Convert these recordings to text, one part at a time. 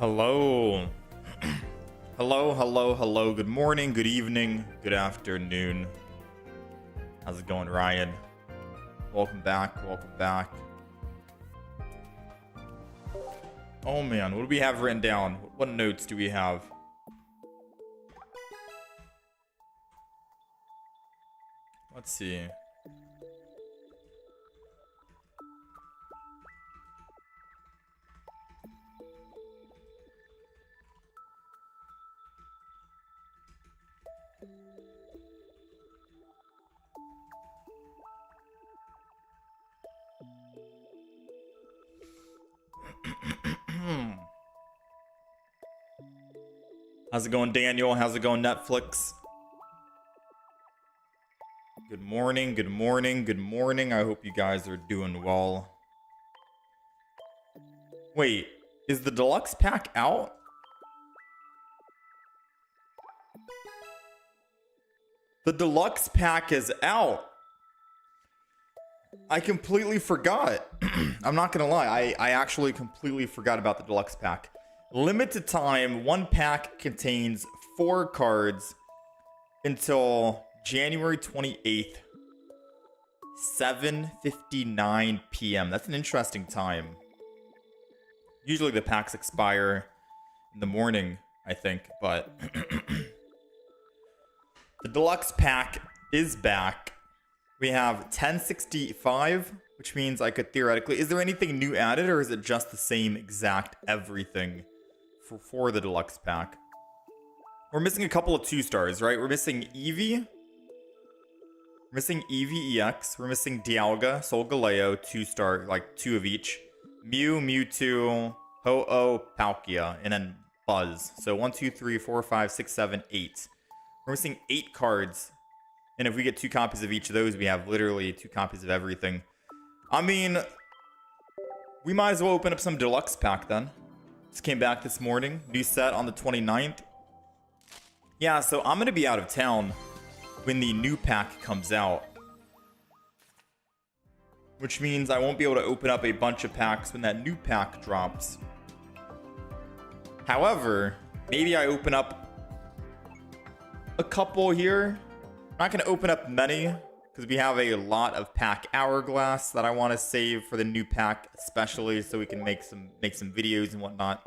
Hello. Hello. Good morning, good evening, good afternoon. How's it going, Ryan? Welcome back. Oh man, what do we have written down? What notes do we have? Let's see. How's it going, Daniel? How's it going, Netflix? Good morning. I hope you guys are doing well. Wait, is the deluxe pack out? The deluxe pack is out. I completely forgot. I'm not gonna lie, I actually completely forgot about the deluxe pack. Limited time, one pack contains 4 cards until January 28th, 7:59 p.m. That's an interesting time. Usually the packs expire in the morning, I think, but the deluxe pack is back. We have 1065, which means I could theoretically... Is there anything new added, or is it just the same exact everything for the deluxe pack? We're missing a couple of 2-stars, right? We're missing Eevee. We're missing Eevee EX. We're missing Dialga, Solgaleo, 2-star, like 2 of each. Mew, Mewtwo, Ho-Oh, Palkia, and then Buzz. So 1, 2, 3, 4, 5, 6, 7, 8. We're missing 8 cards. And if we get 2 copies of each of those, we have literally 2 copies of everything. I mean, we might as well open up some deluxe pack then. Just came back this morning. New set on the 29th. Yeah, so I'm going to be out of town when the new pack comes out. Which means I won't be able to open up a bunch of packs when that new pack drops. However, maybe I open up a couple here. I'm not going to open up many because we have a lot of pack hourglass that I want to save for the new pack, especially so we can make some videos and whatnot.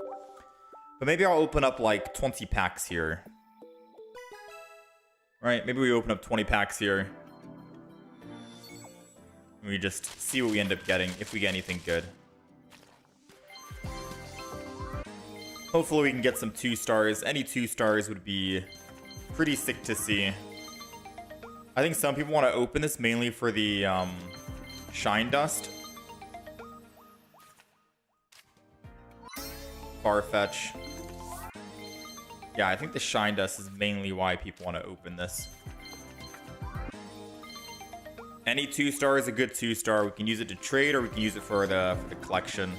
But maybe I'll open up like 20 packs here. Right, maybe we open up 20 packs here. And we just see what we end up getting, if we get anything good. Hopefully we can get some 2-stars. Any 2-stars would be pretty sick to see. I think some people want to open this mainly for the Shine Dust. Farfetch. Yeah, I think the Shine Dust is mainly why people want to open this. Any 2-star is a good 2-star. We can use it to trade, or we can use it for the collection.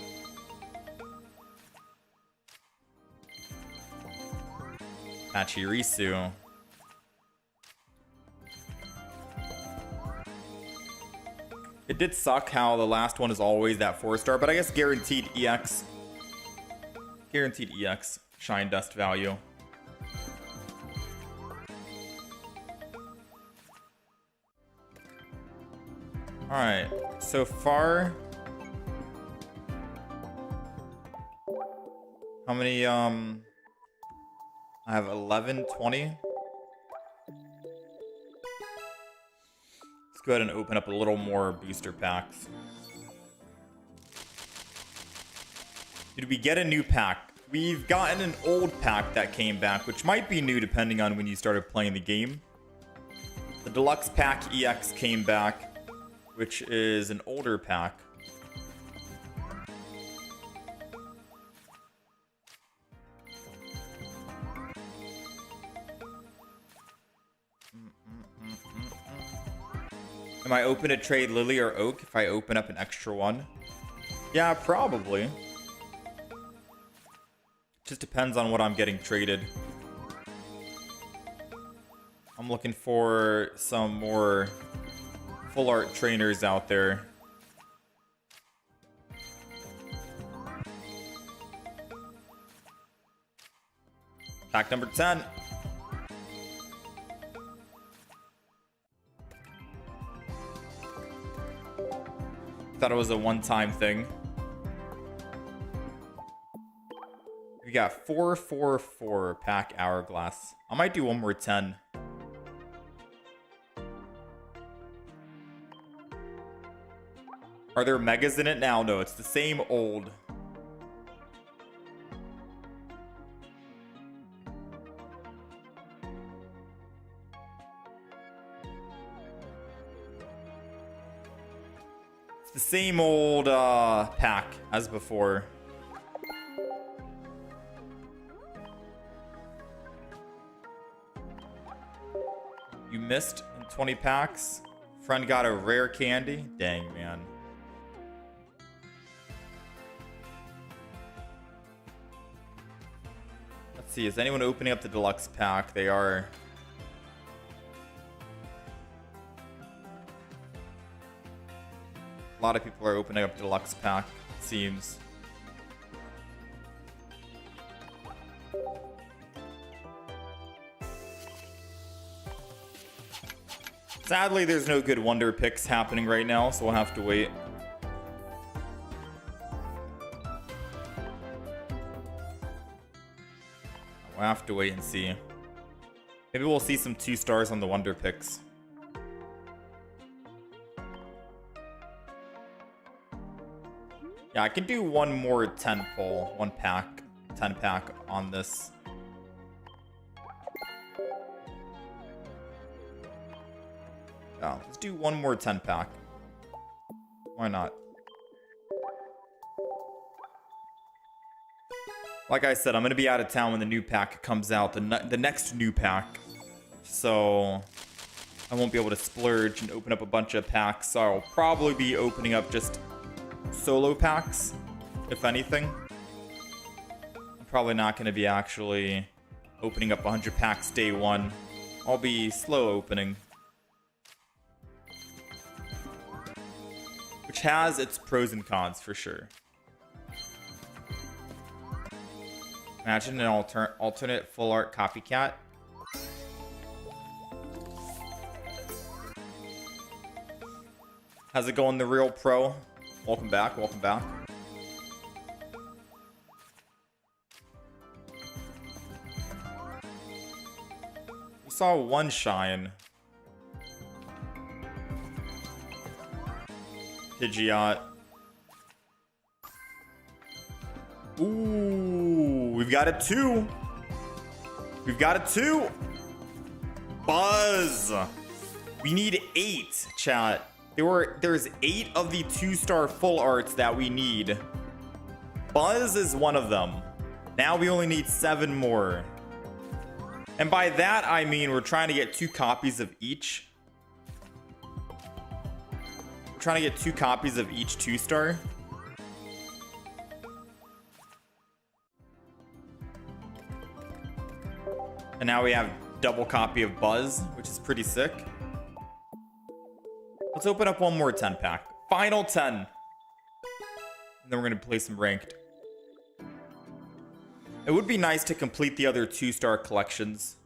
Pachirisu. It did suck how the last one is always that 4-star, but I guess guaranteed EX. Guaranteed EX Shine Dust value. Alright, so far... How many, I have 11, 20. Let's go ahead and open up a little more booster packs. Did we get a new pack? We've gotten an old pack that came back, which might be new depending on when you started playing the game. The Deluxe Pack EX came back, which is an older pack. Am I open to trade Lily or Oak if I open up an extra one? Yeah, probably. Just depends on what I'm getting traded. I'm looking for some more full art trainers out there. Pack number 10. Thought it was a one-time thing. We got 444 pack hourglass. I might do one more 10. Are there megas in it now? No, it's the same old. It's the same old pack as before. You missed in 20 packs. Friend got a rare candy. Dang, man. Let's see, is anyone opening up the deluxe pack? They are. A lot of people are opening up the deluxe pack, it seems. Sadly, there's no good wonder picks happening right now, so we'll have to wait. We'll have to wait and see. Maybe we'll see some 2 stars on the wonder picks. Yeah, I can do one more 10 pull, 1 pack, 10 pack on this. Yeah, let's do one more 10 pack. Why not? Like I said, I'm going to be out of town when the new pack comes out, the next new pack. So I won't be able to splurge and open up a bunch of packs. So I'll probably be opening up just solo packs, if anything. I'm probably not going to be actually opening up 100 packs day one. I'll be slow opening. Which has its pros and cons for sure. Imagine an alternate full art copycat. How's it going, the real pro? Welcome back, welcome back. We saw one shine. Pidgeot. Ooh, we've got a 2. We've got a 2. Buzz. We need 8, chat. There's 8 of the 2-star full arts that we need. Buzz is one of them. Now we only need 7 more. And by that, I mean we're trying to get 2 copies of each. We're trying to get 2 copies of each 2-star. And now we have double copy of Buzz, which is pretty sick. Let's open up one more 10 pack. Final 10. And then we're going to play some ranked. It would be nice to complete the other 2-star collections.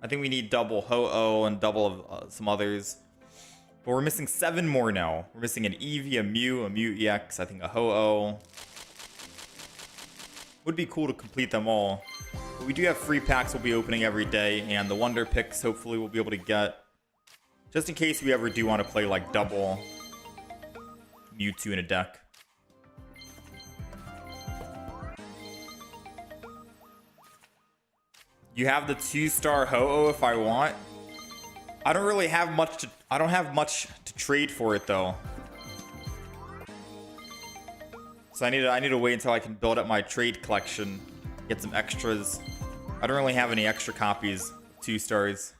I think we need double Ho-Oh and double of some others. But we're missing 7 more now. We're missing an Eevee, a Mew EX, I think a Ho-Oh. Would be cool to complete them all. But we do have free packs we'll be opening every day, and the wonder picks hopefully we'll be able to get. Just in case we ever do want to play like double Mewtwo in a deck. You have the 2-star Ho-Oh if I want. I don't really have much to trade for it though. So I need to wait until I can build up my trade collection, get some extras. I don't really have any extra copies, 2 stars.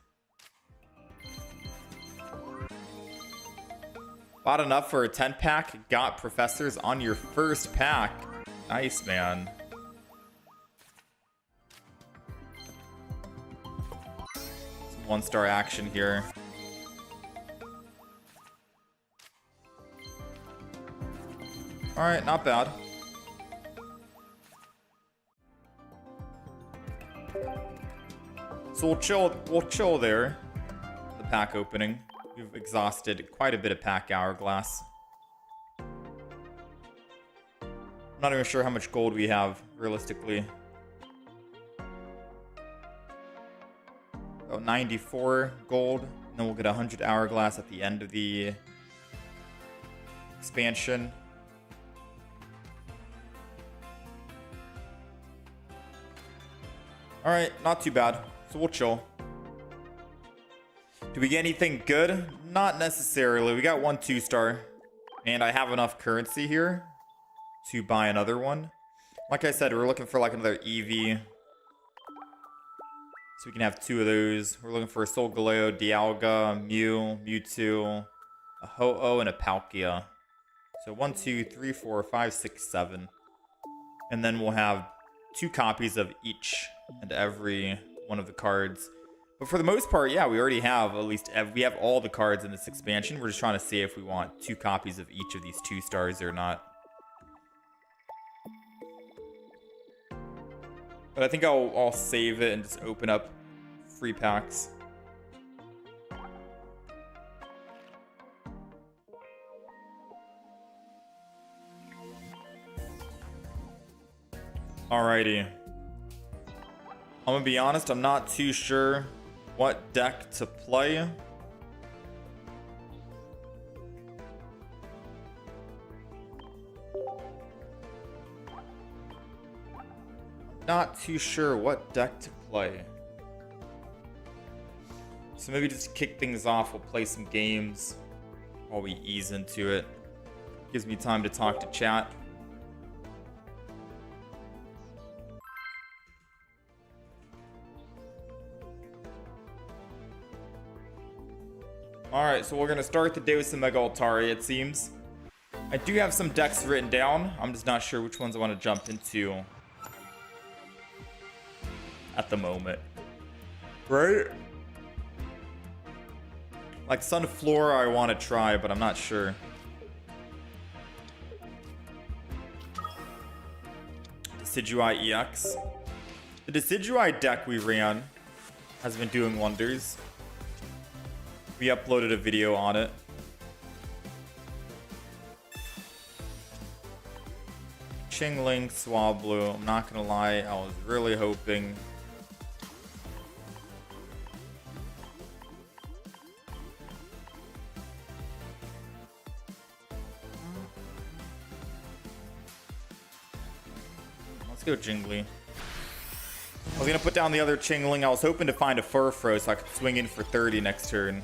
Bought enough for a 10 pack, got professors on your first pack. Nice, man. Some 1-star action here. Alright, not bad. So we'll chill there. The pack opening. We've exhausted quite a bit of pack hourglass. I'm not even sure how much gold we have, realistically. About 94 gold. And then we'll get 100 hourglass at the end of the expansion. Alright, not too bad. So we'll chill. Do we get anything good? Not necessarily. We got one 2-star. And I have enough currency here to buy another one. Like I said, we're looking for like another Eevee. So we can have 2 of those. We're looking for a Solgaleo, Dialga, Mew, Mewtwo, a Ho-Oh, and a Palkia. So 1, 2, 3, 4, 5, 6, 7. And then we'll have 2 copies of each and every one of the cards. But for the most part, yeah, we already have we have all the cards in this expansion. We're just trying to see if we want 2 copies of each of these 2-stars or not. But I think I'll save it and just open up free packs. Alrighty. I'm gonna be honest, I'm not too sure what deck to play. Not too sure what deck to play. So maybe just kick things off. We'll play some games while we ease into it. Gives me time to talk to chat. Alright, so we're going to start the day with some Mega Altaria, it seems. I do have some decks written down. I'm just not sure which ones I want to jump into at the moment. Right? Like Sunflora I want to try, but I'm not sure. Decidueye EX. The Decidueye deck we ran has been doing wonders. We uploaded a video on it. Chingling, Swablu. I'm not gonna lie, I was really hoping. Let's go Jingly. I was gonna put down the other Chingling. I was hoping to find a Furfrou so I could swing in for 30 next turn.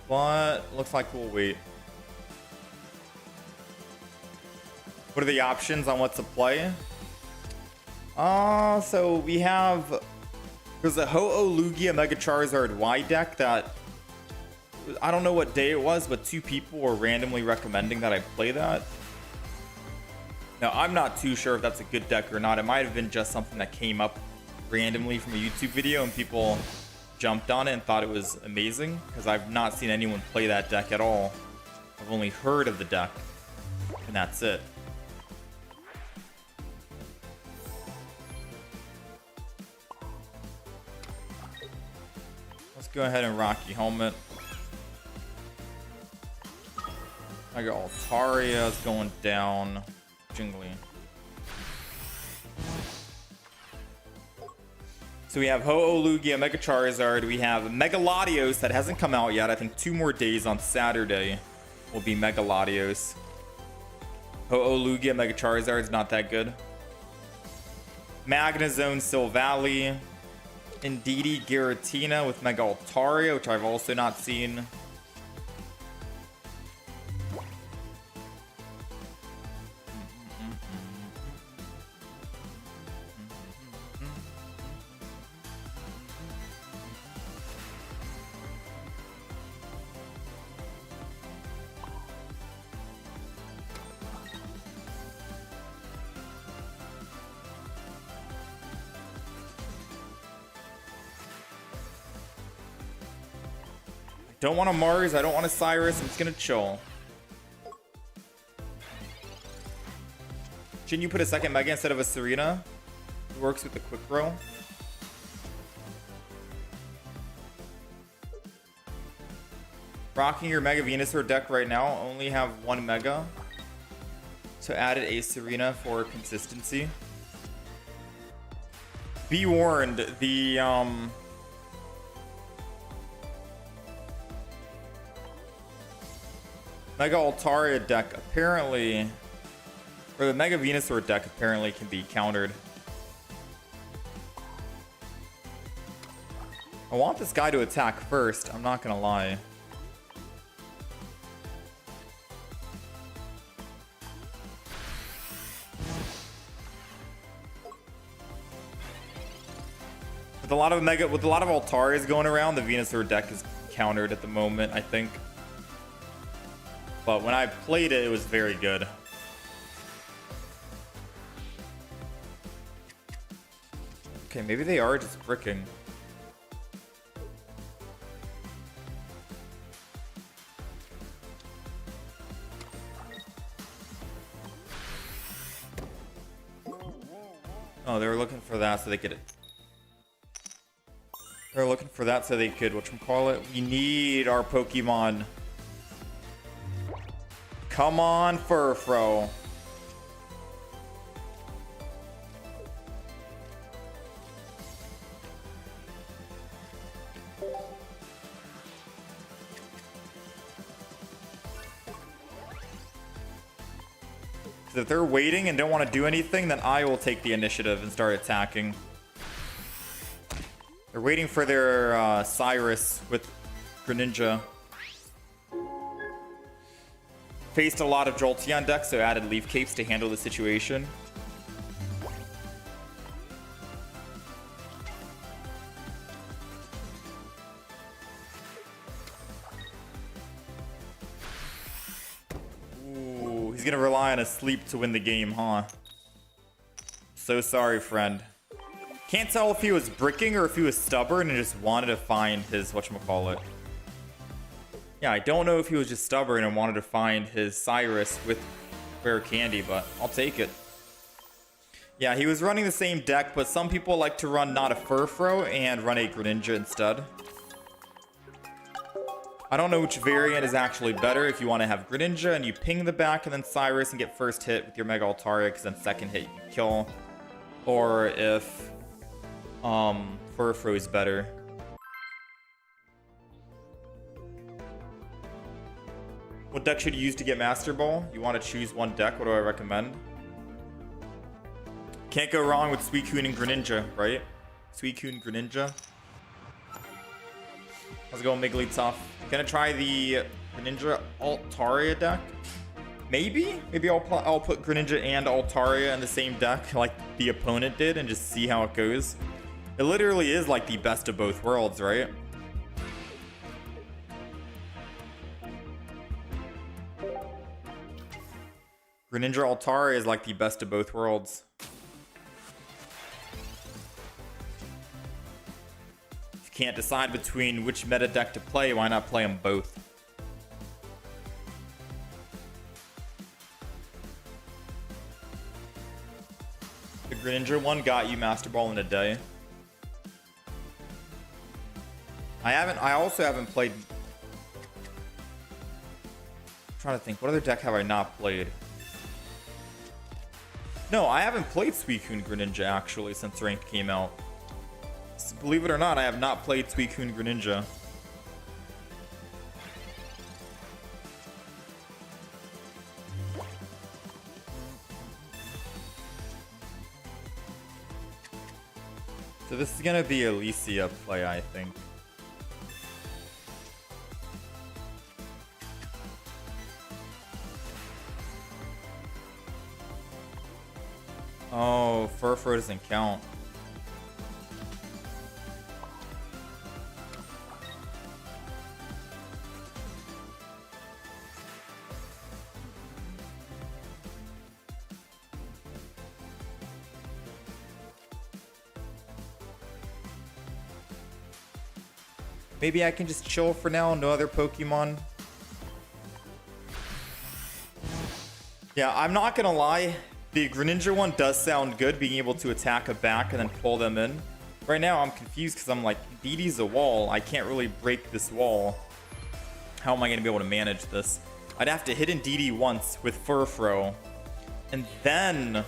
But looks like we'll wait. What are the options on what to play? So we have... There's a Ho-Oh Lugia Mega Charizard Y deck that... I don't know what day it was, but 2 people were randomly recommending that I play that. Now, I'm not too sure if that's a good deck or not. It might have been just something that came up randomly from a YouTube video and people jumped on it and thought it was amazing, because I've not seen anyone play that deck at all. I've only heard of the deck, and that's it. Let's go ahead and Rocky Helmet. I got Altaria is going down. Jingly. So we have Ho-Oh Lugia, Mega Charizard. We have Mega Latios that hasn't come out yet. I think 2 more days on Saturday will be Mega Latios. Ho-Oh Lugia, Mega Charizard is not that good. Magnezone, Silvally. Indeedee, Giratina with Mega Altaria, which I've also not seen. Don't want a Mars, I don't want a Cyrus, I'm just gonna chill. Shouldn't you put a second Mega instead of a Serena? It works with the quick row. Rocking your Mega Venusaur deck right now. Only have one Mega. So added a Serena for consistency. Be warned, the Mega Altaria deck apparently, or the Mega Venusaur deck apparently can be countered. I want this guy to attack first, I'm not gonna lie. With a lot of Altarias going around, the Venusaur deck is countered at the moment, I think. But when I played it, it was very good. Okay, maybe they are just bricking. Oh, they were looking for that so they could... They're looking for that so they could, whatchamacallit? We need our Pokemon. Come on, Furfro. If they're waiting and don't want to do anything, then I will take the initiative and start attacking. They're waiting for their Cyrus with Greninja. Faced a lot of Jolteon decks, so added Leaf Capes to handle the situation. Ooh, he's gonna rely on a sleep to win the game, huh? So sorry, friend. Can't tell if he was bricking or if he was stubborn and just wanted to find his whatchamacallit. Yeah, I don't know if he was just stubborn and wanted to find his Cyrus with rare candy, but I'll take it. Yeah, he was running the same deck, but some people like to run not a Furfro and run a Greninja instead. I don't know which variant is actually better, if you want to have Greninja and you ping the back and then Cyrus and get first hit with your Mega Altaria, because then second hit you can kill. Or if Furfro is better. What deck should you use to get Master Ball? You want to choose one deck, what do I recommend? Can't go wrong with Suicune and Greninja, right? Suicune, Greninja. How's it going, Wigglytuff? Gonna try the Greninja Altaria deck? Maybe? Maybe I'll put Greninja and Altaria in the same deck like the opponent did and just see how it goes. It literally is like the best of both worlds, right? Greninja Altaria is like the best of both worlds. If you can't decide between which meta deck to play, why not play them both? The Greninja one got you Master Ball in a day. I also haven't played... I'm trying to think, what other deck have I not played? No, I haven't played Suicune Greninja actually since Ranked came out. Believe it or not, I have not played Suicune Greninja. So this is gonna be Alicia play, I think. Oh, Furfro doesn't count. Maybe I can just chill for now, no other Pokemon. Yeah, I'm not gonna lie. The Greninja one does sound good, being able to attack a back and then pull them in. Right now, I'm confused because I'm like, DD's a wall. I can't really break this wall. How am I going to be able to manage this? I'd have to hit in DD once with Furfro. And then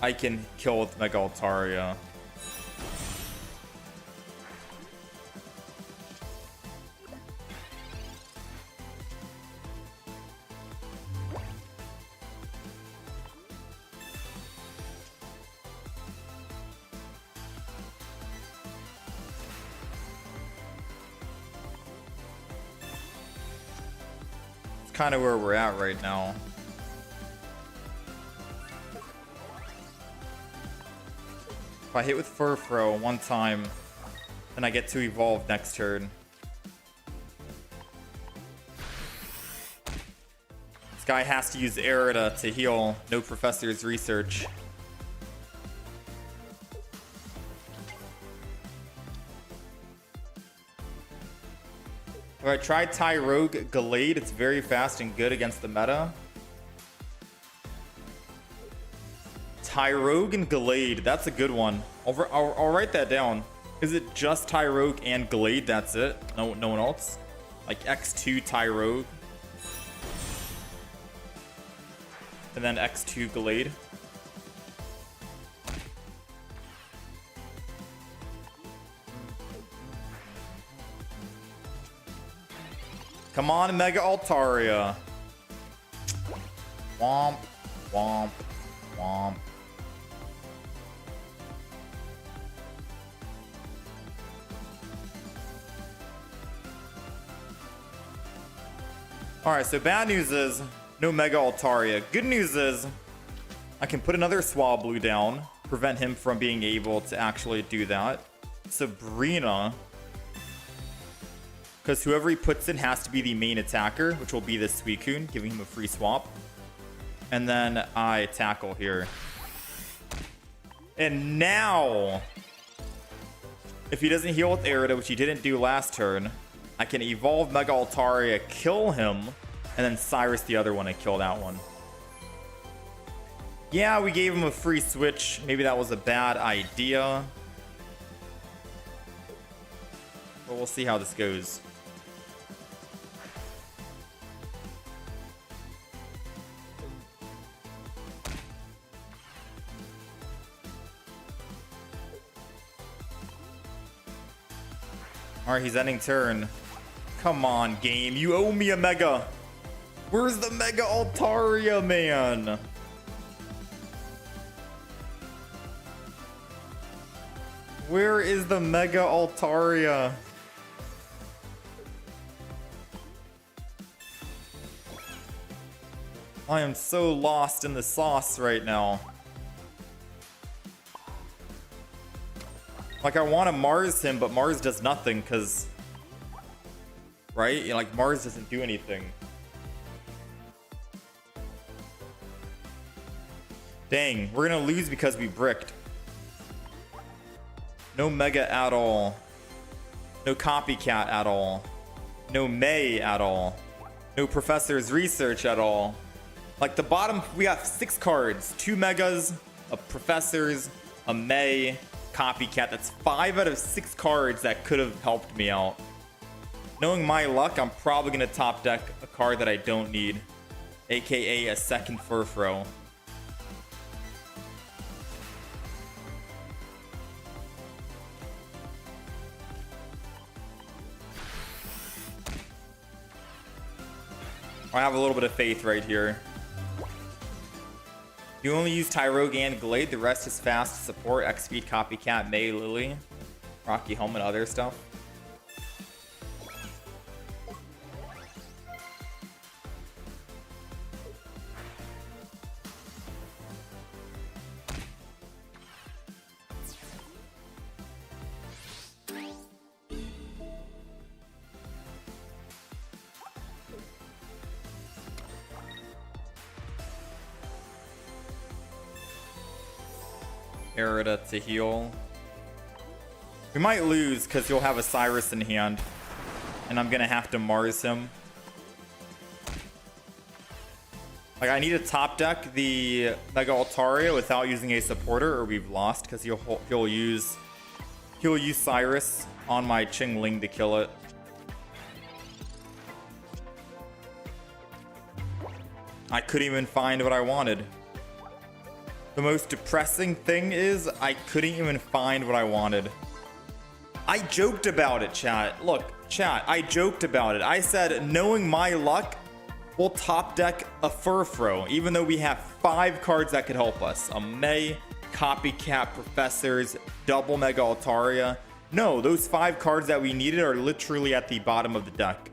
I can kill with Mega Altaria. Kind of where we're at right now. If I hit with Furfro one time, then I get to evolve next turn. This guy has to use Erida to heal. No Professor's Research. Alright, try Tyrogue Gallade. It's very fast and good against the meta. Tyrogue and Gallade. That's a good one. I'll write that down. Is it just Tyrogue and Gallade? That's it? No one else? Like X2 Tyrogue. And then X2 Gallade. Come on, Mega Altaria. Womp, womp, womp. Alright, so bad news is no Mega Altaria. Good news is I can put another Swablu down, prevent him from being able to actually do that. Sabrina. Because whoever he puts in has to be the main attacker, which will be this Suicune, giving him a free swap. And then I tackle here. And now, if he doesn't heal with Erida, which he didn't do last turn, I can evolve Mega Altaria, kill him, and then Cyrus the other one and kill that one. Yeah, we gave him a free switch. Maybe that was a bad idea. But we'll see how this goes. Alright, he's ending turn. Come on, game. You owe me a Mega. Where's the Mega Altaria, man? Where is the Mega Altaria? I am so lost in the sauce right now. Like, I want to Mars him, but Mars does nothing, because... Right? Like, Mars doesn't do anything. Dang, we're gonna lose because we bricked. No Mega at all. No Copycat at all. No May at all. No Professor's Research at all. Like, the bottom, we have 6 cards. 2 Megas, a Professor's, a May, Copycat. That's 5 out of 6 cards that could have helped me out. Knowing my luck, I'm probably going to top deck a card that I don't need. AKA a second Furfro. I have a little bit of faith right here. You only use Tyrogue and Gallade. The rest is fast support, X-Speed, Copycat, May, Lily, Rocky Helmet, other stuff. Erida to heal. We might lose because he'll have a Cyrus in hand, and I'm gonna have to Mars him. Like, I need to top deck the Mega Altaria without using a supporter, or we've lost, because he'll use Cyrus on my Chingling to kill it. I couldn't even find what I wanted. The most depressing thing is I couldn't even find what I wanted. I joked about it, chat. Look, chat, I joked about it. I said, knowing my luck, we'll top deck a Furfrou, even though we have 5 cards that could help us. A May, Copycat, Professors, Double Mega Altaria. No, those 5 cards that we needed are literally at the bottom of the deck.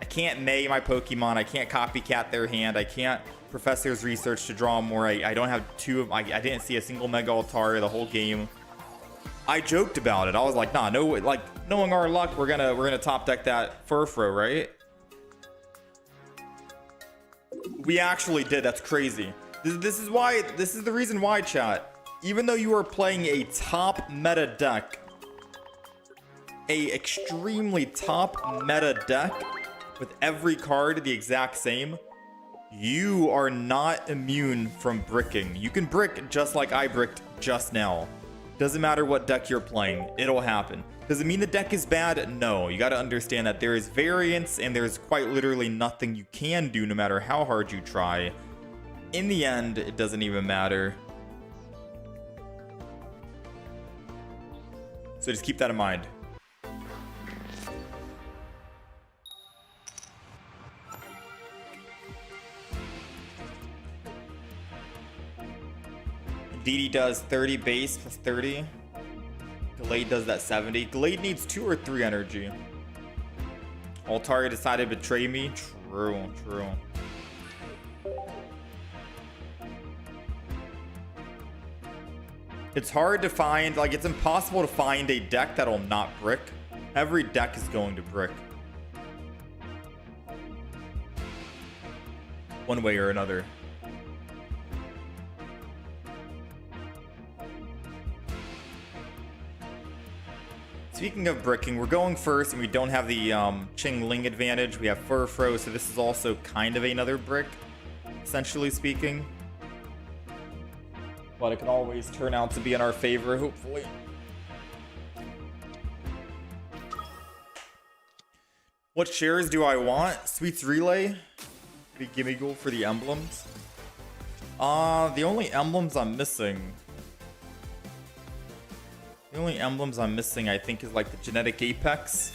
I can't May my Pokemon. I can't Copycat their hand. I can't Professor's Research to draw more. I don't have 2 of... I didn't see a single Mega Altaria the whole game. I joked about it. I was like, nah, no, like, knowing our luck, we're gonna top deck that Furfrou, right? We actually did. That's crazy. This is the reason why, chat. Even though you are playing a top meta deck, a extremely top meta deck with every card the exact same, you are not immune from bricking. You can brick just like I bricked just now. Doesn't matter what deck you're playing, it'll happen. Does it mean the deck is bad? No. You got to understand that there is variance and there's quite literally nothing you can do no matter how hard you try. In the end, it doesn't even matter. So just keep that in mind. DD does 30 base plus 30. Gallade does that 70. Gallade needs 2 or 3 energy. Altaria decided to betray me. True, true. It's hard to find, like, it's impossible to find a deck that'll not brick. Every deck is going to brick. One way or another. Speaking of bricking, we're going first, and we don't have the Chingling advantage. We have Furfrou, so this is also kind of another brick, essentially speaking. But it can always turn out to be in our favor, hopefully. What shares do I want? Sweets Relay. Be gimme goal for the emblems. The only emblems I'm missing... The only emblems I'm missing, I think, is like the Genetic Apex,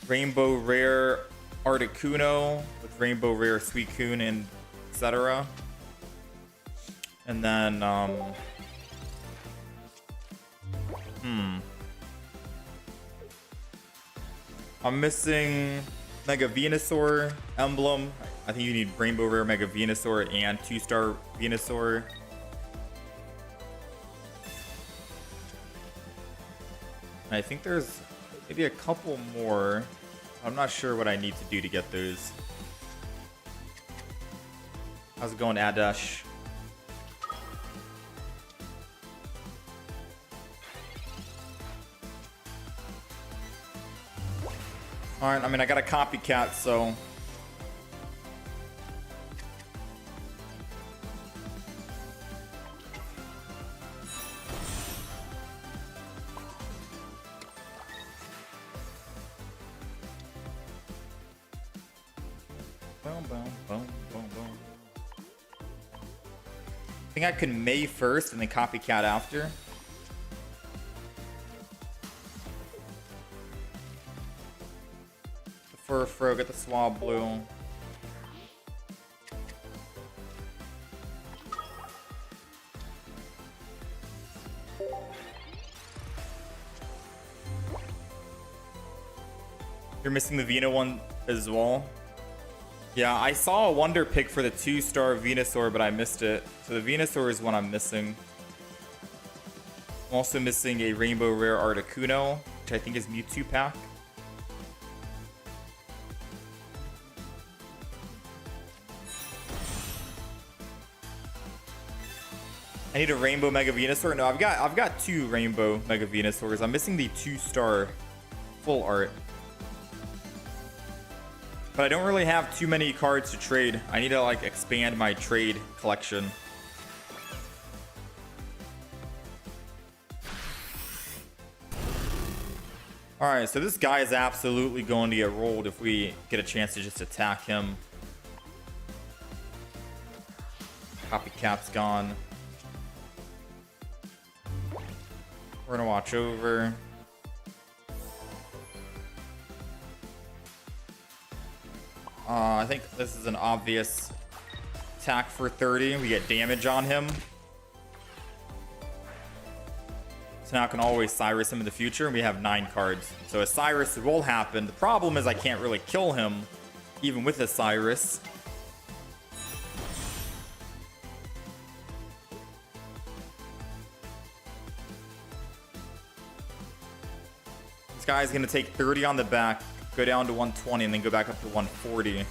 Rainbow Rare Articuno with Rainbow Rare Suicune and etc. And then, I'm missing Mega Venusaur emblem. I think you need Rainbow Rare Mega Venusaur and 2-star Venusaur. I think there's maybe a couple more. I'm not sure what I need to do to get those. How's it going, Adash? Alright, I mean, I got a Copycat, so... I think I could May first and then Copycat after. The Furfrou, get the Swab Blue. You're missing the Vena one as well. Yeah, I saw a Wonder Pick for the 2-star Venusaur, but I missed it. So the Venusaur is one I'm missing. I'm also missing a Rainbow Rare Articuno, which I think is Mewtwo pack. I need a Rainbow Mega Venusaur. No, I've got 2 Rainbow Mega Venusaurs. I'm missing the 2-star full art. But I don't really have too many cards to trade. I need to like expand my trade collection. Alright, so this guy is absolutely going to get rolled if we get a chance to just attack him. Copycat's gone. We're gonna watch over. I think this is an obvious attack for 30. We get damage on him. So now I can always Cyrus him in the future, and we have 9 cards. So a Cyrus will happen. The problem is I can't really kill him, even with a Cyrus. This guy's going to take 30 on the back, go down to 120, and then go back up to 140.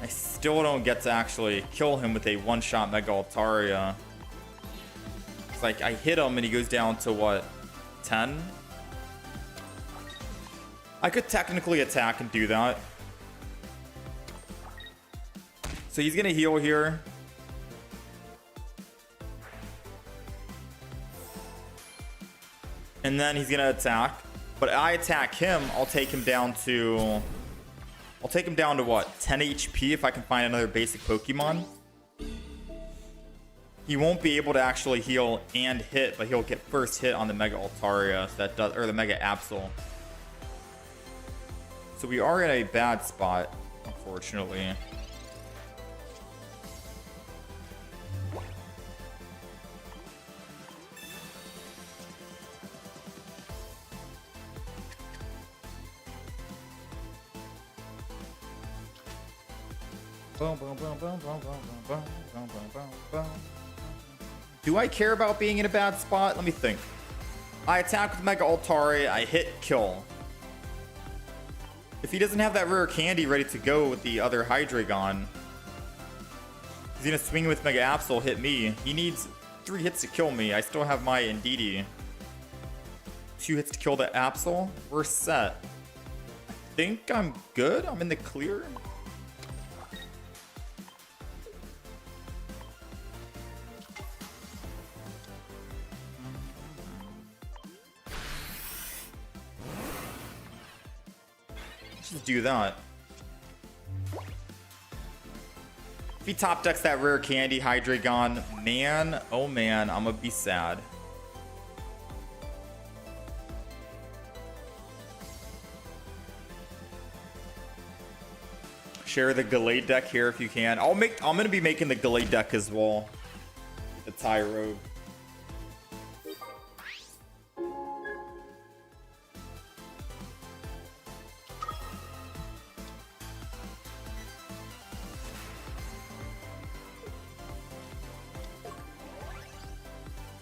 I still don't get to actually kill him with a one-shot Mega Altaria. Like I hit him and he goes down to what, 10? I could technically attack and do that. So he's gonna heal here. And then he's gonna attack. But I attack him, I'll take him down to what, 10 HP if I can find another basic Pokemon. He won't be able to actually heal and hit, but he'll get first hit on the Mega Altaria, so that does, or the Mega Absol. So we are in a bad spot, unfortunately. Boom, boom, boom, boom, boom, boom, boom, boom, boom, boom, boom. Do I care about being in a bad spot? Let me think. I attack with Mega Altaria, I hit, kill. If he doesn't have that rare candy ready to go with the other Hydreigon, he's gonna swing with Mega Absol, hit me. He needs 3 hits to kill me. I still have my Indeedee. 2 hits to kill the Absol. We're set. I think I'm good. I'm in the clear. Just do that. If he top decks that rare candy Hydreigon, man, oh man, I'm gonna be sad. Share the Gallade deck here if you can. I'm gonna be making the Gallade deck as well. The Tyro.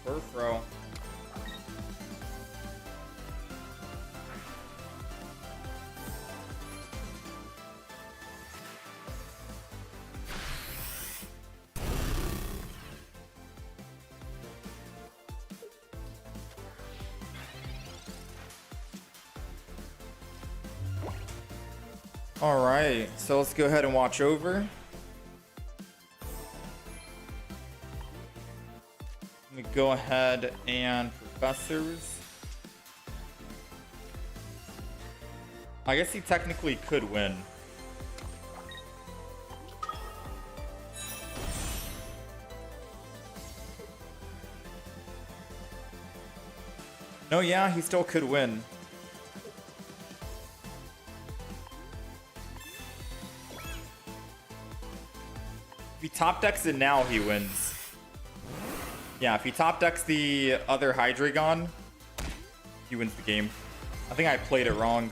Furfro. All right, so let's go ahead and watch over. Let me go ahead and professors. I guess he technically could win. No, yeah, he still could win. If he top decks it now, he wins. Yeah, if he top decks the other Hydreigon, he wins the game. I think I played it wrong.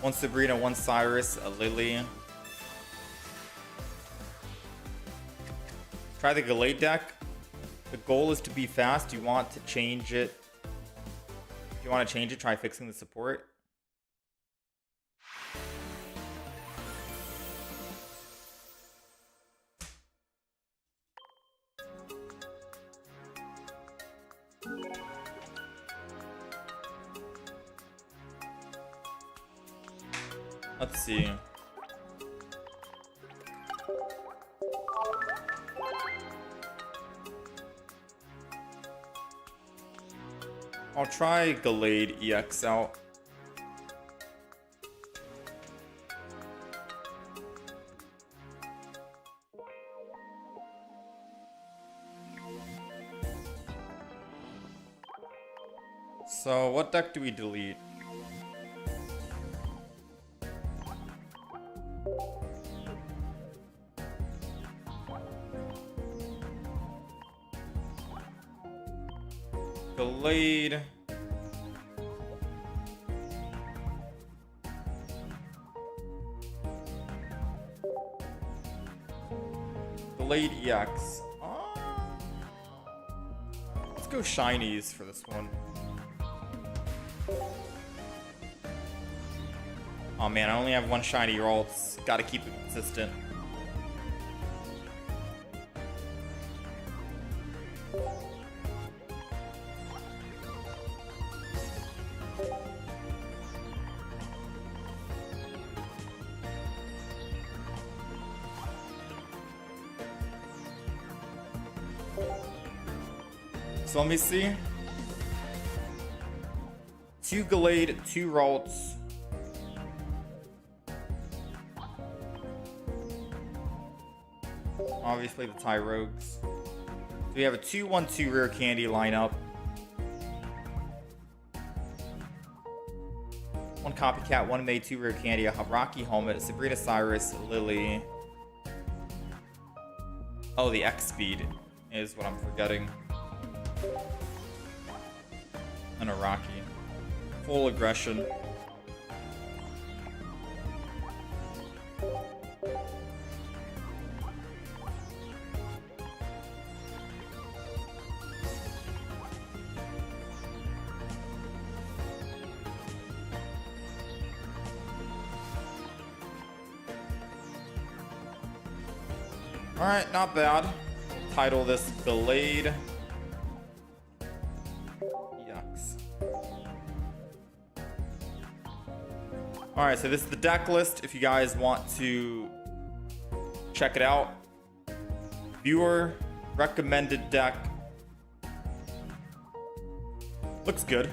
One Sabrina, one Cyrus, a Lily. Try the Gallade deck. The goal is to be fast. You want to change it. If you want to change it, try fixing the support. Let's see. I'll try Gallade EX out. So what deck do we delete? Gallade. Gallade EX. Let's go shinies for this one. Oh man, I only have one shiny alts. Gotta keep it consistent. So let me see. 2 Gallade, 2 Ralts. Obviously the Tyrogues. So we have a 2-1-2 rare candy lineup. 1 Copycat, 1 May, 2 rare candy, a Rocky Helmet, Sabrina Cyrus, Lily. Oh, the X speed is what I'm forgetting. And a Rocky. Full aggression. Alright, not bad. Title this Gallade EX. Alright, so this is the deck list if you guys want to check it out. Viewer recommended deck. Looks good.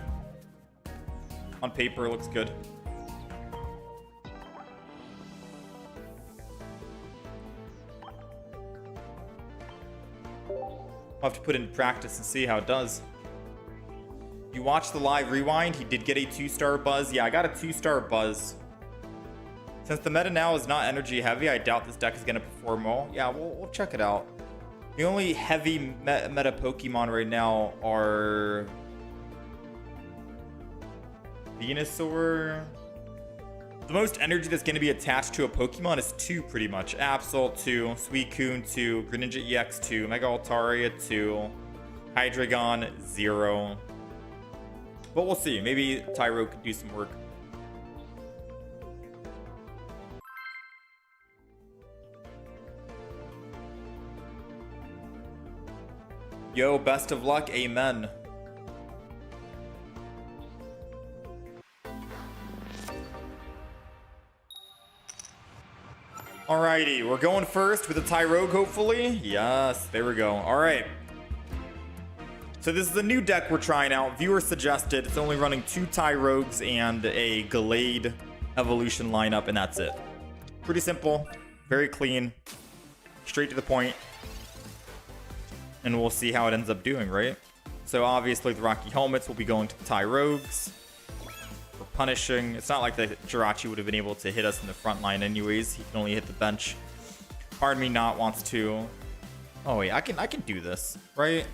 On paper, it looks good. I'll have to put it in practice and see how it does. You watched the live rewind. He did get a 2-star buzz. Yeah, I got a 2-star buzz. Since the meta now is not energy heavy, I doubt this deck is going to perform well. Yeah, we'll check it out. The only heavy meta Pokemon right now are Venusaur. The most energy that's going to be attached to a Pokemon is 2 pretty much. Absol 2, Suicune 2, Greninja EX 2, Mega Altaria 2, Hydreigon 0. But we'll see. Maybe Tyro could do some work. Yo, best of luck. Amen. Alrighty, we're going first with a Tyrogue, hopefully. Yes, there we go. Alright. So this is a new deck we're trying out. Viewer suggested. It's only running 2 Tyrogues and a Gallade evolution lineup, and that's it. Pretty simple. Very clean. Straight to the point. And we'll see how it ends up doing, right? So obviously the Rocky Helmets will be going to the Tyrogues. For punishing. It's not like the Jirachi would have been able to hit us in the front line anyways. He can only hit the bench. Part of me not wants to. Oh wait, I can do this, right?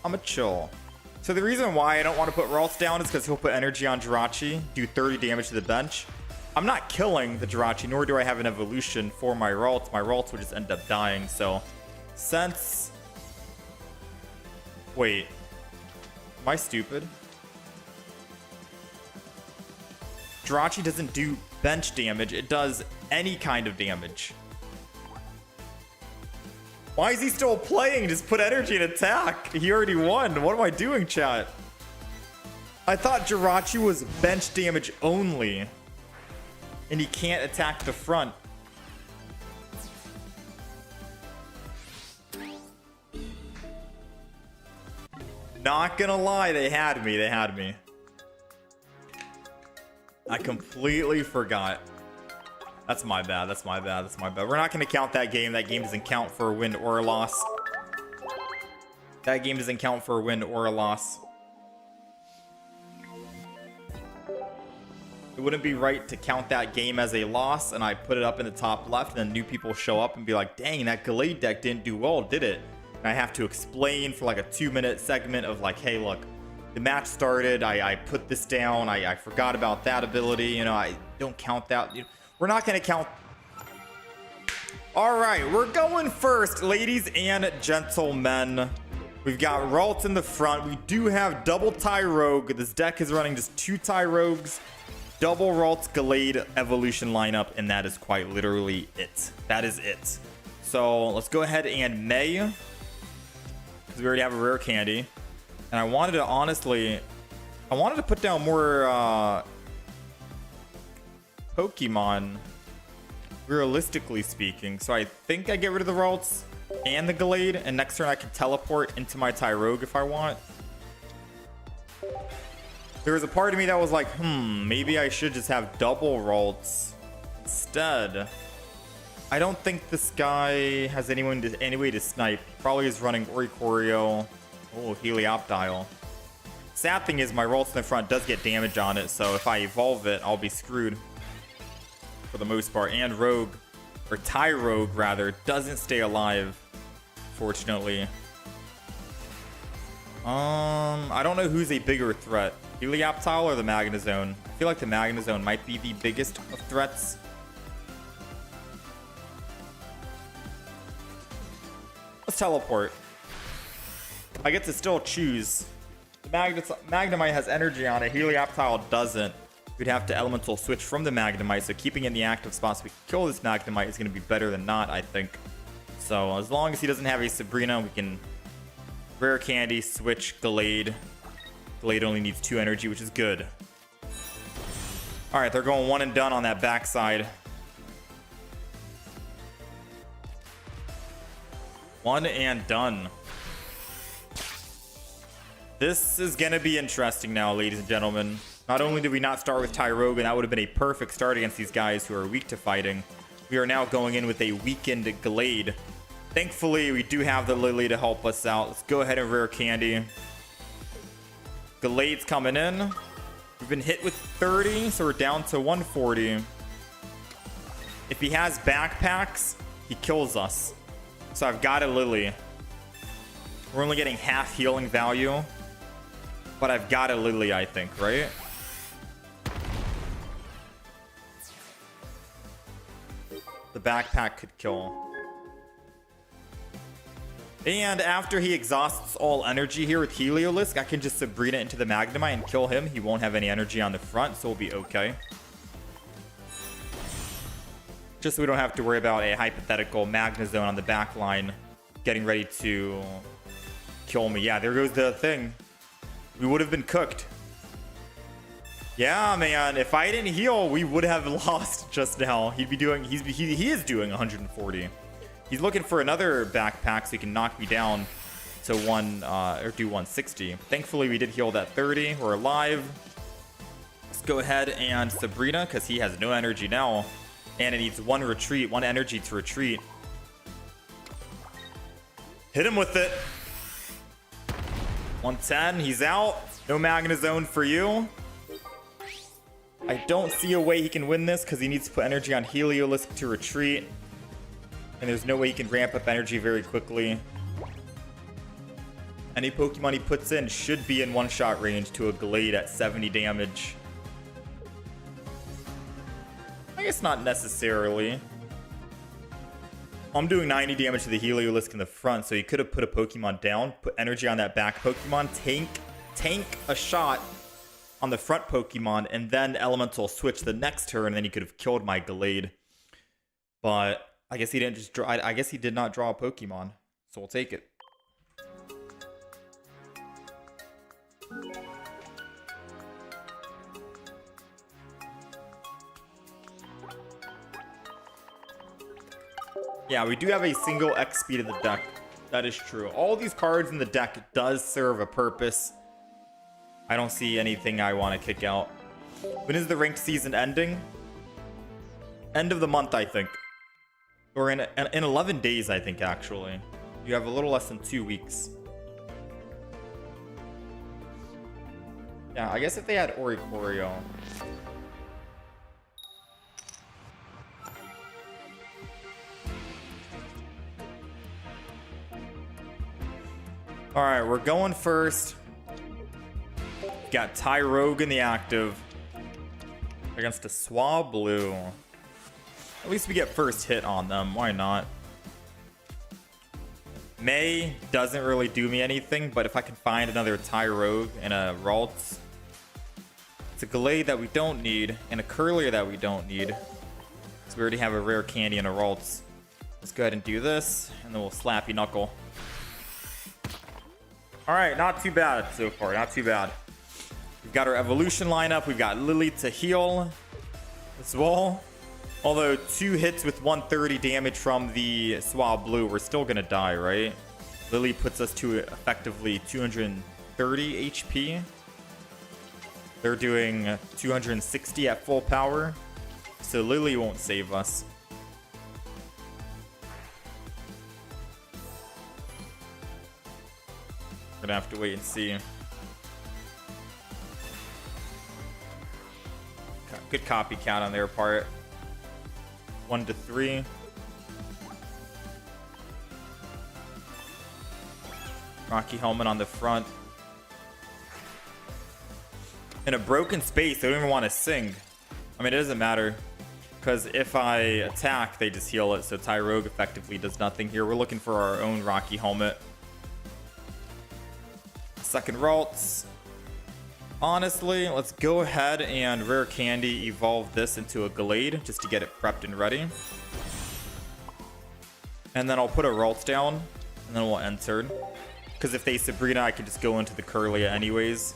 I'm a chill. So the reason why I don't want to put Ralts down is because he'll put energy on Jirachi, do 30 damage to the bench. I'm not killing the Jirachi, nor do I have an evolution for my Ralts. My Ralts would just end up dying, so since... Wait. Am I stupid? Jirachi doesn't do bench damage. It does any kind of damage. Why is he still playing? Just put energy and attack. He already won. What am I doing, chat? I thought Jirachi was bench damage only. And he can't attack the front. Not gonna lie, they had me. They had me. I completely forgot. That's my bad. That's my bad. That's my bad. We're not gonna count that game. That game doesn't count for a win or a loss. That game doesn't count for a win or a loss. It wouldn't be right to count that game as a loss, and I put it up in the top left, and then new people show up and be like, dang, that Gallade deck didn't do well, did it? And I have to explain for like a 2-minute segment of like, hey, look, the match started, I put this down, I forgot about that ability, you know, I don't count that. You know, we're not going to count. All right, we're going first, ladies and gentlemen. We've got Ralt in the front. We do have double Tyrogue. This deck is running just 2 Tyrogues, double Ralt Gallade evolution lineup, and that is quite literally it. That is it. So let's go ahead and May, because we already have a rare candy. And I wanted to honestly, I wanted to put down more Pokemon, realistically speaking. So I think I get rid of the Ralts and the Gallade, and next turn I can teleport into my Tyrogue if I want. There was a part of me that was like, maybe I should just have double Ralts instead. I don't think this guy has any way to snipe. He probably is running Oricorio. Oh, Helioptile. Sad thing is my Ralts in the front does get damage on it, so if I evolve it, I'll be screwed for the most part. And Rogue, or Tyrogue rather, doesn't stay alive, fortunately. I don't know who's a bigger threat, Helioptile or the Magnezone. I feel like the Magnezone might be the biggest of threats. Let's teleport. I get to still choose. The Magnemite has energy on it. Helioptile doesn't. We'd have to elemental switch from the Magnemite, so keeping it in the active spot so we can kill this Magnemite is going to be better than not, I think. So as long as he doesn't have a Sabrina, we can rare candy, switch Gallade. Gallade only needs 2 energy, which is good. Alright, they're going one and done on that backside. One and done. This is going to be interesting now, ladies and gentlemen. Not only did we not start with Tyrogue, and that would have been a perfect start against these guys who are weak to fighting, we are now going in with a weakened Gallade. Thankfully, we do have the Lily to help us out. Let's go ahead and rare candy. Gallade's coming in. We've been hit with 30, so we're down to 140. If he has backpacks, he kills us. So I've got a Lily. We're only getting half healing value, but I've got a Lily, I think, right? The backpack could kill. And after he exhausts all energy here with Heliolisk, I can just Sabrina into the Magnemite and kill him. He won't have any energy on the front, so we'll be okay. Just so we don't have to worry about a hypothetical Magnezone on the back line getting ready to kill me. Yeah, there goes the thing. We would have been cooked. Yeah, man, if I didn't heal, we would have lost just now. He'd be doing, he is doing 140. He's looking for another backpack so he can knock me down to or do 160. Thankfully, we did heal that 30. We're alive. Let's go ahead and Sabrina, because he has no energy now. And it needs one energy to retreat. Hit him with it. 110, he's out. No Magnezone for you. I don't see a way he can win this because he needs to put energy on Heliolisk to retreat. And there's no way he can ramp up energy very quickly. Any Pokemon he puts in should be in one-shot range to a Gallade at 70 damage. I guess not necessarily. I'm doing 90 damage to the Heliolisk in the front, so he could have put a Pokemon down, put energy on that back Pokemon, tank a shot on the front Pokemon, and then elemental switch the next turn, and then he could have killed my Gallade. But I guess he didn't just draw. I guess he did not draw a Pokemon, so we'll take it. Yeah, we do have a single X speed in the deck. That is true. All these cards in the deck does serve a purpose. I don't see anything I want to kick out. When is the ranked season ending? End of the month, I think. Or in 11 days, I think, actually. You have a little less than 2 weeks. Yeah, I guess if they had Oricorio. Alright, we're going first. Got Tyrogue in the active. Against a Swablu. At least we get first hit on them. Why not? May doesn't really do me anything, but if I can find another Tyrogue and a Ralts. It's a Gallade that we don't need, and a Curlier that we don't need. So we already have a rare candy and a Ralts. Let's go ahead and do this, and then we'll Slappy Knuckle. Alright, not too bad so far, not too bad. We've got our evolution lineup. We've got Lily to heal as well. Although 2 hits with 130 damage from the Swablu, we're still gonna die, right? Lily puts us to effectively 230 HP. They're doing 260 at full power. So Lily won't save us. We're gonna have to wait and see. Good copycat on their part. 1 to 3. Rocky Helmet on the front. In a broken space, they don't even want to sing. I mean, it doesn't matter. Because if I attack, they just heal it. So Tyrogue effectively does nothing here. We're looking for our own Rocky Helmet. Second Ralts. Honestly, let's go ahead and Rare Candy evolve this into a Gallade just to get it prepped and ready. And then I'll put a Ralts down, and then we'll end turn. Because if they Sabrina, I can just go into the Curlia anyways.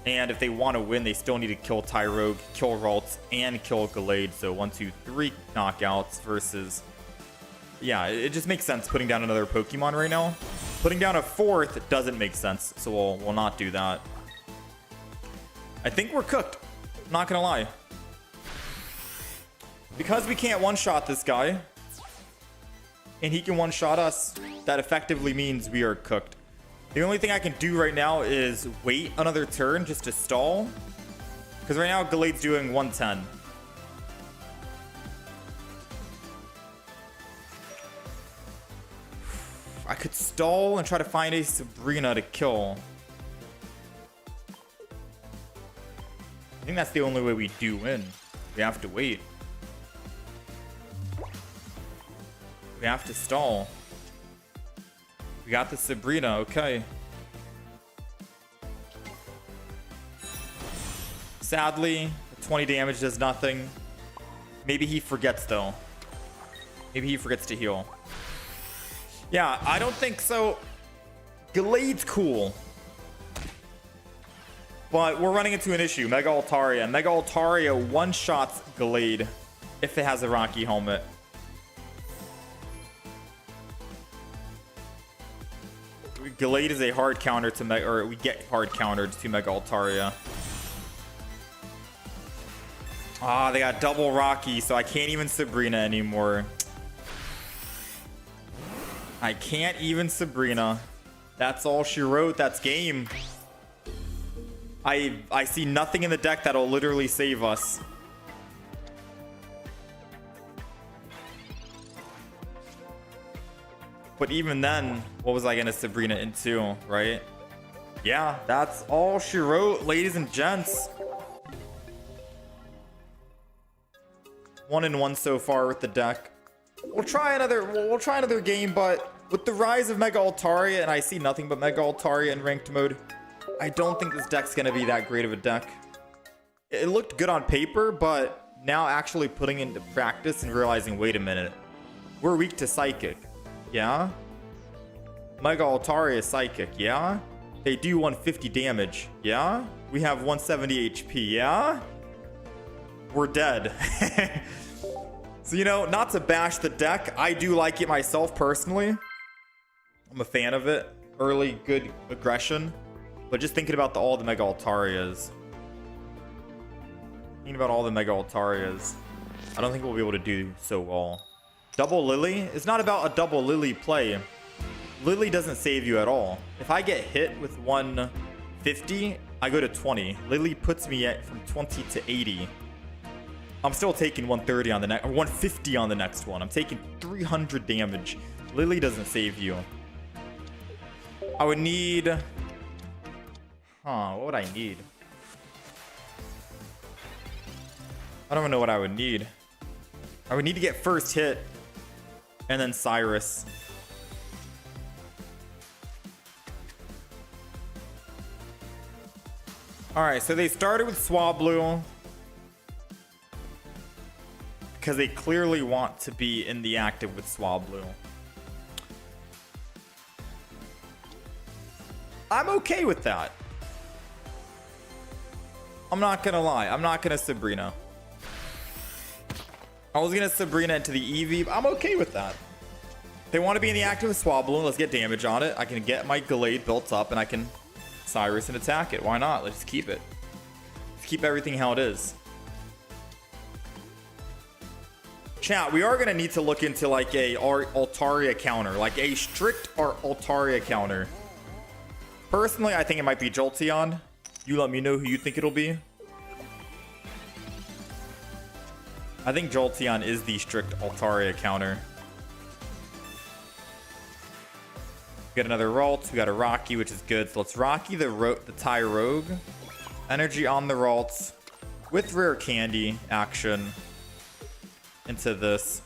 And if they want to win, they still need to kill Tyrogue, kill Ralts, and kill Gallade. So 1, 2, 3 knockouts versus... Yeah, it just makes sense putting down another Pokemon right now. Putting down a 4th doesn't make sense, so we'll not do that. I think we're cooked. I'm not gonna lie. Because we can't one-shot this guy, and he can one-shot us, that effectively means we are cooked. The only thing I can do right now is wait another turn just to stall. Because right now, Gallade's doing 110. I could stall and try to find a Sabrina to kill. I think that's the only way we do win. We have to wait. We have to stall. We got the Sabrina, okay. Sadly, 20 damage does nothing. Maybe he forgets though. Maybe he forgets to heal. Yeah, I don't think so. Gallade's cool. But we're running into an issue. Mega Altaria. Mega Altaria one-shots Gallade if it has a Rocky Helmet. Gallade is a hard counter to Mega, or we get hard countered to Mega Altaria. Ah, they got double Rocky, so I can't even Sabrina anymore. I can't even Sabrina. That's all she wrote. That's game. I see nothing in the deck that'll literally save us. But even then, what was I gonna Sabrina into, right? Yeah, that's all she wrote, ladies and gents. 1-1 so far with the deck. We'll try another game, but with the rise of Mega Altaria, and I see nothing but Mega Altaria in ranked mode, I don't think this deck's gonna be that great of a deck. It looked good on paper, but now actually putting into practice and realizing, wait a minute, we're weak to Psychic. Yeah? Mega Altaria is Psychic, yeah? They do 150 damage, yeah? We have 170 HP, yeah? We're dead. So, you know, not to bash the deck, I do like it myself personally. I'm a fan of it. Early good aggression. But just thinking about all the Mega Altarias. Thinking about all the Mega Altarias. I don't think we'll be able to do so well. Double Lily? It's not about a double Lily play. Lily doesn't save you at all. If I get hit with 150, I go to 20. Lily puts me at from 20 to 80. I'm still taking 130 on the next, or 150 on the next one. I'm taking 300 damage. Lily doesn't save you. I would need... what would I need? I don't even know what I would need. I would need to get first hit. And then Cyrus. Alright, so they started with Swablu. Because they clearly want to be in the active with Swablu. I'm okay with that. I'm not gonna lie. I'm not gonna Sabrina. I was gonna Sabrina into the Eevee. I'm okay with that. They want to be in the active with Swablu. Let's get damage on it. I can get my Gallade built up and I can Cyrus and attack it. Why not? Let's keep it. Let's keep everything how it is. Chat, we are going to need to look into like a Altaria counter, like a strict Altaria counter. Personally, I think it might be Jolteon. You let me know who you think it'll be. I think Jolteon is the strict Altaria counter. We got another Ralt. We got a Rocky, which is good. So let's Rocky the Tyrogue. Energy on the Ralts with rare candy action. Into this.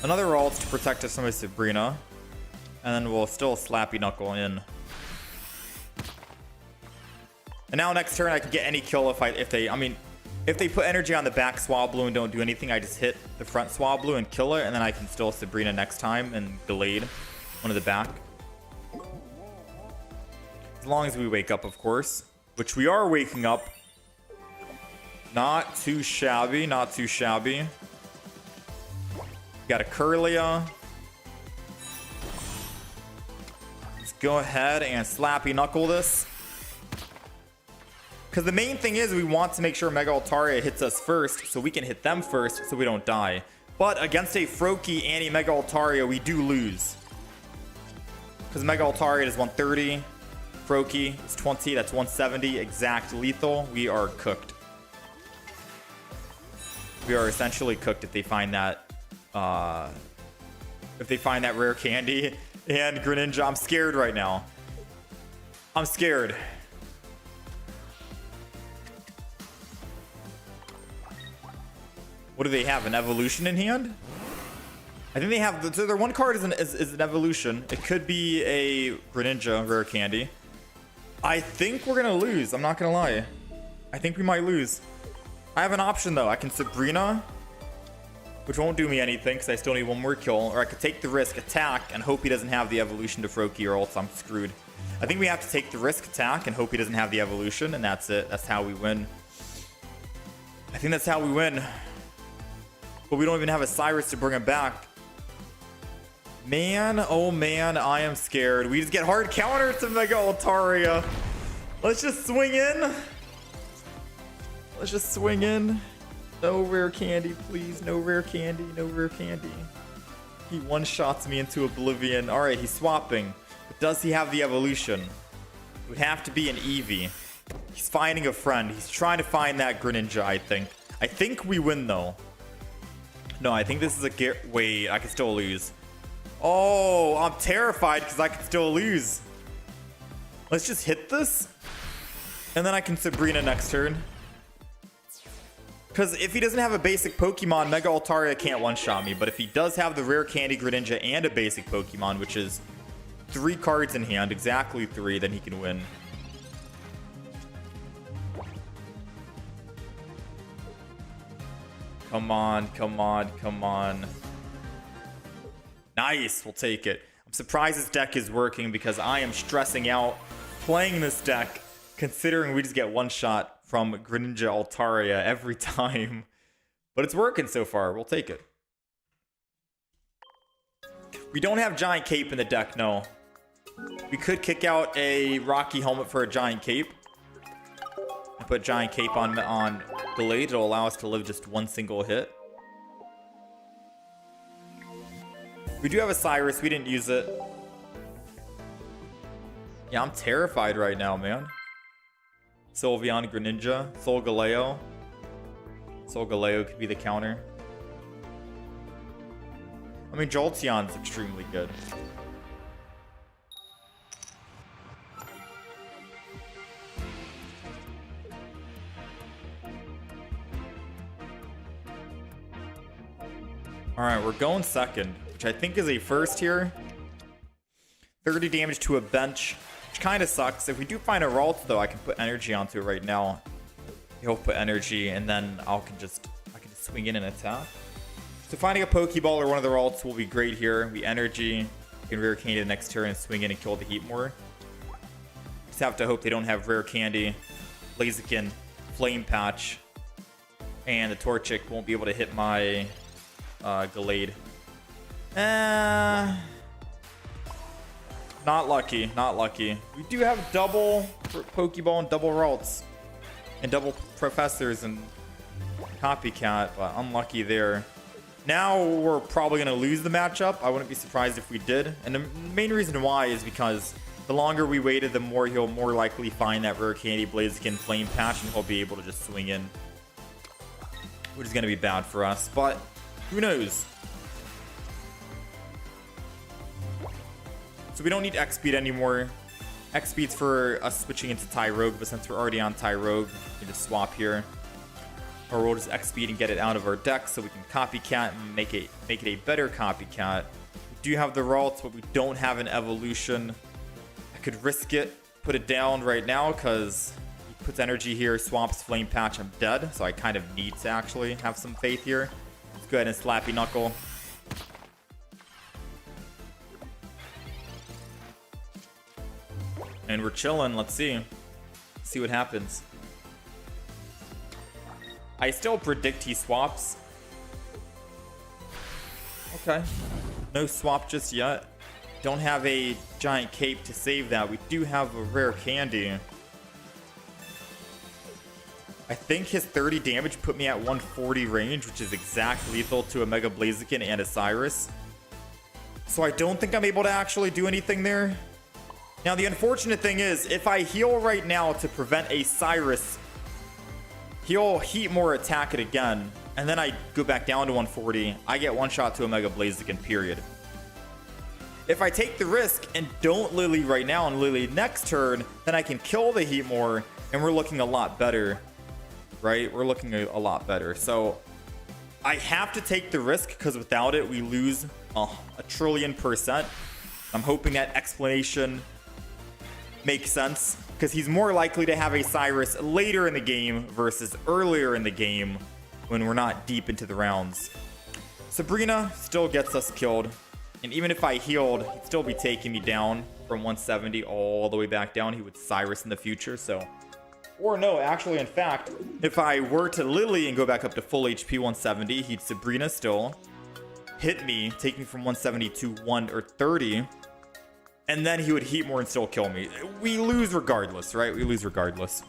Another Ralt to protect us from a Sabrina. And then we'll still Slappy Knuckle in. And now next turn I can get any kill if they put energy on the back Swablu and don't do anything, I just hit the front Swablu and kill it, and then I can still Sabrina next time and Gallade one of the back. As long as we wake up, of course. Which we are waking up. Not too shabby, not too shabby. Got a Curlia. Let's go ahead and Slappy Knuckle this. Because the main thing is we want to make sure Mega Altaria hits us first so we can hit them first so we don't die. But against a Froakie and a Mega Altaria, we do lose. Because Mega Altaria is 130. Froakie is 20. That's 170. Exact lethal. We are cooked. We are essentially cooked if they find that rare candy and Greninja. I'm scared right now. I'm scared. What do they have? An evolution in hand? I think they have. So their one card is an evolution. It could be a Greninja rare candy. I think we're gonna lose. I'm not gonna lie. I think we might lose. I have an option though. I can Sabrina, which won't do me anything because I still need one more kill. Or I could take the risk, attack, and hope he doesn't have the evolution to Froakie, or else I'm screwed. I think we have to take the risk, attack, and hope he doesn't have the evolution, and that's it. That's how we win. I think that's how we win. But we don't even have a Cyrus to bring him back. Man, oh man, I am scared. We just get hard counter to Mega Altaria. Let's just swing in. Let's just swing in. No rare candy, please. No rare candy. No rare candy. He one-shots me into oblivion. All right, he's swapping. But does he have the evolution? It would have to be an Eevee. He's finding a friend. He's trying to find that Greninja, I think. I think we win, though. No, I think this is a... Wait, I can still lose. Oh, I'm terrified because I can still lose. Let's just hit this. And then I can Sabrina next turn. Because if he doesn't have a basic Pokemon, Mega Altaria can't one-shot me. But if he does have the rare candy Greninja and a basic Pokemon, which is 3 cards in hand, exactly 3, then he can win. Come on, come on, come on. Nice, we'll take it. I'm surprised this deck is working because I am stressing out playing this deck, considering we just get one shot from Greninja Altaria every time. But it's working so far. We'll take it. We don't have Giant Cape in the deck, no. We could kick out a Rocky Helmet for a Giant Cape. And put Giant Cape on Gallade. It'll allow us to live just one single hit. We do have a Cyrus. We didn't use it. Yeah, I'm terrified right now, man. Sylveon, Greninja, Solgaleo. Solgaleo could be the counter. I mean, Jolteon's extremely good. Alright, we're going second, which I think is a first here. 30 damage to a bench, which kind of sucks. If we do find a Ralt, though, I can put energy onto it right now. He'll put energy, and then I can just swing in and attack. So finding a Pokeball or one of the Ralts will be great here. We energy, we can Rare Candy the next turn and swing in and kill the Heatmore. Just have to hope they don't have Rare Candy, Blaziken, Flame Patch, and the Torchic won't be able to hit my Gallade. Not lucky, not lucky. We do have double Pokeball and double Ralts. And double Professors and Copycat, but unlucky there. Now we're probably going to lose the matchup. I wouldn't be surprised if we did. And the main reason why is because the longer we waited, the more he'll more likely find that Rare Candy, Blaziken, Flame Patch, and he'll be able to just swing in. Which is going to be bad for us, but who knows? So we don't need X-Speed anymore. X-Speed's for us switching into Tyrogue, but since we're already on Tyrogue, we can just swap here. Or we'll just X-Speed and get it out of our deck so we can Copycat and make it a better Copycat. We do have the Ralt, but we don't have an evolution. I could risk it, put it down right now, because he puts energy here, swaps Flame Patch, I'm dead. So I kind of need to actually have some faith here. Let's go ahead and Slappy Knuckle. And we're chilling. Let's see. See what happens. I still predict he swaps. Okay. No swap just yet. Don't have a Giant Cape to save that. We do have a Rare Candy. I think his 30 damage put me at 140 range, which is exact lethal to a Mega Blaziken and a Cyrus. So I don't think I'm able to actually do anything there. Now, the unfortunate thing is, if I heal right now to prevent a Cyrus, he'll Heatmore attack it again, and then I go back down to 140. I get one shot to a Mega Blaziken, period. If I take the risk and don't Lily right now and Lily next turn, then I can kill the Heatmore, and we're looking a lot better, right? We're looking a lot better. So I have to take the risk, because without it, we lose a trillion %. I'm hoping that explanation makes sense, because he's more likely to have a Cyrus later in the game versus earlier in the game when we're not deep into the rounds. Sabrina still gets us killed, and even if I healed, he'd still be taking me down from 170 all the way back down. He would Cyrus in the future, so... Or no, actually, in fact, if I were to Lily and go back up to full HP 170, he'd Sabrina still, hit me, taking from 170 to 130, and then he would Heatmore and still kill me. We lose regardless, right? We lose regardless.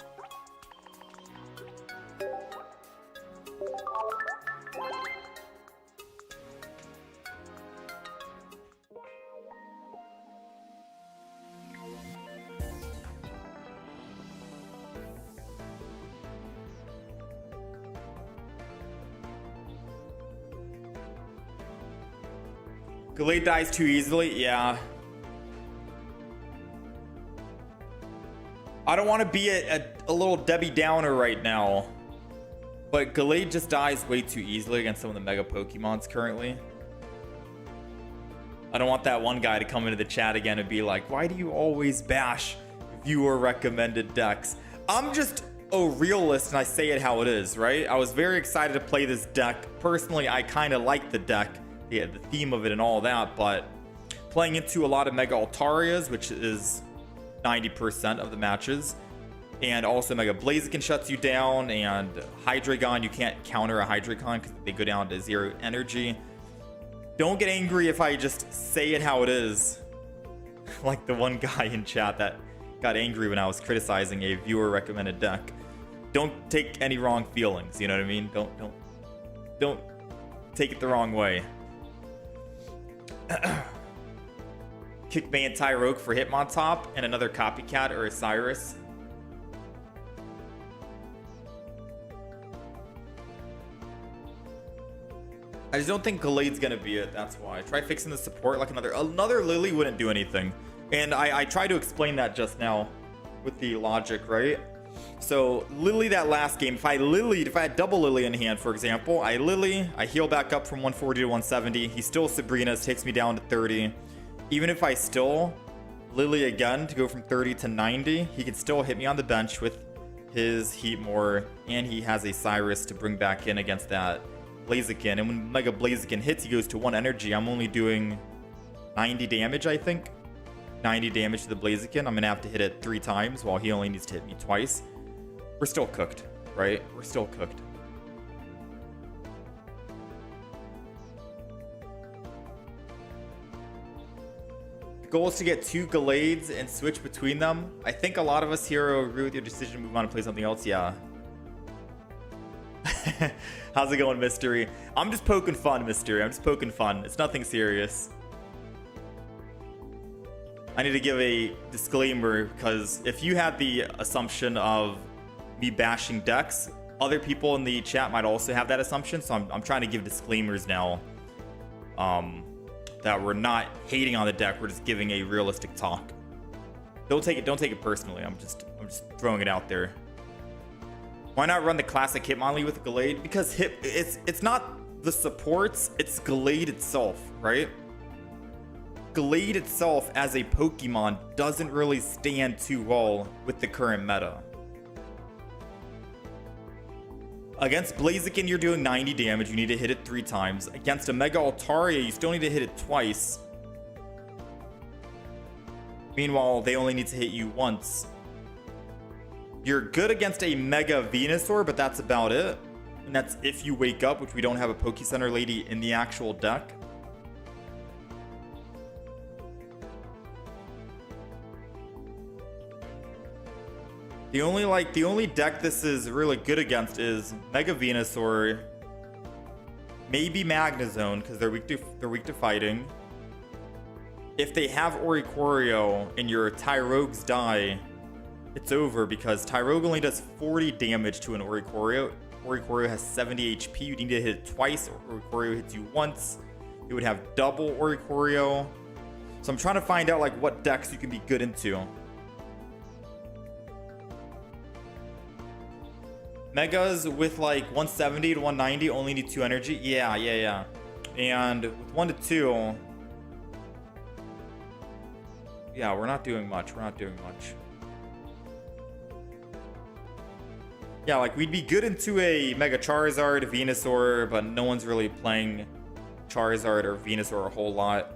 Gallade dies too easily? Yeah. I don't want to be a little Debbie Downer right now, but Gallade just dies way too easily against some of the Mega Pokemons currently. I don't want that one guy to come into the chat again and be like, why do you always bash viewer recommended decks? I'm just a realist and I say it how it is, right? I was very excited to play this deck. Personally, I kind of like the deck. Yeah, the theme of it and all that, but playing into a lot of Mega Altarias, which is 90% of the matches, And also Mega Blaziken shuts you down, and Hydreigon, you can't counter a Hydreigon because they go down to 0 energy. Don't get angry if I just say it how it is. Like the one guy in chat that got angry when I was criticizing a viewer recommended deck. Don't take any wrong feelings, you know what I mean? Don't take it the wrong way. Kickbane Tyrogue for Hitmontop and another Copycat or a Cyrus. I just don't think Gallade's gonna be it, that's why. Try fixing the support like another Lily wouldn't do anything. And I tried to explain that just now with the logic, right? So Lily that last game, if I had double Lily in hand, for example, I heal back up from 140 to 170. He still Sabrina's, takes me down to 30. Even if I still Lily again to go from 30 to 90, he can still hit me on the bench with his Heatmore, and he has a Cyrus to bring back in against that Blaziken. And when Mega Blaziken hits, he goes to 1 energy. I'm only doing 90 damage, I think. 90 damage to the Blaziken. I'm gonna have to hit it 3 times while he only needs to hit me twice. We're still cooked, right? We're still cooked. The goal is to get 2 Gallades and switch between them. I think a lot of us here will agree with your decision to move on and play something else. Yeah. How's it going, Mystery? I'm just poking fun, Mystery. I'm just poking fun. It's nothing serious. I need to give a disclaimer, because if you had the assumption of me bashing decks, other people in the chat might also have that assumption. So I'm trying to give disclaimers now, that we're not hating on the deck. We're just giving a realistic talk. Don't take it personally. I'm just throwing it out there. Why not run the classic Hitmonlee with Gallade? Because it's not the supports, it's Gallade itself, right? Gallade itself as a Pokemon doesn't really stand too well with the current meta. Against Blaziken, you're doing 90 damage. You need to hit it 3 times. Against a Mega Altaria, you still need to hit it twice. Meanwhile, they only need to hit you once. You're good against a Mega Venusaur, but that's about it. And that's if you wake up, which we don't have a Pokecenter lady in the actual deck. The only deck this is really good against is Mega Venusaur, maybe Magnezone, because they're weak to fighting. If they have Oricorio and your Tyrogues die, it's over, because Tyrogue only does 40 damage to an Oricorio. Oricorio has 70 HP. You need to hit it twice. Oricorio hits you once. You would have double Oricorio. So I'm trying to find out like what decks you can be good into. Megas with like 170 to 190 only need 2 energy. Yeah. And with 1 to 2, yeah, we're not doing much. Yeah, like we'd be good into a Mega Charizard, Venusaur, but no one's really playing Charizard or Venusaur a whole lot.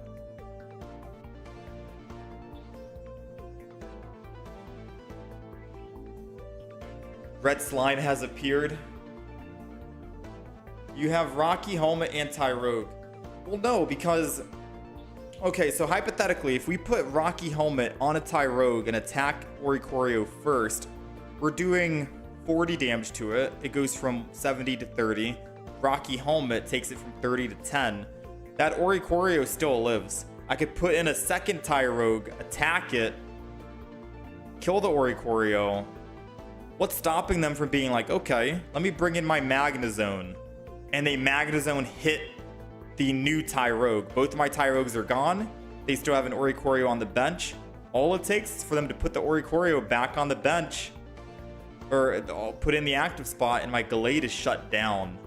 Red Slime has appeared. You have Rocky Helmet and Tyrogue. Well, no, because... Okay, so hypothetically, if we put Rocky Helmet on a Tyrogue and attack Oricorio first, we're doing 40 damage to it. It goes from 70 to 30. Rocky Helmet takes it from 30 to 10. That Oricorio still lives. I could put in a second Tyrogue, attack it, kill the Oricorio. What's stopping them from being like, okay, let me bring in my Magnezone, and they Magnezone hit the new Tyrogue. Both of my Tyrogues are gone. They still have an Oricorio on the bench. All it takes is for them to put the Oricorio back on the bench, or I'll put in the active spot, and my Gallade is shut down.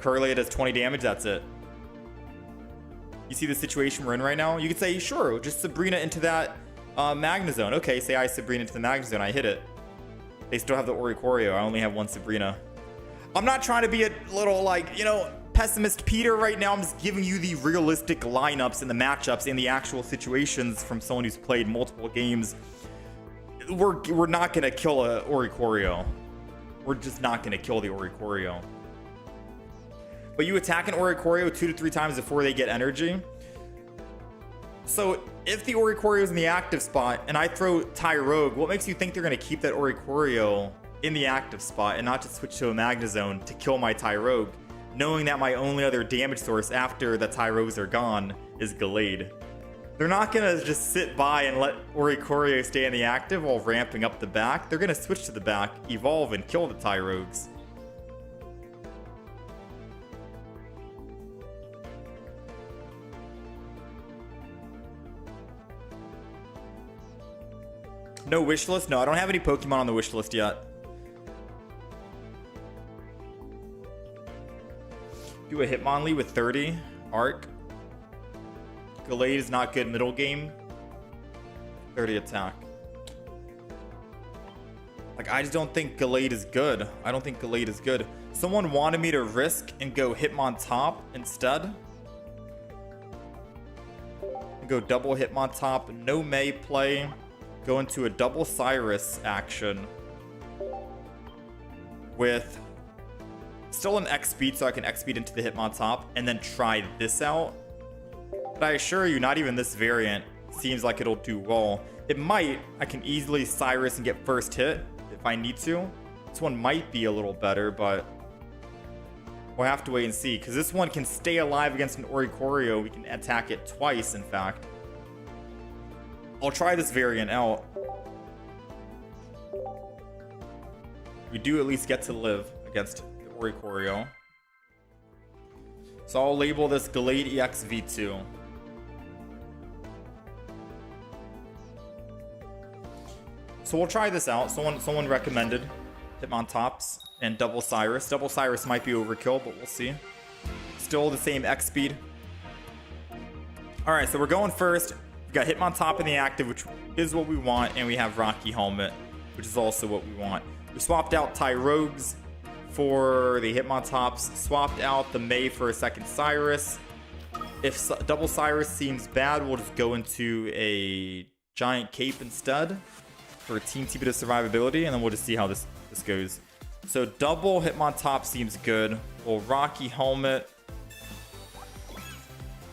Curly does 20 damage, that's it. You see the situation we're in right now? You could say, sure, just Sabrina into that Magnezone. Okay, say I Sabrina into the Magnezone, I hit it. They still have the Oricorio. I only have 1 Sabrina. I'm not trying to be a little, like, you know, pessimist Peter right now. I'm just giving you the realistic lineups and the matchups and the actual situations from someone who's played multiple games. we're not gonna kill a Oricorio. We're just not gonna kill the Oricorio. But you attack an Oricorio 2 to 3 times before they get energy. So if the Oricorio is in the active spot and I throw Tyrogue, what makes you think they're gonna keep that Oricorio in the active spot and not just switch to a Magnezone to kill my Tyrogue, knowing that my only other damage source after the Tyrogues are gone is Gallade? They're not gonna just sit by and let Oricorio stay in the active while ramping up the back. They're gonna switch to the back, evolve, and kill the Tyrogues. No wish list? No, I don't have any Pokemon on the wish list yet. Do a Hitmonlee with 30. Arc. Gallade is not good middle game. 30 attack. Like, I just don't think Gallade is good. I don't think Gallade is good. Someone wanted me to risk and go Hitmontop instead. And go double Hitmontop. No May play. Go into a double Cyrus action with still an X speed, so I can X speed into the Hitmontop and then try this out. But I assure you, not even this variant seems like it'll do well. It might. I can easily Cyrus and get first hit if I need to. This one might be a little better, but we'll have to wait and see, because this one can stay alive against an Oricorio. We can attack it twice, in fact. I'll try this variant out. We do at least get to live against the Oricorio. So I'll label this Gallade EX V2. So we'll try this out. Someone recommended Hitmontops and double Cyrus. Double Cyrus might be overkill, but we'll see. Still the same X speed. Alright, so we're going first. Got Hitmontop in the active, which is what we want, and we have Rocky Helmet, which is also what we want. We swapped out Tyrogues for the Hitmontops, swapped out the May for a second Cyrus. If double Cyrus seems bad, we'll just go into a Giant Cape instead for Team TP to survivability, and then we'll just see how this goes. So double Hitmontop seems good. We'll Rocky Helmet,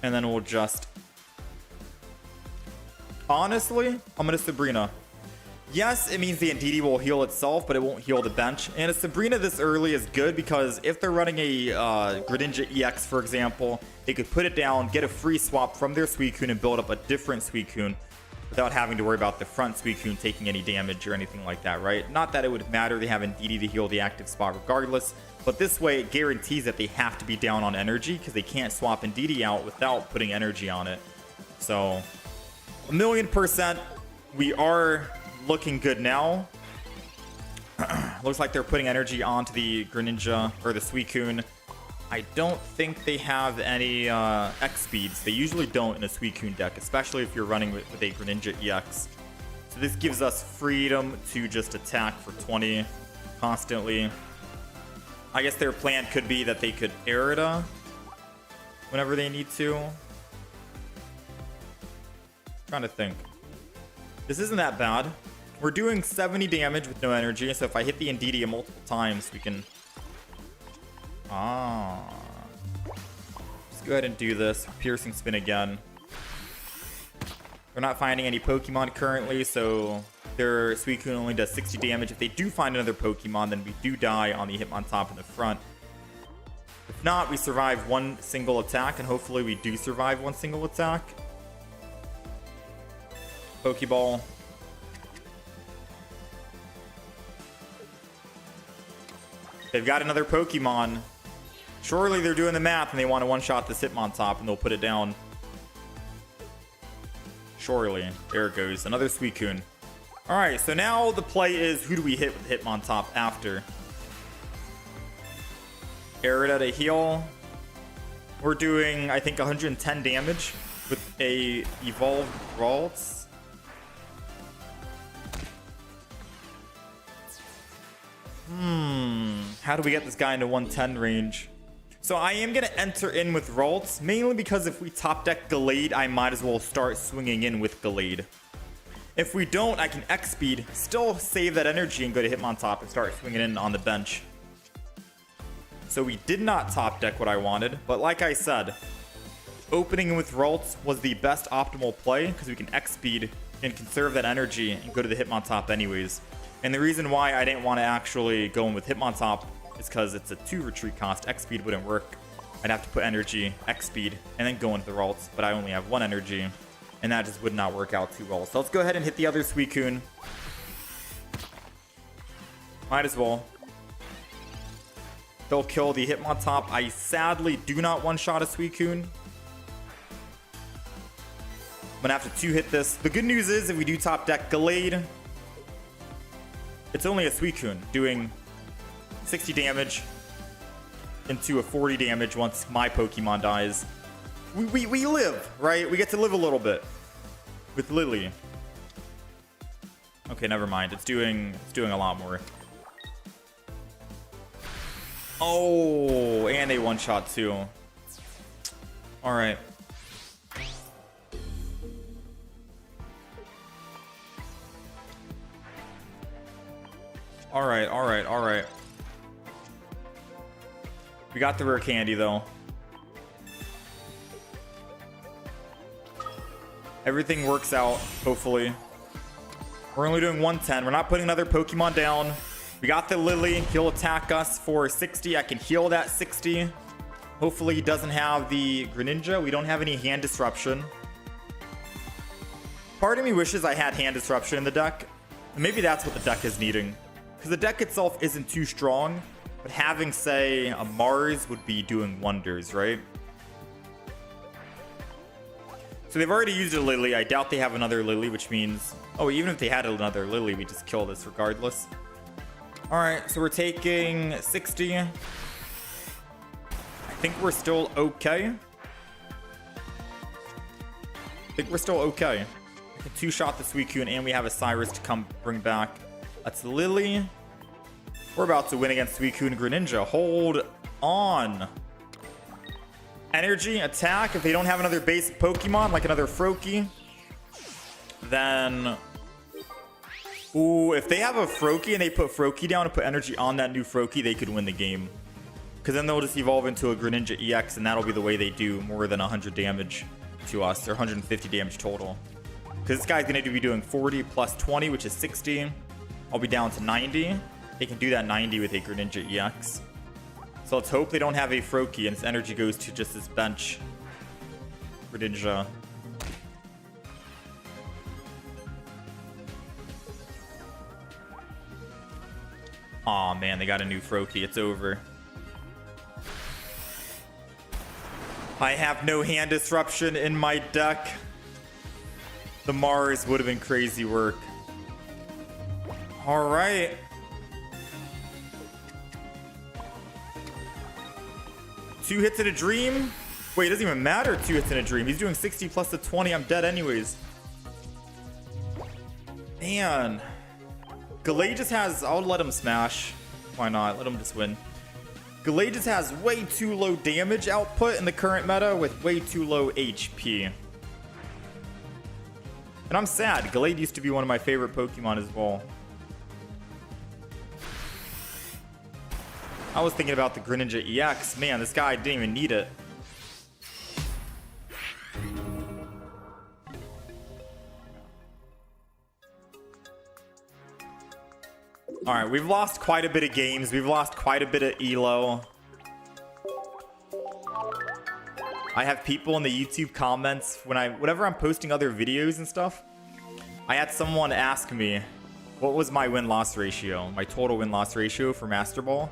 and then we'll just... Honestly, I'm going to Sabrina. Yes, it means the Indeedee will heal itself, but it won't heal the bench. And a Sabrina this early is good because if they're running a Greninja EX, for example, they could put it down, get a free swap from their Suicune, and build up a different Suicune without having to worry about the front Suicune taking any damage or anything like that, right? Not that it would matter. They have Indeedee to heal the active spot regardless. But this way, it guarantees that they have to be down on energy because they can't swap Indeedee out without putting energy on it. So... 1,000,000%, we are looking good now. Looks like they're putting energy onto the Greninja or the Suicune. I don't think they have any X speeds. They usually don't in a Suicune deck, especially if you're running with a Greninja EX. So this gives us freedom to just attack for 20 constantly. I guess their plan could be that they could Aerida whenever they need to. Trying to think. This isn't that bad. We're doing 70 damage with no energy, so if I hit the Indeedee multiple times, we can... Let's go ahead and do this. Piercing Spin again. We're not finding any Pokemon currently, so their Suicune only does 60 damage. If they do find another Pokemon, then we do die on the Hitmontop in the front. If not, we survive one single attack, and hopefully we do survive one single attack. Pokeball. They've got another Pokemon. Surely they're doing the math and they want to one-shot this Hitmontop and they'll put it down. Surely. There it goes. Another Suicune. Alright, so now the play is who do we hit with Hitmontop after? Aerida to heal. We're doing, I think, 110 damage with a evolved Ralts. How do we get this guy into 110 range? So I am going to enter in with Ralts, mainly because if we top deck Gallade, I might as well start swinging in with Gallade. If we don't, I can X speed, still save that energy and go to Hitmontop and start swinging in on the bench. So we did not top deck what I wanted, but like I said, opening with Ralts was the best optimal play because we can X speed and conserve that energy and go to the Hitmontop anyways. And the reason why I didn't want to actually go in with Hitmontop is because it's a 2 retreat cost. X speed wouldn't work. I'd have to put energy, X speed, and then go into the Ralts, but I only have 1 energy, and that just would not work out too well. So let's go ahead and hit the other Suicune. Might as well. They'll kill the Hitmontop. I sadly do not one-shot a Suicune. I'm gonna have to 2-hit this. The good news is if we do top deck Gallade, it's only a Suicune doing 60 damage into a 40 damage once my Pokemon dies. We live, right? We get to live a little bit with Lily. Okay, never mind. It's doing a lot more. Oh, and a one-shot too. All right. All right. We got the rare candy though. Everything works out, hopefully. We're only doing 110. We're not putting another Pokemon down. We got the Lily. He'll attack us for 60. I can heal that 60. Hopefully he doesn't have the Greninja. We don't have any hand disruption. Part of me wishes I had hand disruption in the deck. And maybe that's what the deck is needing. Because the deck itself isn't too strong. But having, say, a Mars would be doing wonders, right? So they've already used a Lily. I doubt they have another Lily, which means... Oh, even if they had another Lily, we just kill this regardless. Alright, so we're taking 60. I think we're still okay. I think we're still okay. I can 2-shot the Suicune, and we have a Cyrus to come bring back. That's Lily. We're about to win against Suicune and Greninja. Hold on. Energy, attack. If they don't have another basic Pokemon, like another Froakie, then... Ooh, if they have a Froakie and they put Froakie down and put energy on that new Froakie, they could win the game. Because then they'll just evolve into a Greninja EX, and that'll be the way they do more than 100 damage to us, or 150 damage total. Because this guy's going to be doing 40 plus 20, which is 60. I'll be down to 90. They can do that 90 with a Greninja EX. So let's hope they don't have a Froakie and its energy goes to just this bench Greninja. Aw, man, they got a new Froakie. It's over. I have no hand disruption in my deck. The Mars would have been crazy work. All right. Two hits in a dream? Wait, it doesn't even matter 2 hits in a dream. He's doing 60 plus the 20. I'm dead anyways. Man. Gallade just has... I'll let him smash. Why not? Let him just win. Gallade just has way too low damage output in the current meta with way too low HP. And I'm sad. Gallade used to be one of my favorite Pokemon as well. I was thinking about the Greninja EX. Man, this guy didn't even need it. Alright, we've lost quite a bit of games. We've lost quite a bit of elo. I have people in the YouTube comments whenever I'm posting other videos and stuff. I had someone ask me what was my win-loss ratio, my total win-loss ratio for Master Ball.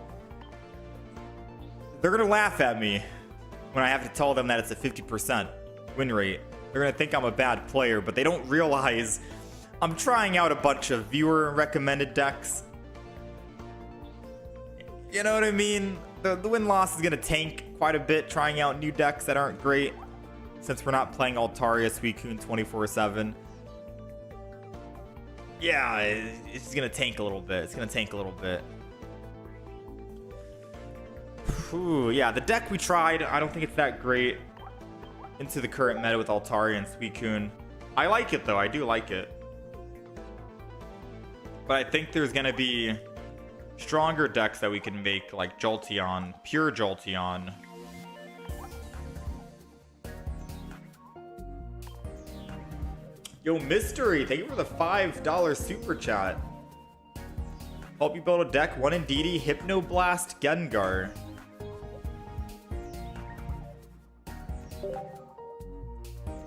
They're gonna laugh at me when I have to tell them that it's a 50% win rate. They're gonna think I'm a bad player, but they don't realize I'm trying out a bunch of viewer recommended decks. You know what I mean? The win-loss is gonna tank quite a bit trying out new decks that aren't great since we're not playing Altaria Suicune 24/7. Yeah, it's gonna tank a little bit. It's gonna tank a little bit. Ooh, yeah, the deck we tried, I don't think it's that great into the current meta with Altaria and Suicune. I like it though, I do like it. But I think there's gonna be stronger decks that we can make, like Jolteon, pure Jolteon. Yo, Mystery, thank you for the $5 super chat. Help you build a deck, 1 Indeedee, Hypnoblast, Gengar.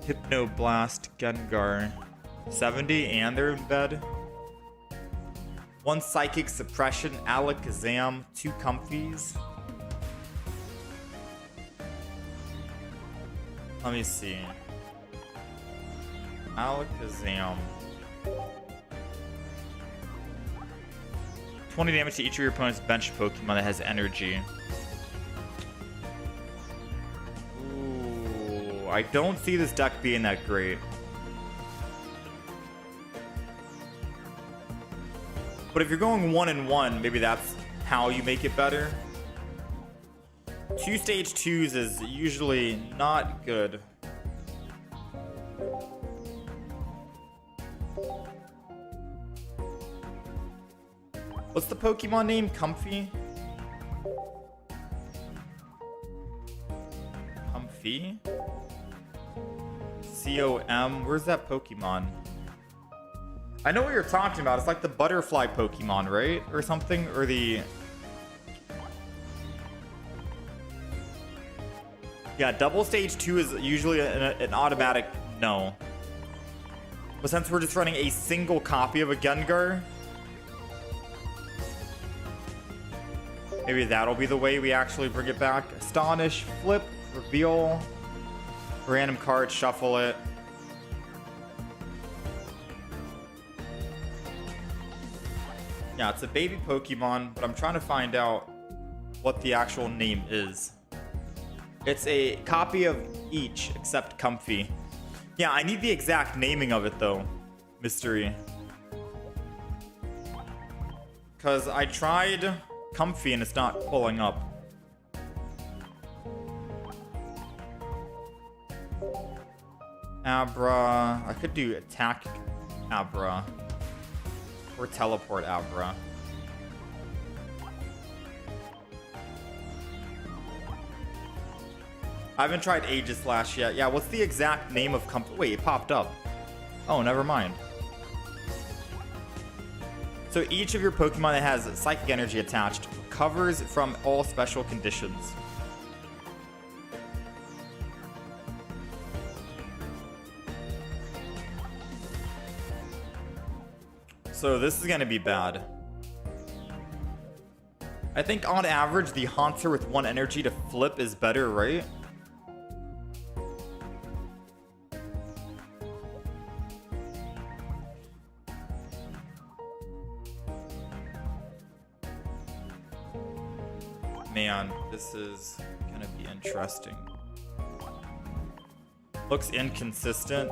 Hypnoblast, Gengar. 70, and they're in bed. 1 Psychic Suppression, Alakazam, 2 Comfies. Let me see. Alakazam. 20 damage to each of your opponent's bench Pokemon that has energy. Ooh, I don't see this deck being that great. But if you're going 1-1, maybe that's how you make it better. 2 stage 2s is usually not good. What's the Pokemon name? Comfy? Comfy? C-O-M? Where's that Pokemon? I know what you're talking about. It's like the butterfly Pokemon, right? Or something? Or the... Yeah, double stage 2 is usually an automatic no. But since we're just running a single copy of a Gengar, maybe that'll be the way we actually bring it back. Astonish, flip, reveal, random card, shuffle it. Yeah, it's a baby Pokemon, but I'm trying to find out what the actual name is. It's a copy of each except Comfy. Yeah, I need the exact naming of it though, Mystery. Because I tried Comfy and it's not pulling up. Abra. I could do attack Abra. Or teleport Abra. I haven't tried Aegislash yet. Yeah, what's the exact name of Comfy? Wait, it popped up. Oh, never mind. So each of your Pokemon that has Psychic Energy attached recovers from all special conditions. So this is going to be bad. I think on average, the Haunter with 1 energy to flip is better, right? Man, this is gonna be interesting. Looks inconsistent.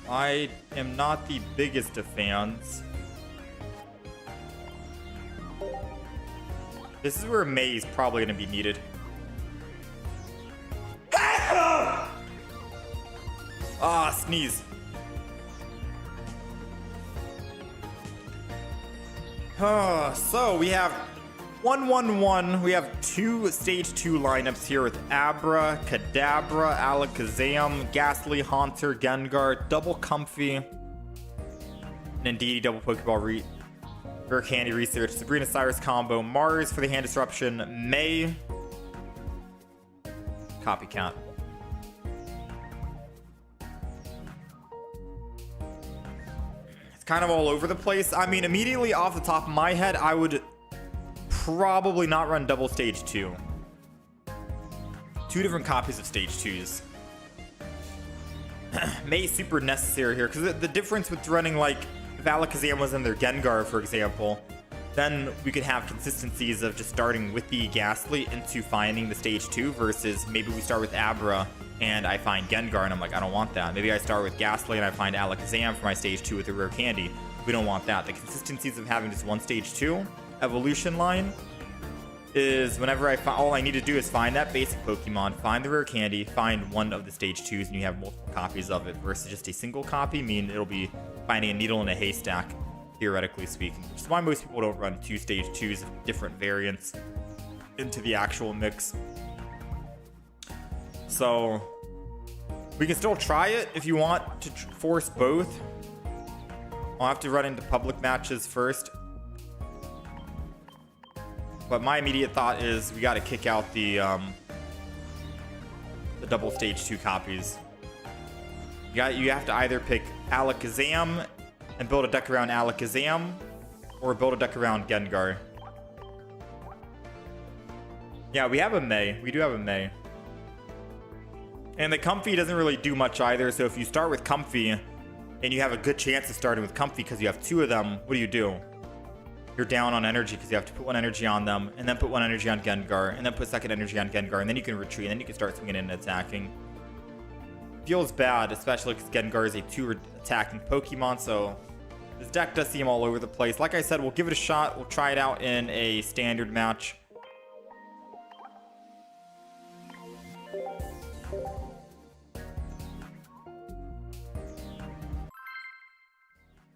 I am not the biggest of fans. This is where May is probably gonna be needed. Ah, sneeze. So we have 1-1-1. We have 2 stage 2 lineups here with Abra, Kadabra, Alakazam, Ghastly, Haunter, Gengar, double Comfy, and Indeedee, double Pokeball Rare Candy Research, Sabrina Cyrus combo, Mars for the hand disruption, May, Copycat. It's kind of all over the place. I mean, immediately off the top of my head, I would probably not run double stage 2. 2 different copies of stage 2s. May super necessary here, because the difference with running, like, if Alakazam was in their Gengar, for example, then we could have consistencies of just starting with the Ghastly into finding the stage 2 versus maybe we start with Abra and I find Gengar and I'm like, I don't want that. Maybe I start with Ghastly and I find Alakazam for my stage 2 with a Rare Candy. We don't want that. The consistencies of having just one stage 2 evolution line is whenever I find, all I need to do is find that basic Pokemon, find the Rare Candy, find one of the stage 2s, and you have multiple copies of it versus just a single copy. I mean, it'll be finding a needle in a haystack. theoretically speaking. Which is why most people don't run 2 stage 2s of different variants into the actual mix. So we can still try it if you want to force both. I'll have to run into public matches first. But my immediate thought is we got to kick out the double stage 2 copies. You have to either pick Alakazam and build a deck around Alakazam, or build a deck around Gengar. Yeah, we have a May. We do have a May. And the Comfy doesn't really do much either, so if you start with Comfy, and you have a good chance of starting with Comfy because you have 2 of them, what do? You're down on energy because you have to put 1 energy on them, and then put 1 energy on Gengar, and then put 2nd energy on Gengar, and then you can retreat, and then you can start swinging in and attacking. Feels bad, especially because Gengar is a 2 attacking Pokemon, so this deck does seem all over the place. Like I said, we'll give it a shot. We'll try it out in a standard match.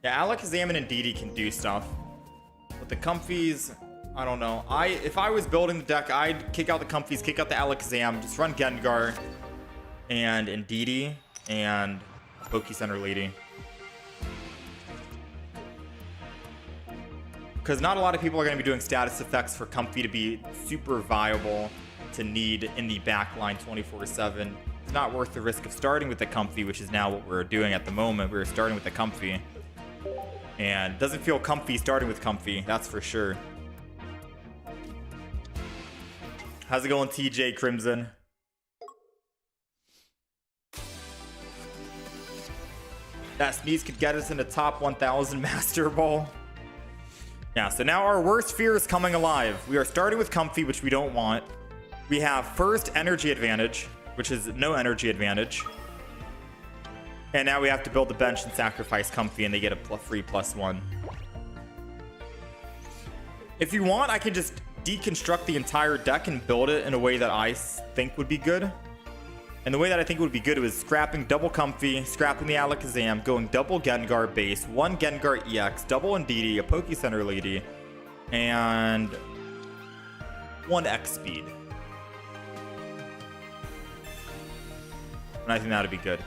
Yeah, Alakazam and Indeedee can do stuff. But the Comfies, I don't know. If I was building the deck, I'd kick out the Comfies, kick out the Alakazam, just run Gengar and Indeedee and Poke Center Lady. Because not a lot of people are going to be doing status effects for Comfy to be super viable to need in the backline 24/7. It's not worth the risk of starting with the Comfy, which is now what we're doing at the moment. We're starting with the Comfy. And doesn't feel comfy starting with Comfy, that's for sure. How's it going, TJ Crimson? That sneeze could get us in the top 1000 Master Ball. Yeah, so now our worst fear is coming alive. We are starting with Comfy, which we don't want. We have first energy advantage, which is no energy advantage. And now we have to build the bench and sacrifice Comfy, and they get a free +1. If you want, I can just deconstruct the entire deck and build it in a way that I think would be good. And the way that I think would be good was scrapping double Comfy, scrapping the Alakazam, going double Gengar base, 1 Gengar EX, double Indeedee, a Poke Center Lady, and 1 X speed. And I think that would be good.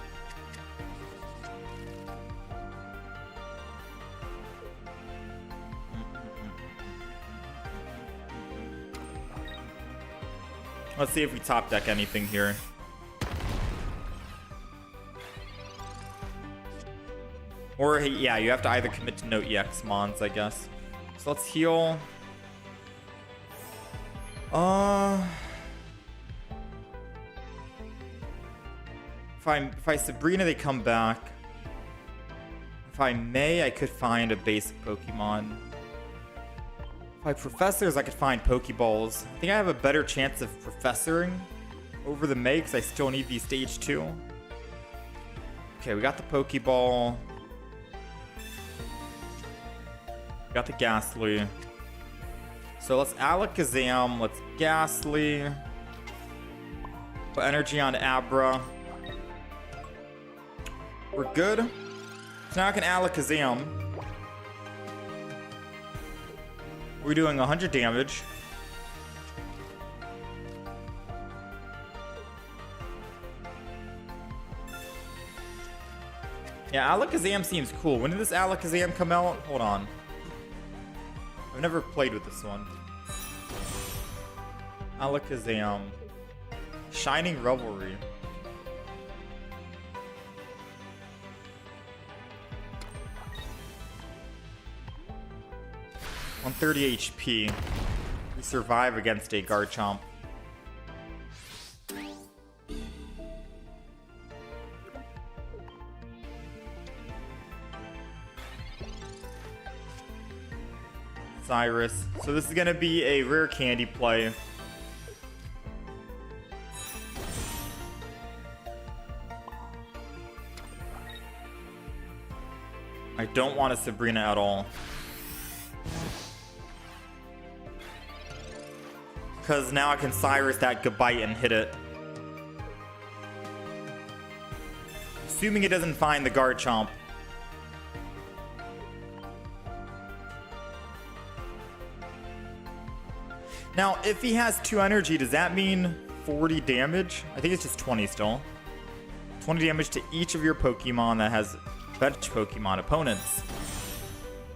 Let's see if we top deck anything here. Or, yeah, you have to either commit to no EX Mons, I guess. So let's heal. If I Sabrina, they come back. If I May, I could find a basic Pokemon. If I Professors, I could find Pokeballs. I think I have a better chance of Professoring over the May because I still need these stage 2. Okay, we got the Pokeball. We got the Ghastly. So let's Alakazam, let's Ghastly. Put energy on Abra. We're good. So now I can Alakazam. We're doing 100 damage. Yeah, Alakazam seems cool. When did this Alakazam come out? Hold on. I've never played with this one. Alakazam. Shining Revelry. 130 HP. We survive against a Garchomp. Cyrus. So this is going to be a rare candy play. I don't want a Sabrina at all. Because now I can Cyrus that Gabite and hit it. Assuming it doesn't find the Garchomp. Now, if he has 2 energy, does that mean 40 damage? I think it's just 20 still. 20 damage to each of your Pokemon that has bench Pokemon opponents.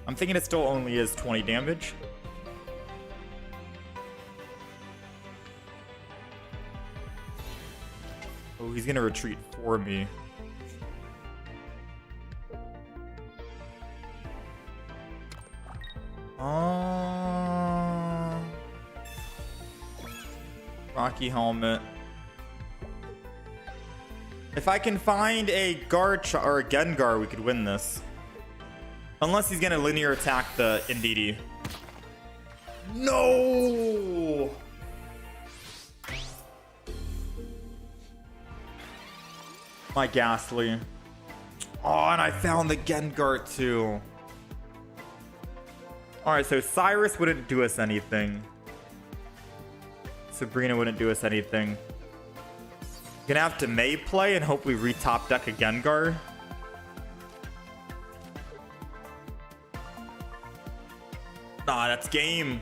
I'm thinking it still only is 20 damage. Oh, he's gonna retreat for me. Rocky Helmet. If I can find a or a Gengar, we could win this. Unless he's gonna linear attack the Indeedee. No! My Ghastly. Oh, and I found the Gengar too. Alright, so Cyrus wouldn't do us anything. Sabrina wouldn't do us anything. Gonna have to May play and hope we re-top deck a Gengar. Nah, that's game.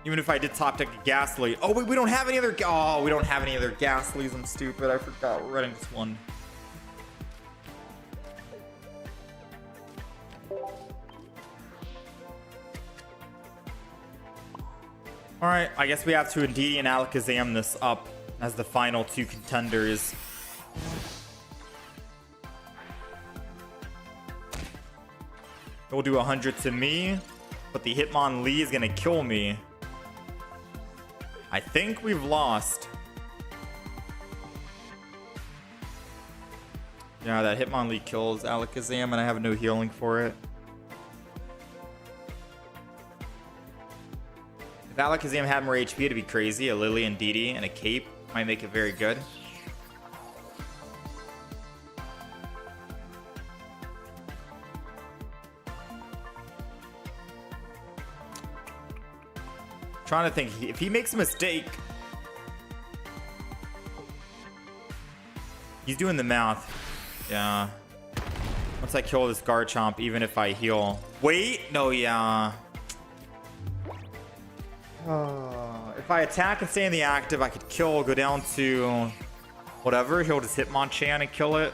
Even if I did top deck a Ghastly. Oh wait, we don't have any other. Oh, we don't have any other Ghastlies. I'm stupid. I forgot we're running this one. Alright, I guess we have to Indeedee and Alakazam this up as the final 2 contenders. He'll do 100 to me, but the Hitmonlee is gonna kill me. I think we've lost. Yeah, that Hitmonlee kills Alakazam and I have no healing for it. If Alakazam had more HP, it'd be crazy. A Lily and Indeedee and a Cape might make it very good. Trying to think, if he makes a mistake, he's doing the math. Yeah. Once I kill this Garchomp, even if I heal. Wait, no, yeah. If I attack and stay in the active, I could kill, go down to whatever. He'll just Hitmonchan and kill it.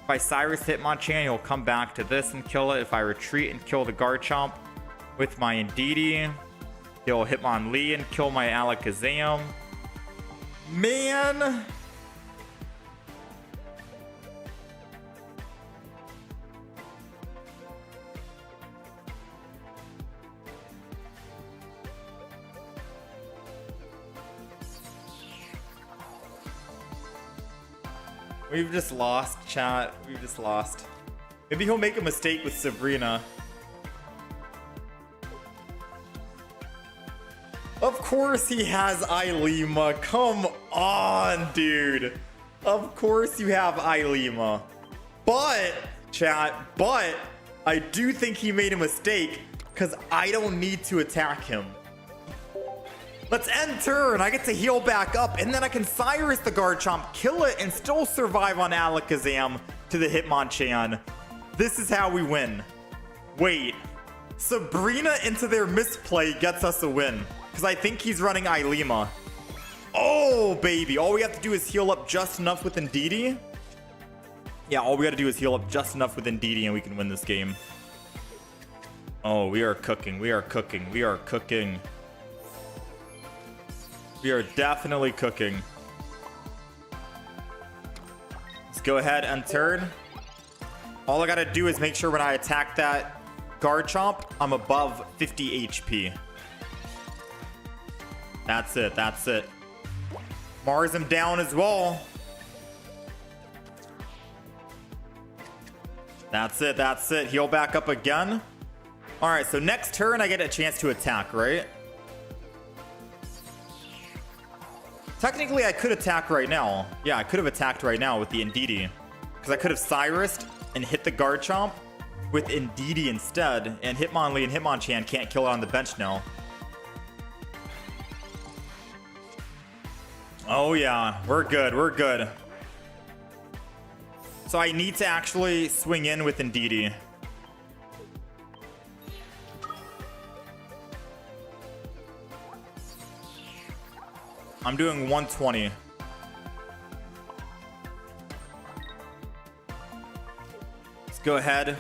If I Cyrus Hitmonchan, he'll come back to this and kill it. If I retreat and kill the Garchomp with my Indeedee, he'll Hitmonlee and kill my Alakazam. Man! We've just lost, chat. We've just lost. Maybe he'll make a mistake with Sabrina. Of course he has Ilima. Come on, dude. Of course you have Ilima. But, chat, I do think he made a mistake because I don't need to attack him. Let's end turn. I get to heal back up, and then I can Cyrus the Garchomp, kill it, and still survive on Alakazam to the Hitmonchan. This is how we win. Wait. Sabrina into their misplay gets us a win. Because I think he's running Ilima. Oh, baby. All we have to do is heal up just enough with Indeedee. Yeah, all we got to do is heal up just enough with Indeedee, and we can win this game. Oh, we are cooking. We are cooking. We are cooking. We are definitely cooking. Let's go ahead and turn. All I gotta do is make sure when I attack that Garchomp, I'm above 50 HP. That's it, that's it. Mars him down as well. That's it, that's it. Heal back up again. Alright, so next turn I get a chance to attack, right? Technically, I could attack right now. Yeah, I could have attacked right now with the Indeedee. Because I could have Cyrused and hit the Garchomp with Indeedee instead. And Hitmonlee and Hitmonchan can't kill it on the bench now. Oh yeah, we're good, we're good. So I need to actually swing in with Indeedee. I'm doing 120. Let's go ahead.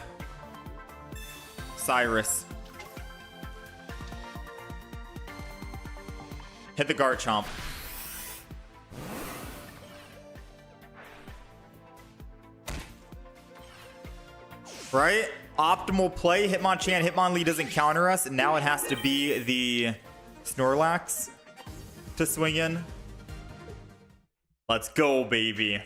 Cyrus. Hit the Garchomp. Right? Optimal play. Hitmonchan, Hitmonlee doesn't counter us. And now it has to be the Snorlax to swing in. Let's go, baby.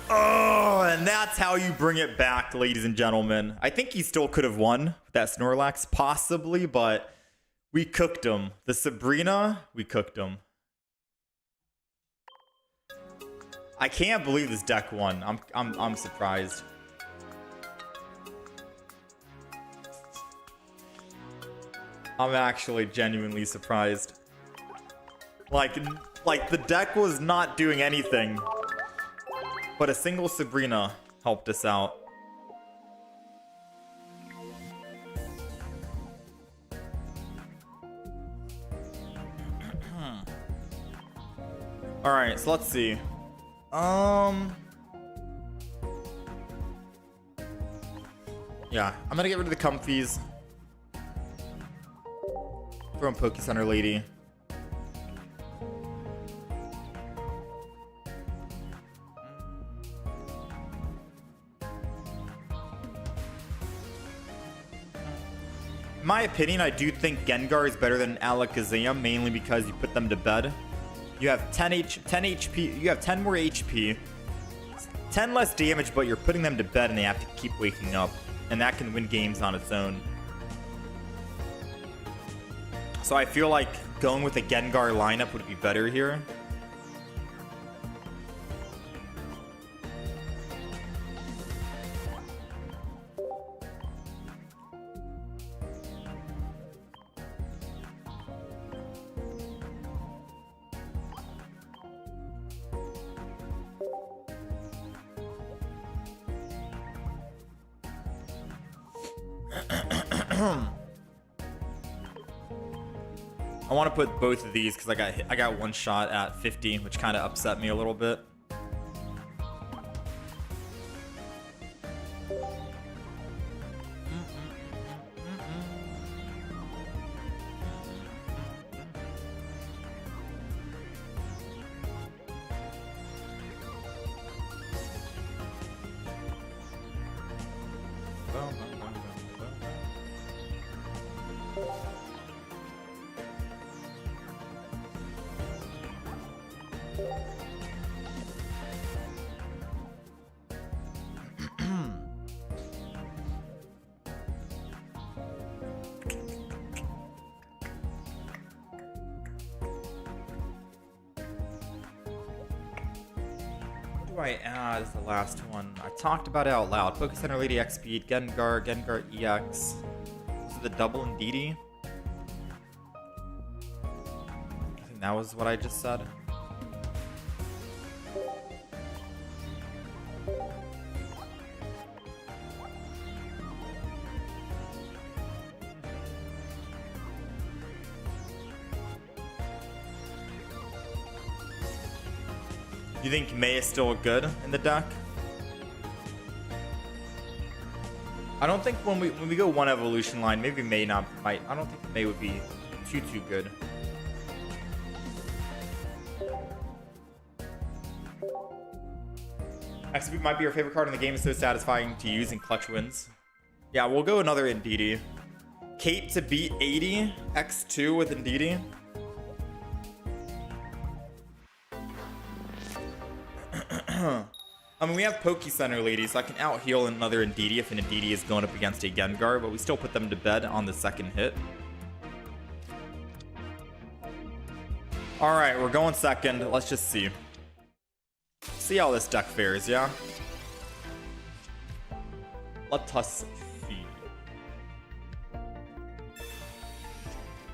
Oh, and that's how you bring it back, ladies and gentlemen. I think he still could have won with that Snorlax, possibly, but we cooked him. The Sabrina, we cooked him. I can't believe this deck won. I'm surprised. I'm actually genuinely surprised. Like the deck was not doing anything, but a single Sabrina helped us out. All right, so let's see. Yeah, I'm gonna get rid of the Comfies. Throw in Poke Center Lady. In my opinion, I do think Gengar is better than Alakazam, mainly because you put them to bed. You have 10 HP, you have 10 more HP, 10 less damage, but you're putting them to bed and they have to keep waking up. And that can win games on its own. So I feel like going with a Gengar lineup would be better here. I want to put both of these because I got one shot at 50, which kind of upset me a little bit. I add as the last one? I talked about it out loud. Poke Center Lady X Speed, Gengar, Gengar EX. This is the double Indeedee. I think that was what I just said. You think May is still good in the deck? I don't think when we go one evolution line, maybe May not might. I don't think May would be too good. XP might be your favorite card in the game. It's so satisfying to use in clutch wins. Yeah, we'll go another Indeedee. Kate to beat 80 X2 with Indeedee. I mean, we have Poke Center Lady, so I can out-heal another Indeedee if an Indeedee is going up against a Gengar, but we still put them to bed on the second hit. Alright, we're going second. Let's just see. See how this deck fares, yeah? Let us see.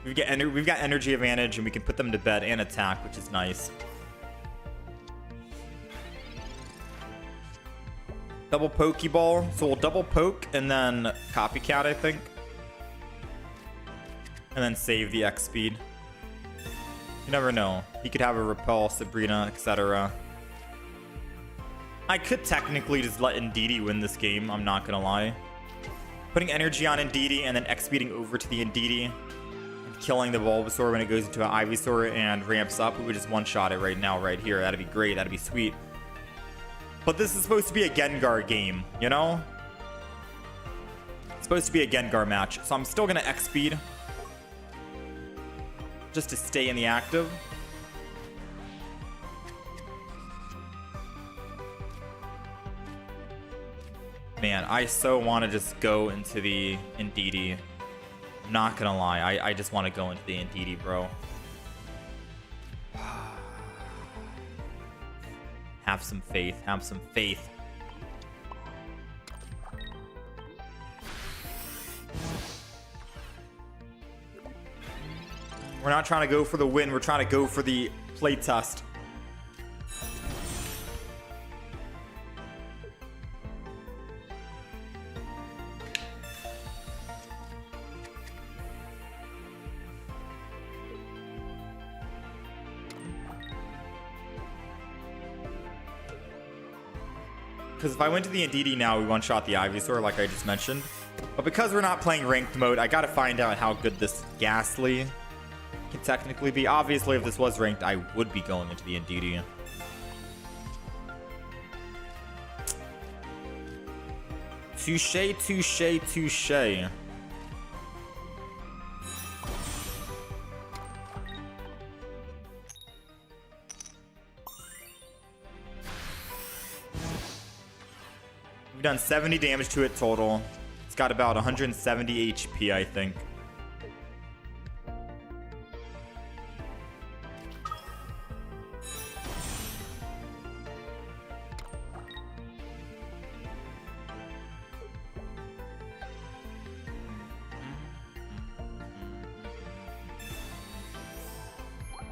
We've got energy advantage, and we can put them to bed and attack, which is nice. Double Pokeball. So we'll double poke and then Copycat, I think. And then save the X speed. You never know. He could have a Repel, Sabrina, etc. I could technically just let Indeedee win this game, I'm not gonna lie. Putting energy on Indeedee and then X-speeding over to the Indeedee and killing the Bulbasaur when it goes into an Ivysaur and ramps up. We would just one-shot it right now, right here. That'd be great. That'd be sweet. But this is supposed to be a Gengar game, you know? It's supposed to be a Gengar match. So I'm still gonna X-speed. Just to stay in the active. Man, I so want to just go into the Indeedee. I'm not gonna lie, I just want to go into the Indeedee, bro. Have some faith, have some faith. We're not trying to go for the win, we're trying to go for the playtest. Because if I went to the Indeedee now, we one-shot the Ivysaur, like I just mentioned. But because we're not playing ranked mode, I gotta find out how good this Ghastly can technically be. Obviously, if this was ranked, I would be going into the Indeedee. Touché, touché, touché. We've done 70 damage to it total. It's got about 170 HP, I think.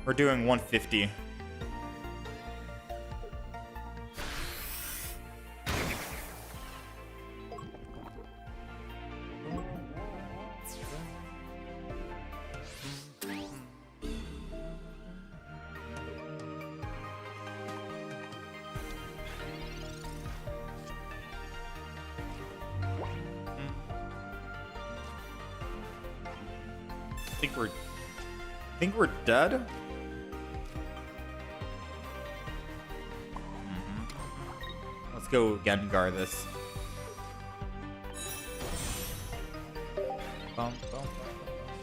We're doing 150. I think we're dead. Let's go Gengar this.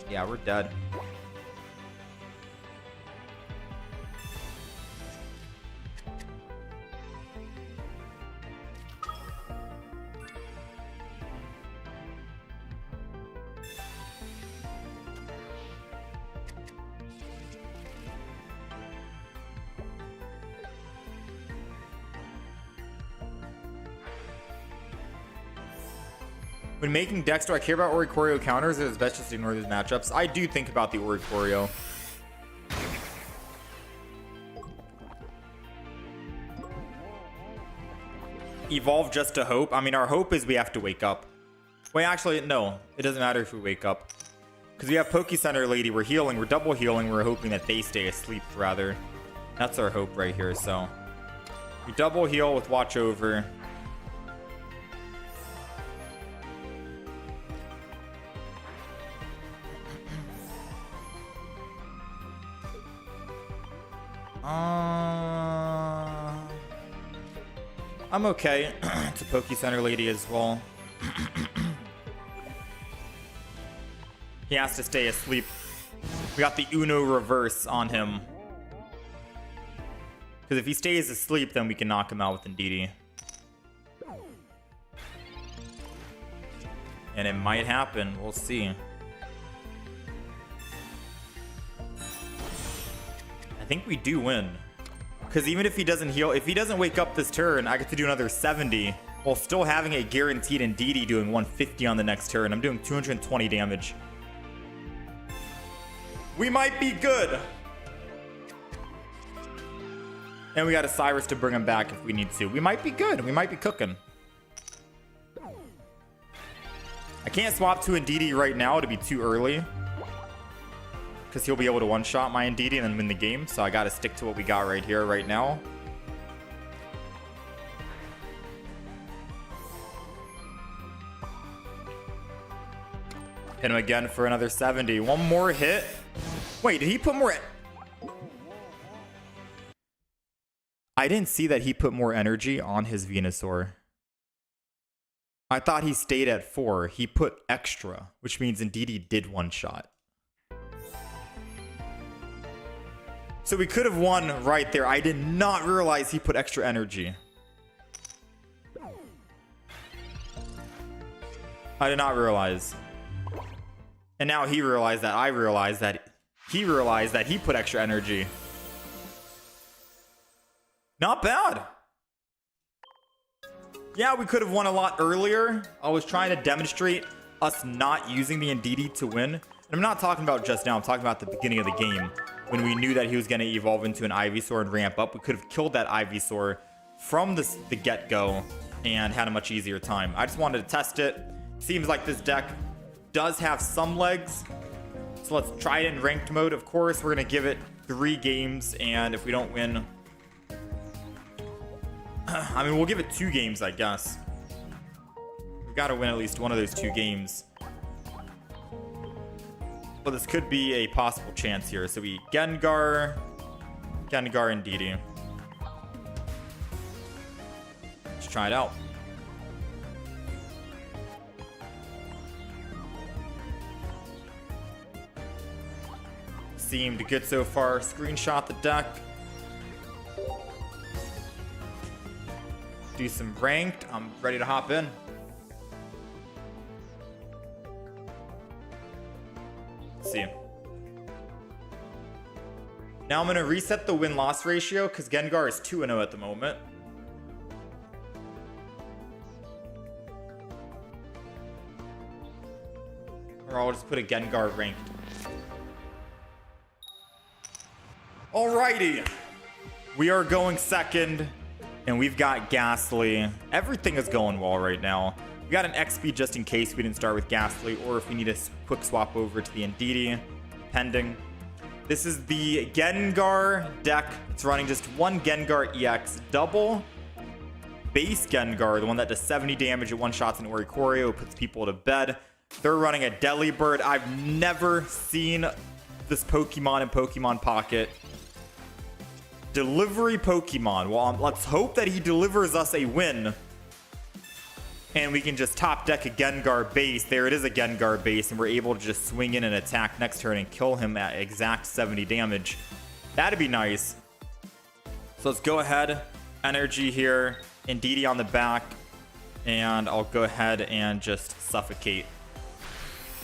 Yeah, we're dead. When making decks, do I care about Oricorio counters, or is it best just to ignore these matchups? I do think about the Oricorio. Evolve just to hope. I mean, our hope is we have to wake up. Wait, actually, no. It doesn't matter if we wake up. Because we have Poke Center Lady. We're healing. We're double healing. We're hoping that they stay asleep, rather. That's our hope right here, so. We double heal with Watch Over. I'm okay. It's a Poke Center Lady as well. He has to stay asleep. We got the Uno reverse on him. Because if he stays asleep, then we can knock him out with Indeedee. And it might happen. We'll see. I think we do win. Because even if he doesn't heal, if he doesn't wake up this turn, I get to do another 70 while still having a guaranteed Indeedee doing 150 on the next turn. I'm doing 220 damage. We might be good. And we got a Cyrus to bring him back if we need to. We might be good. We might be cooking. I can't swap to Indeedee right now. It'd be too early. because he'll be able to one-shot my Indeedee and then win the game. So I got to stick to what we got right here, right now. Hit him again for another 70. One more hit. Wait, did he put more? I didn't see that he put more energy on his Venusaur. I thought he stayed at 4. He put extra, which means Indeedee did one shot. So we could have won right there. I did not realize he put extra energy. I did not realize. And now he realized that I realized that he realized that he put extra energy. Not bad. Yeah, we could have won a lot earlier. I was trying to demonstrate us not using the Indeedee to win. And I'm not talking about just now. I'm talking about the beginning of the game when we knew that he was going to evolve into an Ivysaur and ramp up. We could have killed that Ivysaur from the get-go and had a much easier time. I just wanted to test it. Seems like this deck does have some legs. So let's try it in ranked mode. Of course, we're going to give it 3 games. And if we don't win... I mean, we'll give it 2 games, I guess. We've got to win at least one of those 2 games. But this could be a possible chance here. So we Gengar, Indeedee. Let's try it out. Seemed good so far. Screenshot the deck. Do some ranked. I'm ready to hop in. Let's see. Now I'm going to reset the win-loss ratio because Gengar is 2-0 at the moment. Or I'll just put a Gengar ranked. Alrighty. We are going second. And we've got Ghastly. Everything is going well right now. We got an XP just in case we didn't start with Ghastly, or if we need a quick swap over to the Indeedee, pending. This is the Gengar deck. It's running just one Gengar EX double. Base Gengar, the one that does 70 damage at one shots in Oricorio, puts people to bed. They're running a Delibird. I've never seen this Pokemon in Pokemon Pocket. Delivery Pokemon. Well, let's hope that he delivers us a win. And we can just top deck a Gengar base. There it is, a Gengar base. And we're able to just swing in and attack next turn and kill him at exact 70 damage. That'd be nice. So let's go ahead. Energy here. Indeedee on the back. And I'll go ahead and just suffocate.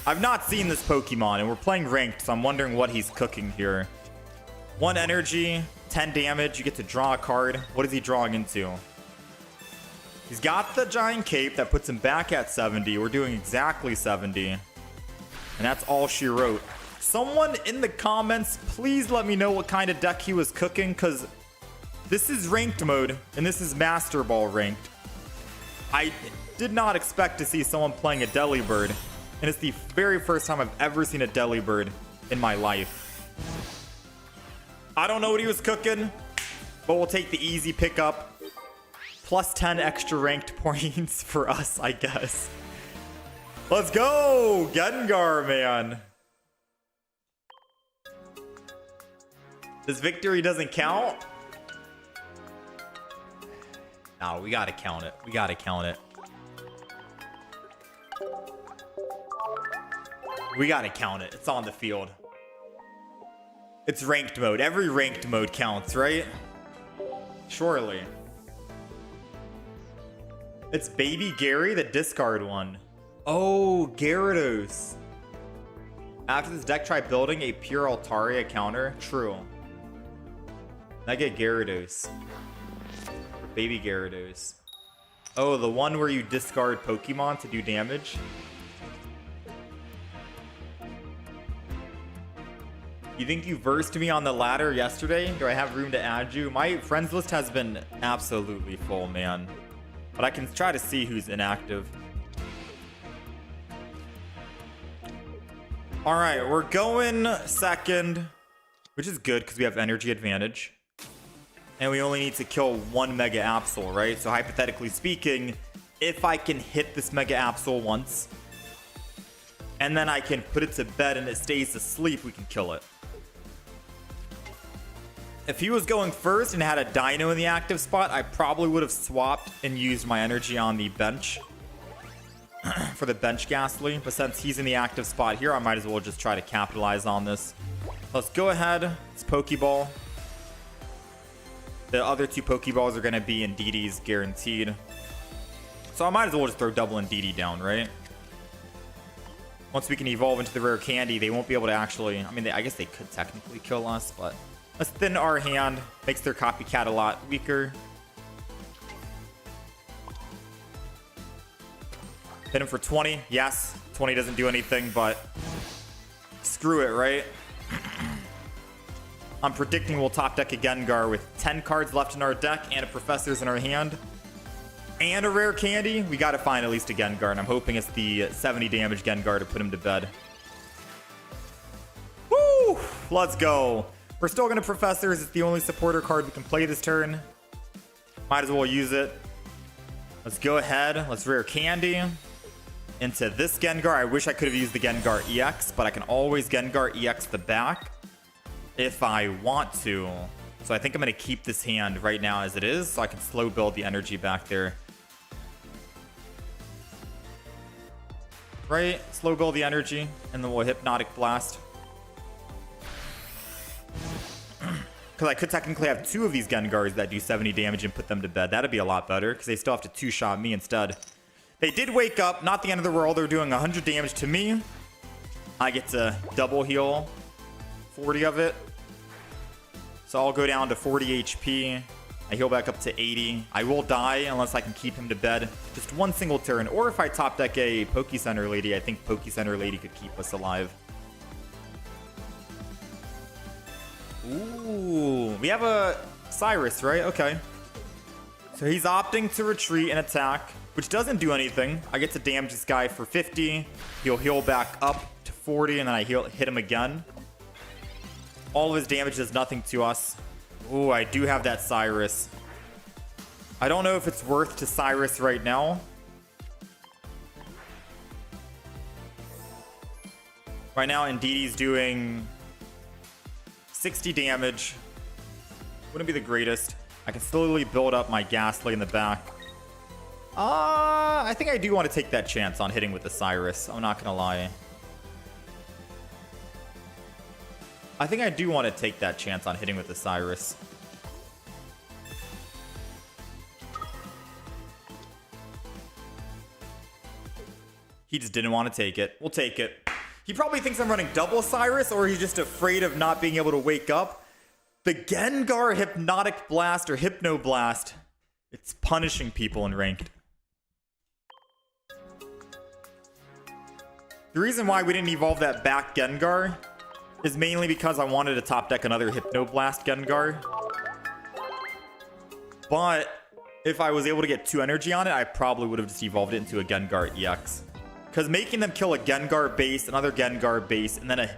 I've not seen this Pokemon. And we're playing ranked. So I'm wondering what he's cooking here. 1 energy. 10 damage, you get to draw a card. What is he drawing into? He's got the giant cape that puts him back at 70. We're doing exactly 70. And that's all she wrote. Someone in the comments, please let me know what kind of deck he was cooking, because this is ranked mode, and this is Master Ball ranked. I did not expect to see someone playing a Delibird, and it's the very first time I've ever seen a Delibird in my life. I don't know what he was cooking, but we'll take the easy pickup. Plus 10 extra ranked points for us, I guess. Let's go! Gengar, man. This victory doesn't count? No, we gotta count it. We gotta count it. We gotta count it. It's on the field. It's ranked mode. Every ranked mode counts, right? Surely. It's Baby Gary, the discard one. Oh, Gyarados. After this deck, try building a pure Altaria counter. True. I get Gyarados. Baby Gyarados. Oh, the one where you discard Pokemon to do damage? You think you versed me on the ladder yesterday? Do I have room to add you? My friends list has been absolutely full, man. But I can try to see who's inactive. All right, we're going second, which is good because we have energy advantage. And we only need to kill one Mega Absol, right? So hypothetically speaking, if I can hit this Mega Absol once, and then I can put it to bed and it stays asleep, we can kill it. If he was going first and had a Dino in the active spot, I probably would have swapped and used my energy on the bench for the bench Ghastly. But since he's in the active spot here, I might as well just try to capitalize on this. Let's go ahead. It's Pokeball. The other two Pokeballs are going to be in DD's guaranteed. So I might as well just throw double and DD down, right? Once we can evolve into the rare candy, they won't be able to actually... I mean, I guess they could technically kill us, but... Let's thin our hand. Makes their copycat a lot weaker. Hit him for 20. Yes, 20 doesn't do anything, but... Screw it, right? I'm predicting we'll top deck a Gengar with 10 cards left in our deck and a Professor's in our hand. And a rare candy. We gotta find at least a Gengar, and I'm hoping it's the 70 damage Gengar to put him to bed. Woo! Let's go. We're still gonna Professors. It's the only supporter card we can play this turn. Might as well use it. Let's go ahead. Let's rare candy into this Gengar. I wish I could have used the Gengar EX, but I can always Gengar EX the back if I want to. So I think I'm gonna keep this hand right now as it is, so I can slow build the energy back there. Right? Slow build the energy, and then we'll Hypnotic Blast. Because I could technically have two of these Gengars that do 70 damage and put them to bed. That'd be a lot better, because they still have to two-shot me instead. They did wake up. Not the end of the world. They're doing 100 damage to me. I get to double heal 40 of it. So I'll go down to 40 HP. I heal back up to 80. I will die unless I can keep him to bed just one single turn. Or if I top deck a Poke Center Lady, I think Poke Center Lady could keep us alive. Ooh, we have a Cyrus, right? Okay. So he's opting to retreat and attack, which doesn't do anything. I get to damage this guy for 50. He'll heal back up to 40, and then I hit him again. All of his damage does nothing to us. Ooh, I do have that Cyrus. I don't know if it's worth to Cyrus right now. Right now, Indeedee doing 60 damage. Wouldn't be the greatest. I can slowly build up my Ghastly in the back. I think I do want to take that chance on hitting with the Cyrus. I'm not gonna lie. I think I do want to take that chance on hitting with the Cyrus. He just didn't want to take it. We'll take it. He probably thinks I'm running double Cyrus, or he's just afraid of not being able to wake up. The Gengar Hypnotic Blast or Hypno Blast. It's punishing people in ranked. The reason why we didn't evolve that back Gengar is mainly because I wanted to top deck another Hypno Blast Gengar. But if I was able to get 2 energy on it, I probably would have just evolved it into a Gengar EX. Because making them kill a Gengar base, another Gengar base, and then a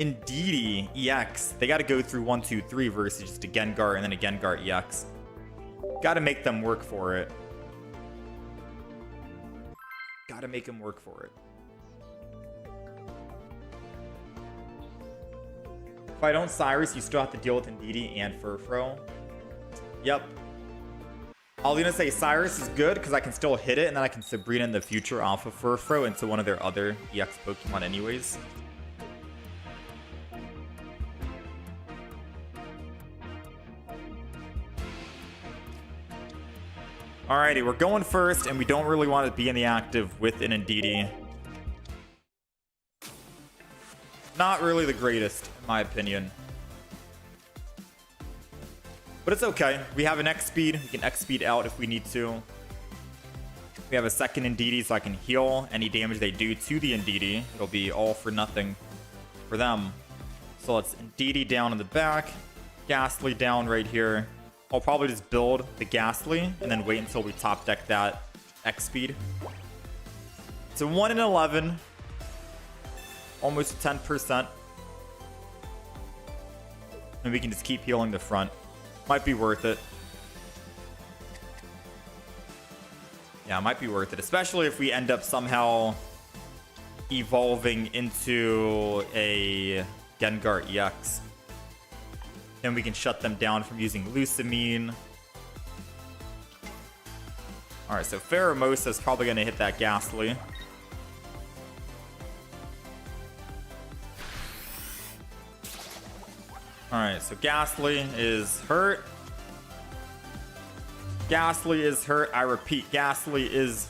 Indeedee EX, they got to go through 1, 2, 3 versus just a Gengar and then a Gengar EX. Got to make them work for it. Got to make them work for it. If I don't Cyrus, you still have to deal with Indeedee and Furfrou. Yep. I was gonna say Cyrus is good because I can still hit it, and then I can Sabrina in the future Alpha Furfrou into one of their other EX Pokemon anyways. Alrighty, we're going first, and we don't really want to be in the active with an Indeedee. Not really the greatest, in my opinion. But it's okay. We have an X-Speed. We can X-Speed out if we need to. We have a second Indeedee, so I can heal any damage they do to the Indeedee. It'll be all for nothing for them. So let's Indeedee down in the back. Ghastly down right here. I'll probably just build the Ghastly and then wait until we top deck that X-Speed. It's a 1 in 11. almost 10%. And we can just keep healing the front. Might be worth it. Yeah, it might be worth it. Especially if we end up somehow evolving into a Gengar EX. Then we can shut them down from using Lusamine. Alright, so Pheromosa is probably going to hit that Ghastly. Alright, so Ghastly is hurt. Ghastly is hurt. I repeat, Ghastly is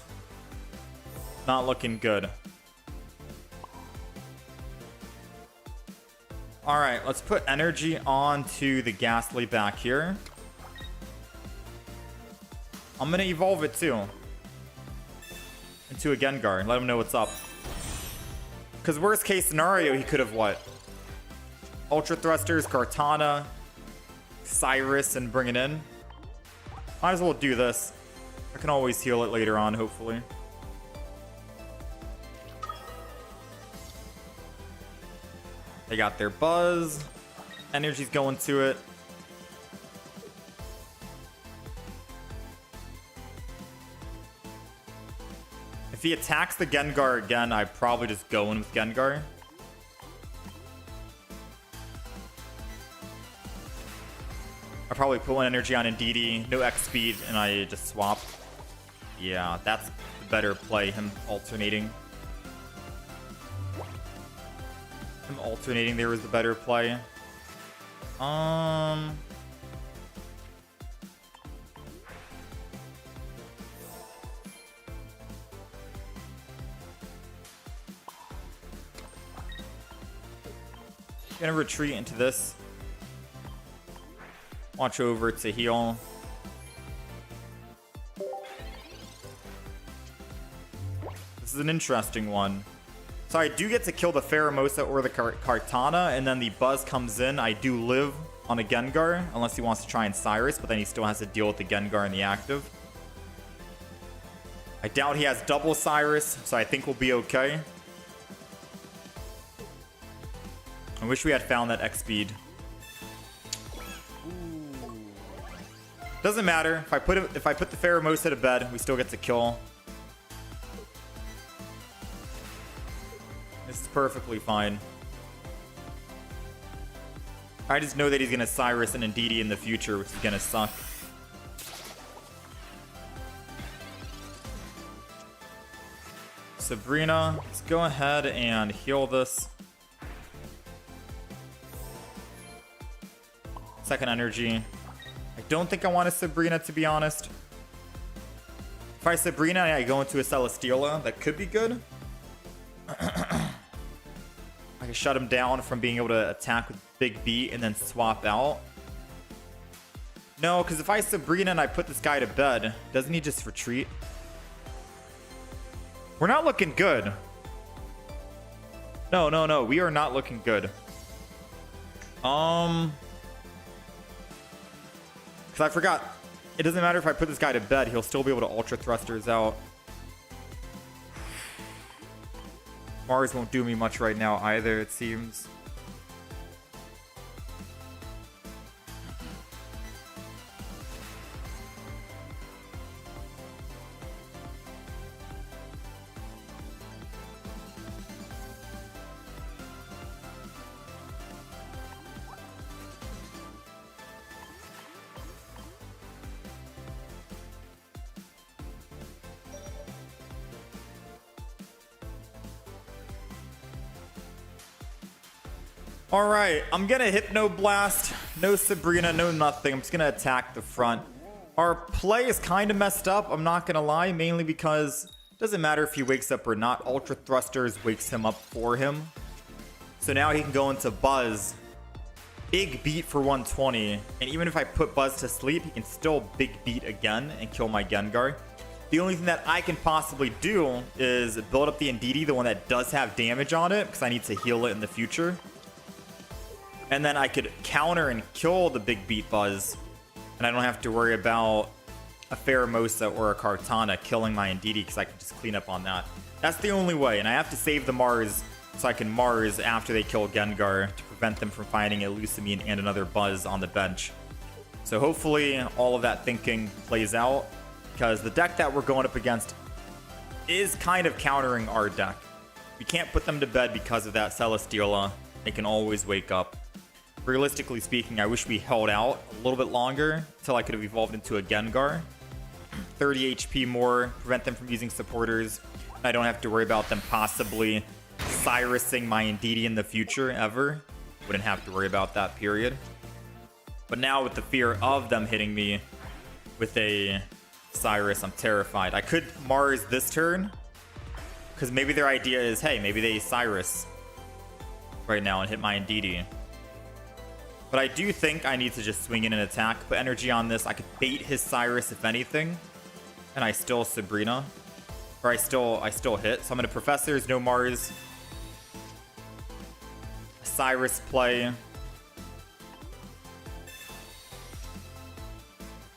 not looking good. Alright, let's put energy onto the Ghastly back here. I'm going to evolve it too. Into a Gengar and let him know what's up. Because worst case scenario, he could have what? Ultra Thrusters, Kartana, Cyrus, and bring it in. Might as well do this. I can always heal it later on, hopefully. They got their Buzz. Energy's going to it. If he attacks the Gengar again, I'd probably just go in with Gengar. I probably put one energy on Indeedee, no X speed, and I just swap. Yeah, that's the better play, him alternating. Him alternating there was the better play. Gonna retreat into this. Watch over to heal. This is an interesting one. So I do get to kill the Pheromosa or the Kartana, and then the Buzz comes in. I do live on a Gengar, unless he wants to try and Cyrus, but then he still has to deal with the Gengar in the active. I doubt he has double Cyrus, so I think we'll be okay. I wish we had found that X speed. Doesn't matter. If I put the Pheromosa to bed, we still get to kill. This is perfectly fine. I just know that he's gonna Cyrus and Indeedee in the future, which is gonna suck. Sabrina, let's go ahead and heal this. Second energy. I don't think I want a Sabrina, to be honest. If I Sabrina and I go into a Celesteela, that could be good. I can shut him down from being able to attack with Big B and then swap out. No, because if I Sabrina and I put this guy to bed, doesn't he just retreat? We're not looking good. No. We are not looking good. Because I forgot. It doesn't matter if I put this guy to bed. He'll still be able to Ultra Thrusters out. Mars won't do me much right now either, it seems. Alright, I'm gonna Hypno Blast. No Sabrina, no nothing. I'm just gonna attack the front. Our play is kind of messed up, I'm not gonna lie, mainly because it doesn't matter if he wakes up or not. Ultra Thrusters wakes him up for him. So now he can go into Buzz. Big beat for 120. And even if I put Buzz to sleep, he can still big beat again and kill my Gengar. The only thing that I can possibly do is build up the Indeedee, the one that does have damage on it, because I need to heal it in the future. And then I could counter and kill the big beat Buzz. And I don't have to worry about a Pheromosa or a Kartana killing my Indeedee, because I can just clean up on that. That's the only way. And I have to save the Mars so I can Mars after they kill Gengar to prevent them from finding a Lusamine and another Buzz on the bench. So hopefully all of that thinking plays out, because the deck that we're going up against is kind of countering our deck. We can't put them to bed because of that Celesteela. They can always wake up. Realistically speaking, I wish we held out a little bit longer until I could have evolved into a Gengar. 30 HP more, prevent them from using supporters. I don't have to worry about them possibly Cyrusing my Indeedee in the future, ever. Wouldn't have to worry about that, period. But now with the fear of them hitting me with a Cyrus, I'm terrified. I could Mars this turn, because maybe their idea is, hey, maybe they Cyrus right now and hit my Indeedee. But I do think I need to just swing in and attack, put energy on this. I could bait his Cyrus if anything, and I still Sabrina. Or I still hit. So I'm going to Professors, no Mars. Cyrus play.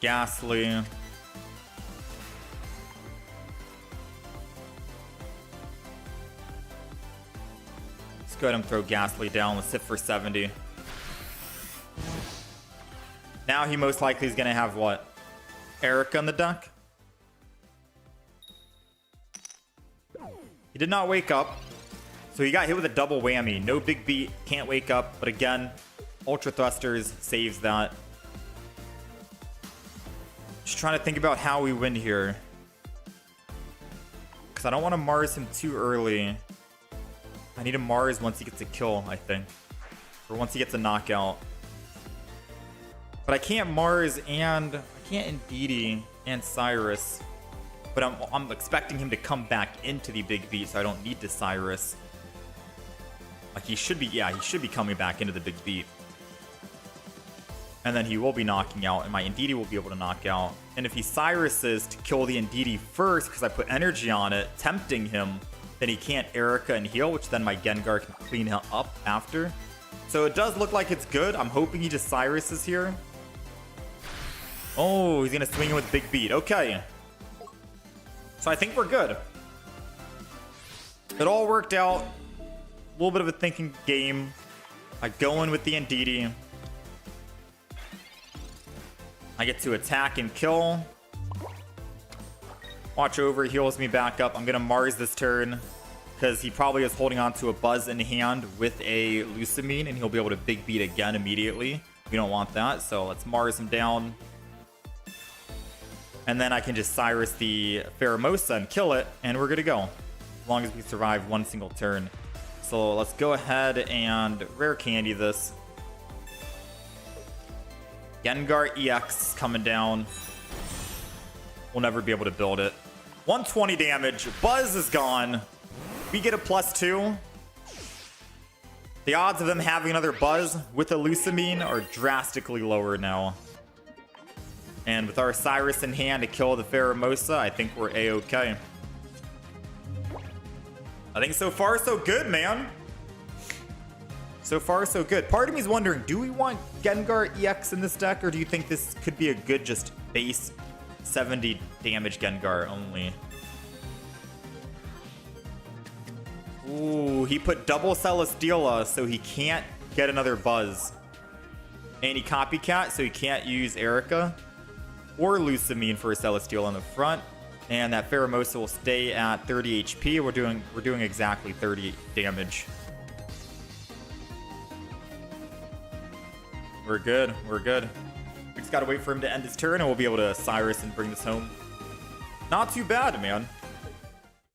Ghastly. Let's go ahead and throw Ghastly down. Let's hit for 70. Now he most likely is going to have what? Erica on the deck? He did not wake up. So he got hit with a double whammy. No big beat. Can't wake up. But again, Ultra Thrusters saves that. Just trying to think about how we win here. Because I don't want to Mars him too early. I need to Mars once he gets a kill, I think. Or once he gets a knockout. But I can't Mars and I can't Indeedee and Cyrus. But I'm expecting him to come back into the big beat, so I don't need to Cyrus. Like he should be, yeah, he should be coming back into the big beat. And then he will be knocking out, and my Indeedee will be able to knock out. And if he Cyruses to kill the Indeedee first, because I put energy on it, tempting him, then he can't Erica and heal, which then my Gengar can clean him up after. So it does look like it's good. I'm hoping he just Cyruses here. Oh, he's going to swing in with big beat. Okay. So I think we're good. It all worked out. A little bit of a thinking game. I go in with the Indeedee. I get to attack and kill. Watch over, heals me back up. I'm going to Mars this turn because he probably is holding on to a Buzz in hand with a Lusamine, and he'll be able to big beat again immediately. We don't want that, so let's Mars him down. And then I can just Cyrus the Pheromosa and kill it, and we're good to go. As long as we survive one single turn. So let's go ahead and Rare Candy this. Gengar EX coming down. We'll never be able to build it. 120 damage. Buzz is gone. We get a +2. The odds of them having another Buzz with a Lusamine are drastically lower now. And with our Cyrus in hand to kill the Pheromosa, I think we're A-okay. I think so far so good, man. So far so good. Part of me is wondering, do we want Gengar EX in this deck, or do you think this could be a good just base 70 damage Gengar only? Ooh, he put double Celesteela, so he can't get another Buzz. And he Copycat, so he can't use Erica or Lusamine for a Celesteela on the front. And that Pheromosa will stay at 30 HP. We're doing exactly 30 damage. We're good. We're good. We just gotta wait for him to end his turn, and we'll be able to Cyrus and bring this home. Not too bad, man.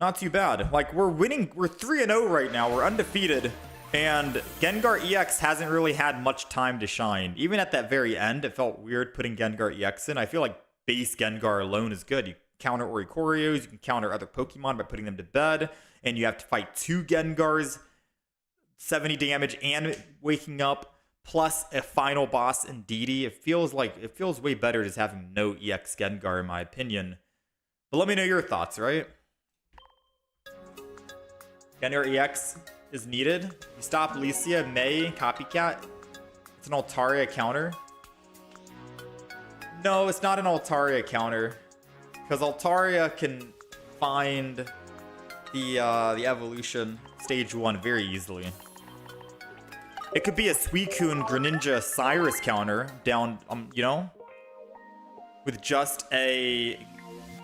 Not too bad. Like, we're winning. We're 3-0 right now. We're undefeated. And Gengar EX hasn't really had much time to shine. Even at that very end, it felt weird putting Gengar EX in. I feel like base Gengar alone is good. You counter Oricorios, you can counter other Pokemon by putting them to bed, and you have to fight 2 Gengars, 70 damage, and waking up, plus a final boss Indeedee. It feels way better just having no EX Gengar, in my opinion. But let me know your thoughts, right? Gengar EX is needed. You stop Licia, May, Copycat. It's an Altaria counter. No, it's not an Altaria counter. Because Altaria can find the evolution stage 1 very easily. It could be a Suicune Greninja Cyrus counter down, you know, with just a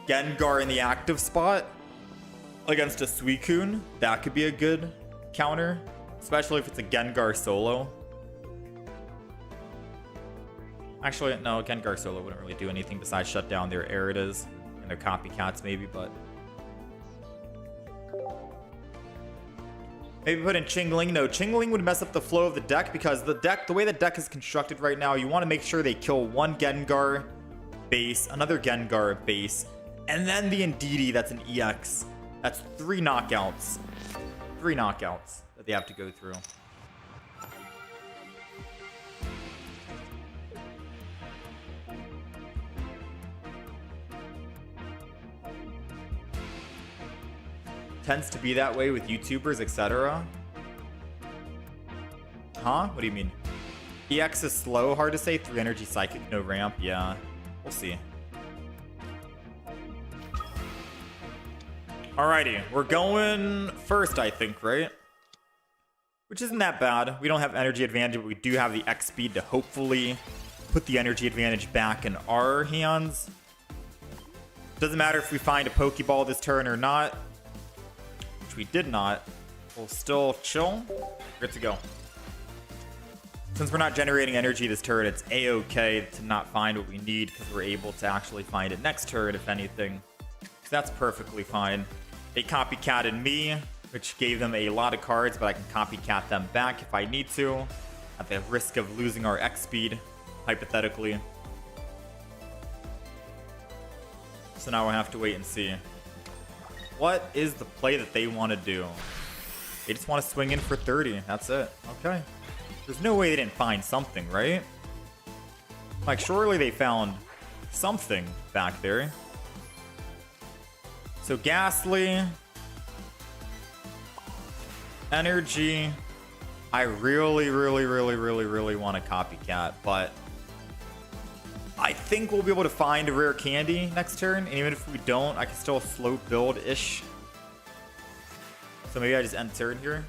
Gengar in the active spot against a Suicune. That could be a good counter, especially if it's a Gengar solo. Actually, no, Gengar solo wouldn't really do anything besides shut down their Aridas and their copycats maybe, but maybe put in Chingling. No, Chingling would mess up the flow of the deck because the way the deck is constructed right now, you want to make sure they kill one Gengar base, another Gengar base, and then the Indeedee that's an EX. That's 3 knockouts. 3 knockouts that they have to go through. Tends to be that way with YouTubers, etc. Huh? What do you mean? EX is slow, hard to say. 3 energy psychic, no ramp. Yeah, we'll see. Alrighty, we're going first, I think, right? Which isn't that bad. We don't have energy advantage, but we do have the X speed to hopefully put the energy advantage back in our hands. Doesn't matter if we find a Pokeball this turn or not, which we did not. We'll still chill. Good to go. Since we're not generating energy this turn, it's a-okay to not find what we need because we're able to actually find it next turn, if anything. So that's perfectly fine. They copycatted me, which gave them a lot of cards, but I can copycat them back if I need to, at the risk of losing our X speed, hypothetically. So now we'll have to wait and see. What is the play that they want to do? They just want to swing in for 30. That's it. Okay. There's no way they didn't find something, right? Like, surely they found something back there. So Ghastly, Energy. I really want to copycat, but I think we'll be able to find a rare candy next turn. And even if we don't, I can still slow build-ish. So maybe I just end turn here.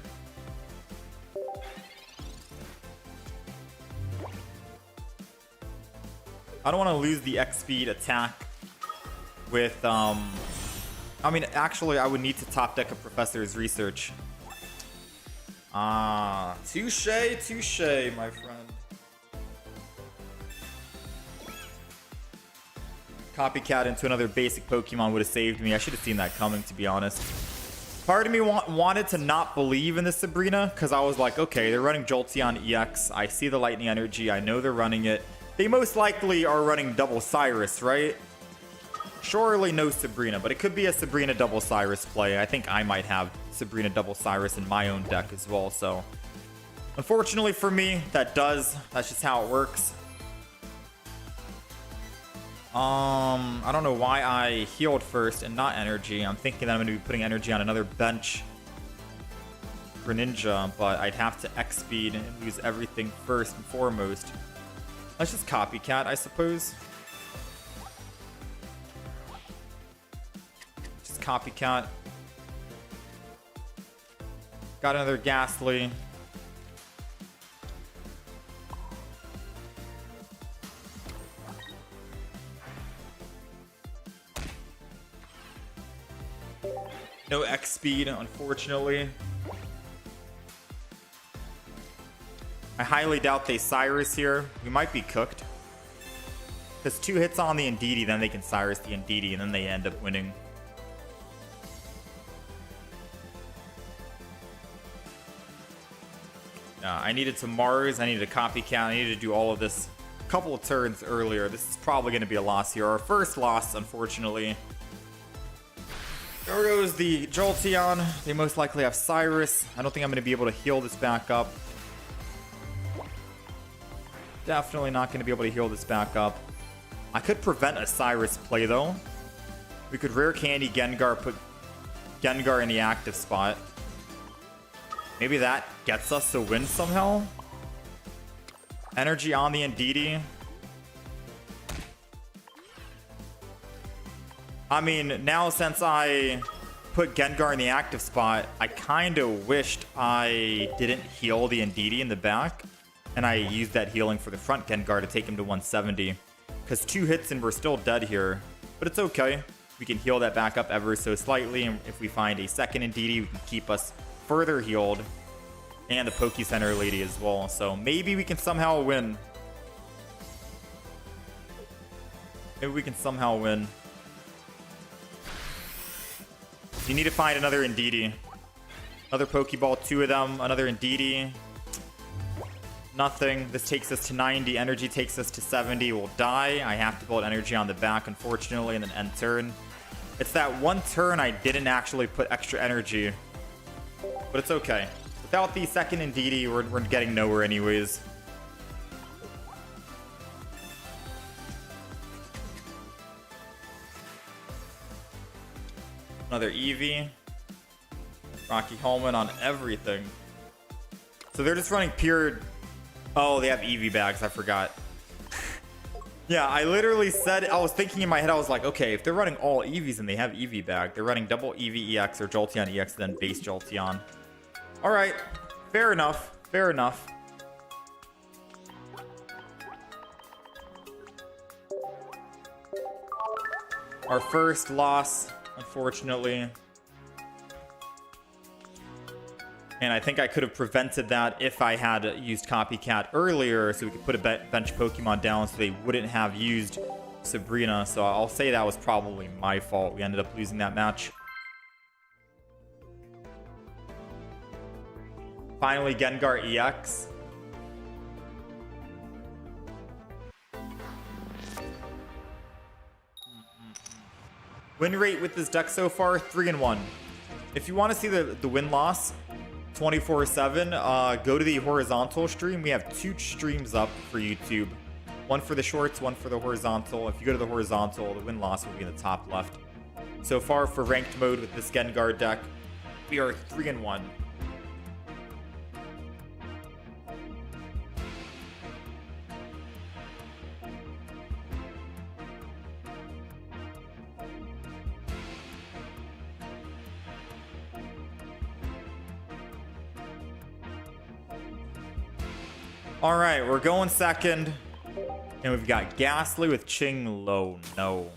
I don't want to lose the X speed attack with I mean, actually, I would need to top deck a Professor's Research. Ah, touche, my friend. Copycat into another basic Pokemon would have saved me. I should have seen that coming, to be honest. Part of me wanted to not believe in this Sabrina, because I was like, okay, they're running Jolteon EX. I see the Lightning Energy. I know they're running it. They most likely are running double Cyrus, right? Surely no Sabrina, but it could be a Sabrina double Cyrus play. I think I might have Sabrina double Cyrus in my own deck as well, so unfortunately for me, that's just how it works. I don't know why I healed first and not energy. I'm thinking that I'm going to be putting energy on another bench Greninja, but I'd have to X speed and lose everything first and foremost. Let's just copycat, I suppose. Just copycat. Got another Ghastly. No X speed, unfortunately. I highly doubt they Cyrus here. We might be cooked. Because 2 hits on the Indeedee, then they can Cyrus the Indeedee, and then they end up winning. I needed to Mars, I needed a copycat, I needed to do all of this a couple of turns earlier. This is probably going to be a loss here. Our first loss, unfortunately. There goes the Jolteon. They most likely have Cyrus. I don't think I'm going to be able to heal this back up. Definitely not going to be able to heal this back up. I could prevent a Cyrus play, though. We could rare candy Gengar, put Gengar in the active spot. Maybe that gets us a win somehow. Energy on the Indeedee. I mean, now since I put Gengar in the active spot, I kind of wished I didn't heal the Indeedee in the back. And I used that healing for the front Gengar to take him to 170. Because 2 hits and we're still dead here. But it's okay. We can heal that back up ever so slightly. And if we find a second Indeedee, we can keep us further healed. And the Poke Center lady as well. So maybe we can somehow win. Maybe we can somehow win. You need to find another Indeedee. Another Pokeball, 2 of them. Another Indeedee. Nothing. This takes us to 90. Energy takes us to 70. We'll die. I have to build energy on the back, unfortunately, and then end turn. It's that one turn I didn't actually put extra energy. But it's okay. Without the second Indeedee, we're getting nowhere anyways. Another Eevee. Rocky Holman on everything. So they're just running pure... Oh, they have Eevee bags. I forgot. Yeah, I literally said... I was thinking in my head, I was like, okay, if they're running all Eevees and they have Eevee bag, they're running double Eevee EX or Jolteon EX, then base Jolteon. Alright. Fair enough. Fair enough. Our first loss, unfortunately. And I think I could have prevented that if I had used Copycat earlier, so we could put a bench Pokemon down so they wouldn't have used Sabrina. So I'll say that was probably my fault. We ended up losing that match. Finally, Gengar EX. Win rate with this deck so far, 3-1. If you want to see the win-loss 24/7, go to the horizontal stream. We have 2 streams up for YouTube. One for the shorts, one for the horizontal. If you go to the horizontal, the win-loss will be in the top left. So far for ranked mode with this Gengar deck, we are 3-1. All right, we're going second. And we've got Ghastly with Ching Lo. No.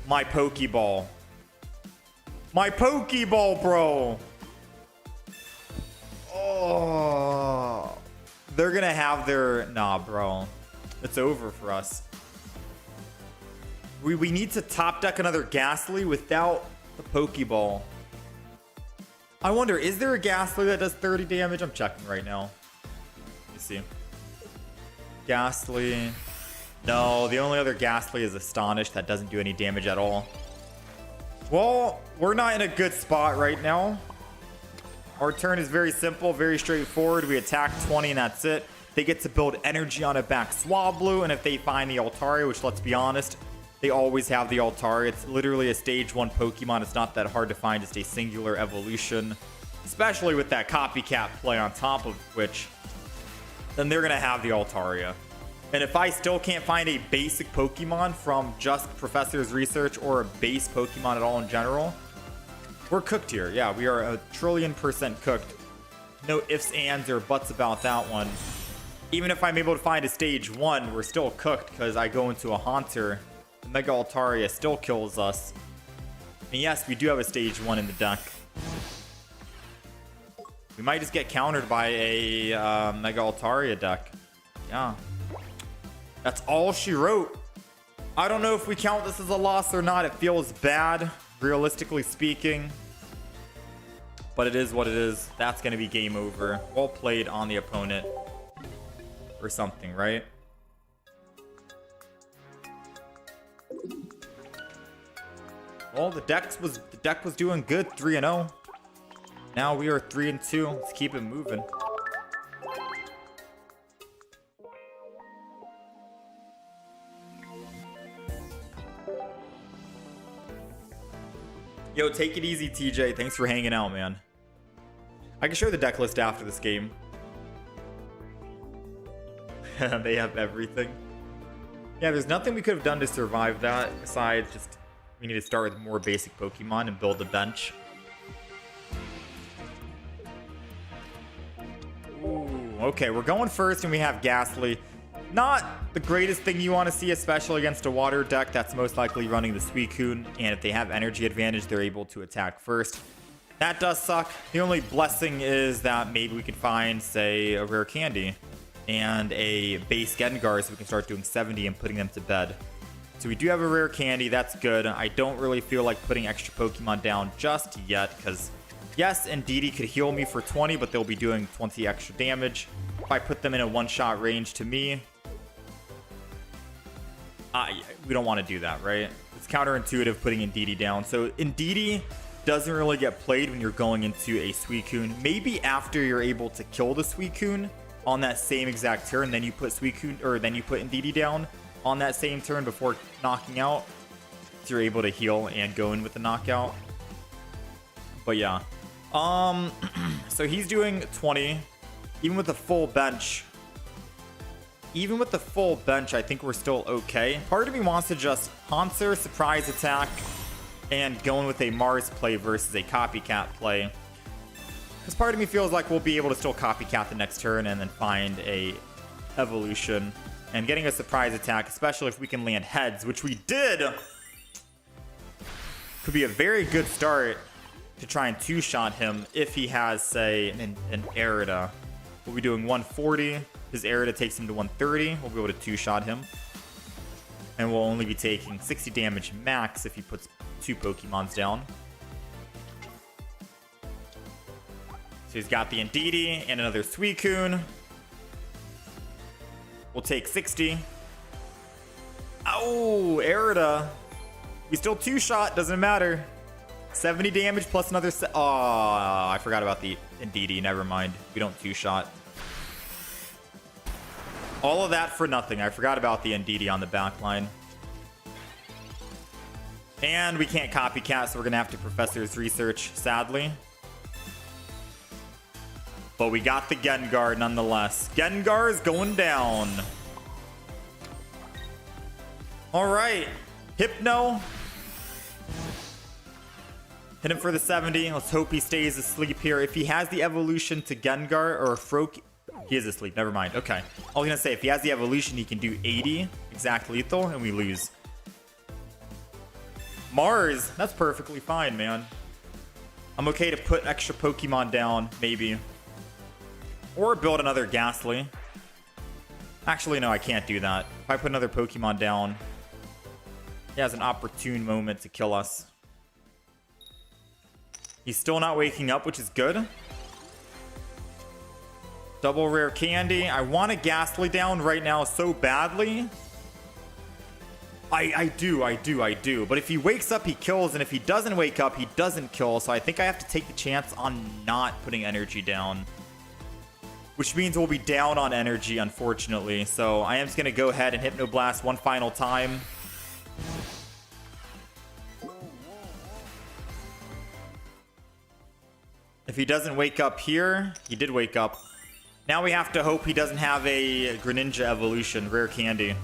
My Pokeball. My Pokeball, bro. Oh. They're going to have their... Nah, bro. It's over for us. We need to top deck another Ghastly without the Pokeball. I wonder, is there a Ghastly that does 30 damage? I'm checking right now. Let me see. Ghastly. No, the only other Ghastly is Astonished. That doesn't do any damage at all. Well, we're not in a good spot right now. Our turn is very simple, very straightforward. We attack 20 and that's it. They get to build energy on a back Swablu, and if they find the Altaria, which let's be honest, they always have the Altaria. It's literally a stage 1 Pokemon. It's not that hard to find, just a singular evolution. Especially with that Copycat play on top of which, then they're going to have the Altaria. And if I still can't find a basic Pokemon from just Professor's research or a base Pokemon at all in general, we're cooked here. Yeah, we are 1,000,000,000% cooked. No ifs, ands, or buts about that one. Even if I'm able to find a stage 1, we're still cooked because I go into a Haunter. The Mega Altaria still kills us. And yes, we do have a stage 1 in the deck. We might just get countered by a Mega Altaria deck. Yeah. That's all she wrote. I don't know if we count this as a loss or not. It feels bad, realistically speaking. But it is what it is. That's going to be game over. Well played on the opponent. Or something, right? Well, the deck was doing good, 3-0. Now we are 3-2. Let's keep it moving. Yo, take it easy, TJ. Thanks for hanging out, man. I can show the deck list after this game. They have everything. Yeah, there's nothing we could have done to survive that besides just We need to start with more basic Pokemon and build a bench. Ooh, okay, we're going first and we have Ghastly. Not the greatest thing you want to see, especially against a water deck that's most likely running the Suicune. And if they have energy advantage, they're able to attack first. That does suck. The only blessing is that maybe we can find, say, a rare candy and a base Gengar so we can start doing 70 and putting them to bed. So we do have a rare candy. That's good. I don't really feel like putting extra Pokemon down just yet because, yes, Indeedee could heal me for 20, but they'll be doing 20 extra damage. If I put them in a one-shot range to me, we don't want to do that, right? It's counterintuitive putting Indeedee down. So Indeedee doesn't really get played when you're going into a Suicune. Maybe after you're able to kill the Suicune on that same exact turn, then you put Suicune, or then you put Indeedee down on that same turn before knocking out. So you're able to heal and go in with the knockout. But yeah. So he's doing 20. Even with the full bench. Even with the full bench, I think we're still okay. Part of me wants to just Haunter, surprise attack, and go in with a Mars play versus a copycat play. Because part of me feels like we'll be able to still copycat the next turn and then find a evolution. And getting a surprise attack, especially if we can land heads, which we did, could be a very good start to try and two-shot him if he has, say, an Arida. We'll be doing 140. His Arida takes him to 130. We'll be able to two-shot him. And we'll only be taking 60 damage max if he puts 2 Pokemons down. So he's got the Indeedee and another Suicune. We'll take 60. Oh, Arida. We still two-shot. Doesn't matter. 70 damage plus another... Oh, I forgot about the Indeedee. Never mind. We don't two-shot. All of that for nothing. I forgot about the Indeedee on the back line. And we can't copycat, so we're going to have to Professor's Research, sadly. But we got the Gengar nonetheless. Gengar is going down. Alright. Hypno. Hit him for the 70. Let's hope he stays asleep here. If he has the evolution to Gengar or Froakie... He is asleep. Never mind. Okay. I was going to say, if he has the evolution, he can do 80 exact lethal, and we lose. Mars. That's perfectly fine, man. I'm okay to put extra Pokemon down, maybe. Or build another Ghastly. Actually, no, I can't do that. If I put another Pokemon down, he has an opportune moment to kill us. He's still not waking up, which is good. Double rare candy. I want a Ghastly down right now so badly. I do. But if he wakes up, he kills. And if he doesn't wake up, he doesn't kill. So I think I have to take the chance on not putting energy down. Which means we'll be down on energy, unfortunately. So I am just going to go ahead and Hypnoblast one final time. If he doesn't wake up here, he did wake up. Now we have to hope he doesn't have a Greninja evolution, rare candy.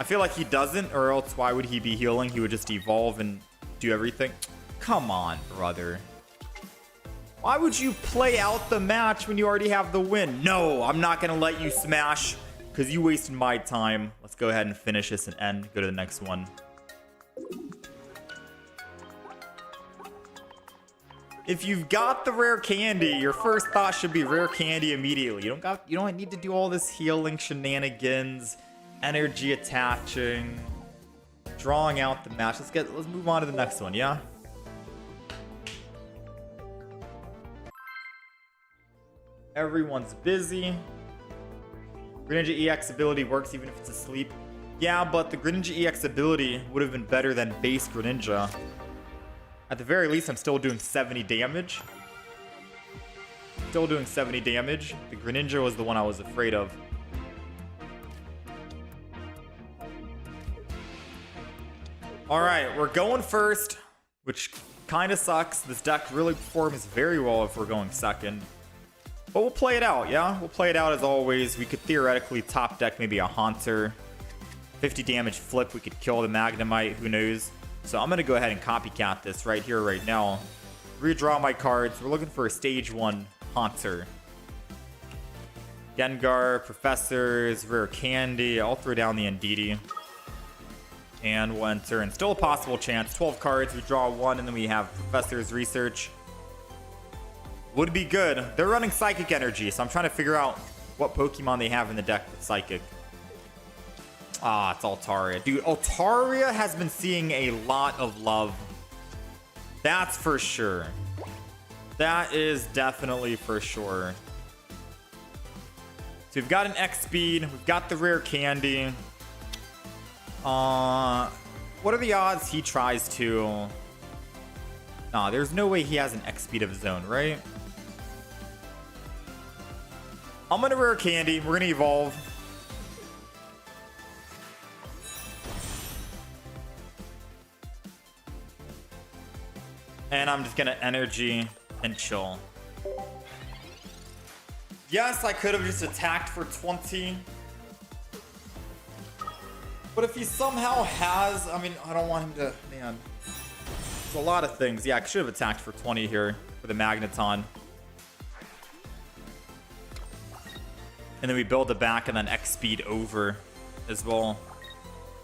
I feel like he doesn't, or else why would he be healing? He would just evolve and do everything. Come on, brother. Why would you play out the match when you already have the win? No, I'm not going to let you smash because you wasted my time. Let's go ahead and finish this and end. Go to the next one. If you've got the rare candy, your first thought should be rare candy immediately. You don't need to do all this healing shenanigans, energy attaching, drawing out the match. Let's move on to the next one, yeah? Everyone's busy. Greninja EX ability works even if it's asleep. Yeah, but the Greninja EX ability would have been better than base Greninja. At the very least, I'm still doing 70 damage. Still doing 70 damage. The Greninja was the one I was afraid of. Alright, we're going first, which kind of sucks. This deck really performs very well if we're going second. But we'll play it out, yeah? We'll play it out as always. We could theoretically top deck maybe a Haunter 50 damage flip. We could kill the Magnemite. Who knows? So I'm going to go ahead and copycat this right here, right now. Redraw my cards. We're looking for a stage 1 Haunter. Gengar, Professors, Rare Candy. I'll throw down the Indeedee. And we'll enter. And still a possible chance. 12 cards. We draw 1, and then we have Professor's Research. Would be good. They're running Psychic Energy, so I'm trying to figure out what Pokemon they have in the deck with Psychic. Ah, it's Altaria. Dude, Altaria has been seeing a lot of love. That's for sure. That is definitely for sure. So we've got an X-Speed. We've got the Rare Candy. What are the odds he tries to... Nah, there's no way he has an X-Speed of his own, right? I'm gonna Rare Candy. We're gonna evolve. And I'm just gonna energy and chill. Yes, I could have just attacked for 20. But if he somehow has... I mean, I don't want him to... Man. There's a lot of things. Yeah, I should have attacked for 20 here for the Magneton. And then we build the back and then X-Speed over as well.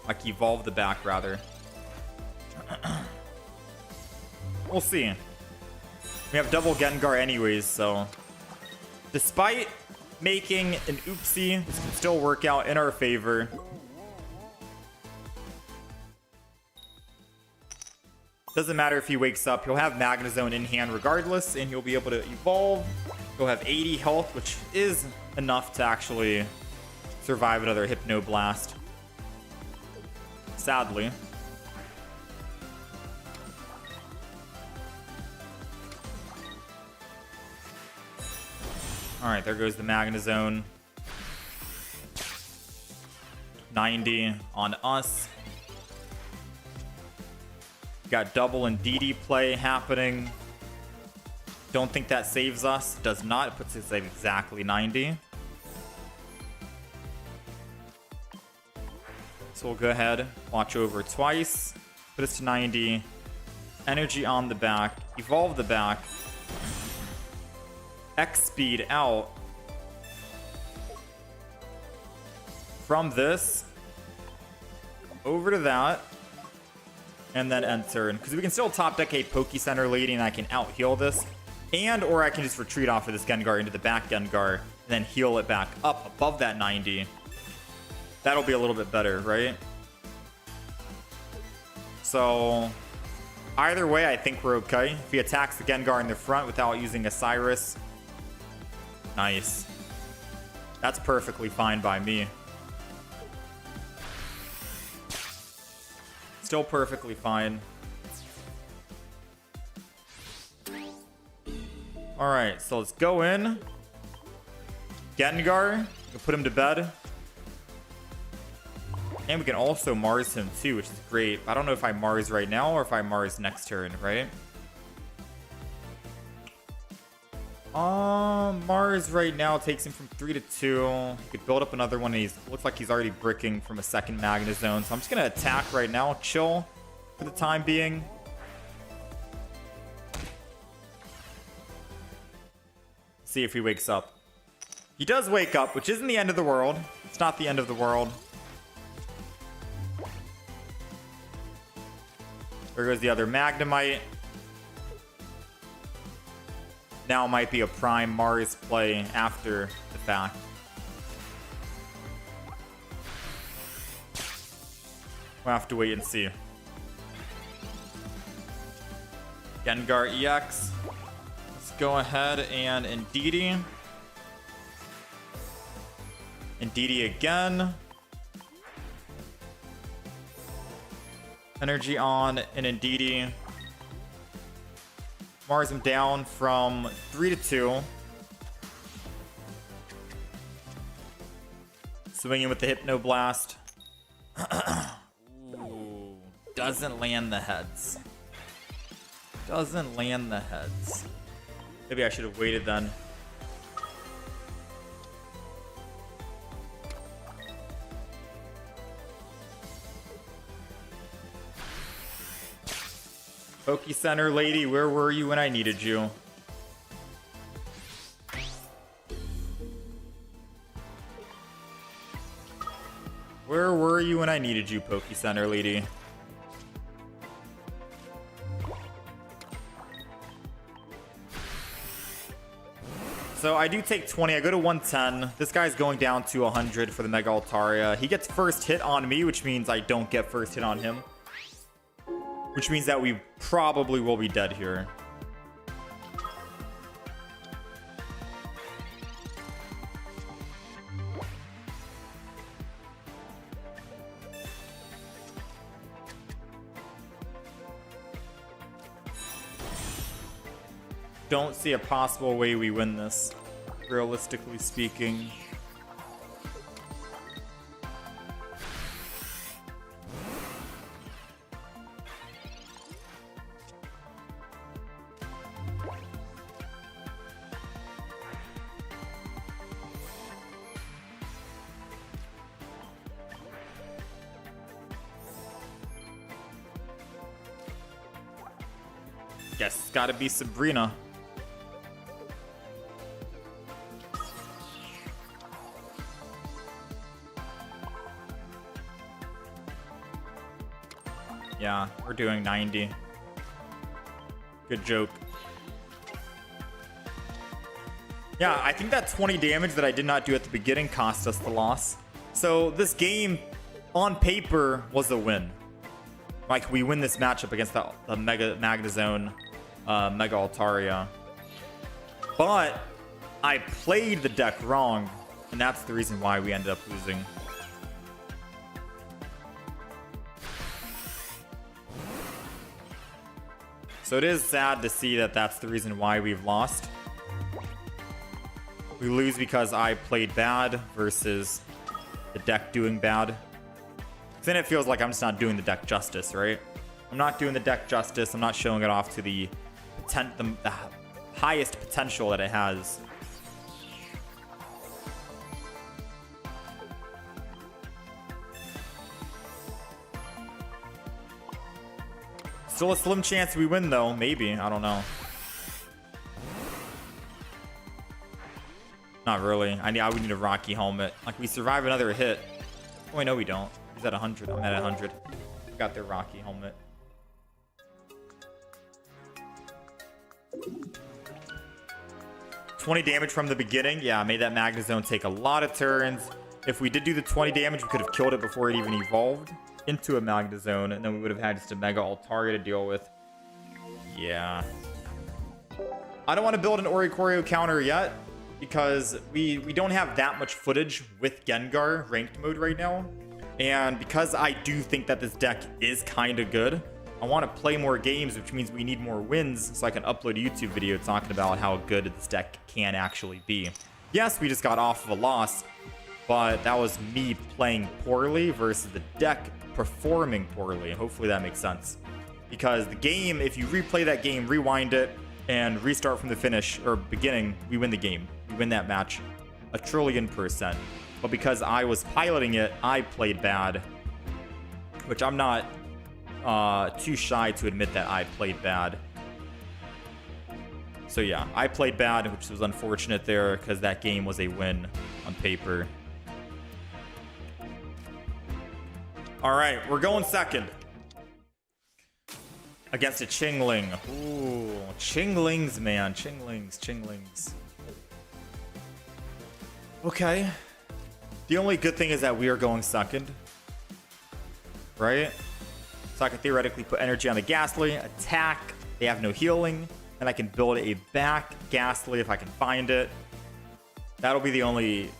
Like, evolve the back, rather. We'll see. We have double Gengar anyways, so... Despite making an oopsie, this can still work out in our favor. Doesn't matter if he wakes up. He'll have Magnezone in hand regardless, and he'll be able to evolve. He'll have 80 health, which is enough to actually survive another Hypnoblast. Sadly. Alright, there goes the Magnezone. 90 on us. Got double Indeedee play happening. Don't think that saves us. Does not. It puts us at exactly 90. So we'll go ahead, watch over twice. Put us to 90. Energy on the back. Evolve the back. X-Speed out. From this. Over to that. And then enter. Because we can still top deck a Poke Center Lady and I can out heal this. And or I can just retreat off of this Gengar into the back Gengar. And then heal it back up above that 90. That'll be a little bit better, right? So either way, I think we're okay. If he attacks the Gengar in the front without using a Cyrus. Nice. That's perfectly fine by me. Still perfectly fine. Alright, so let's go in. Gengar. We'll put him to bed. And we can also Mars him too, which is great. I don't know if I Mars right now or if I Mars next turn, right? Mars right now takes him from 3 to 2. He could build up another one. And looks like he's already bricking from a second Magnezone. So I'm just going to attack right now. Chill for the time being. See if he wakes up. He does wake up, which isn't the end of the world. It's not the end of the world. There goes the other Magnemite. Now might be a prime Mars play after the fact. We'll have to wait and see. Gengar EX. Let's go ahead and Indeedee. Indeedee again. Energy on and Indeedee. Mars him down from 3 to 2. Swinging with the Hypnoblast. Ooh, doesn't land the heads. Doesn't land the heads. Maybe I should have waited then. Poke Center lady, where were you when I needed you? Where were you when I needed you, Poke Center lady? So I do take 20. I go to 110. This guy's going down to 100 for the Mega Altaria. He gets first hit on me, which means I don't get first hit on him. Which means that we probably will be dead here. Don't see a possible way we win this, realistically speaking. Guess it's gotta be Sabrina. Yeah, we're doing 90. Good joke. Yeah, I think that 20 damage that I did not do at the beginning cost us the loss. So this game, on paper, was a win. Like, we win this matchup against the Mega Magnezone, Mega Altaria. But I played the deck wrong, and that's the reason why we ended up losing. So it is sad to see that that's the reason why we've lost. We lose because I played bad versus the deck doing bad. Then it feels like I'm just not doing the deck justice, right? I'm not doing the deck justice. I'm not showing it off to the highest potential that it has. Still a slim chance we win, though. Maybe. I don't know. Not really. I would need a Rocky helmet. Like, we survive another hit. Oh, wait, no, we don't. He's at 100. I'm at 100. Got their Rocky helmet. $20 damage from the beginning. Yeah, I made that Magnezone take a lot of turns. If we did do the 20 damage, we could have killed it before it even evolved into a Magnezone, and then we would have had just a Mega Altaria to deal with. Yeah. I don't want to build an Oricorio counter yet, because we don't have that much footage with Gengar ranked mode right now. And because I do think that this deck is kind of good, I want to play more games, which means we need more wins so I can upload a YouTube video talking about how good this deck can actually be. Yes, we just got off of a loss, but that was me playing poorly versus the deck performing poorly. Hopefully that makes sense. Because the game, if you replay that game, rewind it, and restart from the finish or beginning, we win the game. We win that match 1,000,000%. But because I was piloting it, I played bad, which I'm not too shy to admit that I played bad. So yeah, I played bad, which was unfortunate there because that game was a win on paper. All right, we're going second against a Chingling. Ooh, Chinglings, man. Chinglings. Okay. The only good thing is that we are going second, right? So I can theoretically put energy on the Ghastly, attack. They have no healing, and I can build a back Ghastly if I can find it. That'll be the only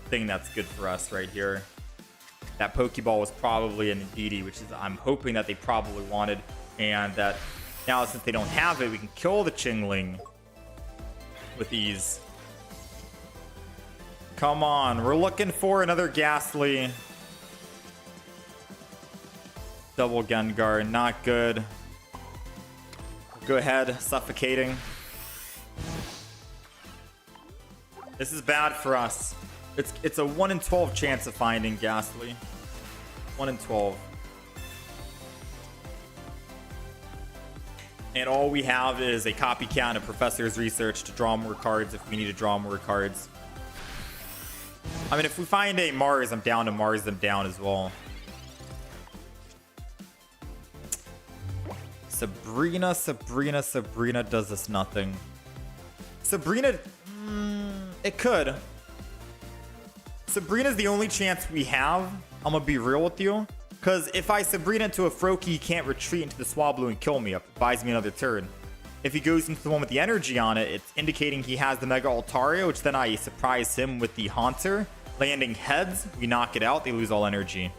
thing that's good for us right here. That Pokeball was probably an Indeedee, which is I'm hoping that they probably wanted, and that now since they don't have it, we can kill the Chingling with ease. Come on, we're looking for another Ghastly. Double Gengar, not good. Go ahead, suffocating. This is bad for us. It's a 1 in 12 chance of finding Ghastly. 1 in 12. And all we have is a copycat and a professor's research to draw more cards if we need to draw more cards. I mean, if we find a Mars, I'm down to Mars them down as well. Sabrina does us nothing. Sabrina, it could. Sabrina's the only chance we have. I'm gonna be real with you. Because if I Sabrina into a Froakie, he can't retreat into the Swablu and kill me. It buys me another turn. If he goes into the one with the energy on it, it's indicating he has the Mega Altaria, which then I surprise him with the Haunter. Landing heads, we knock it out, they lose all energy.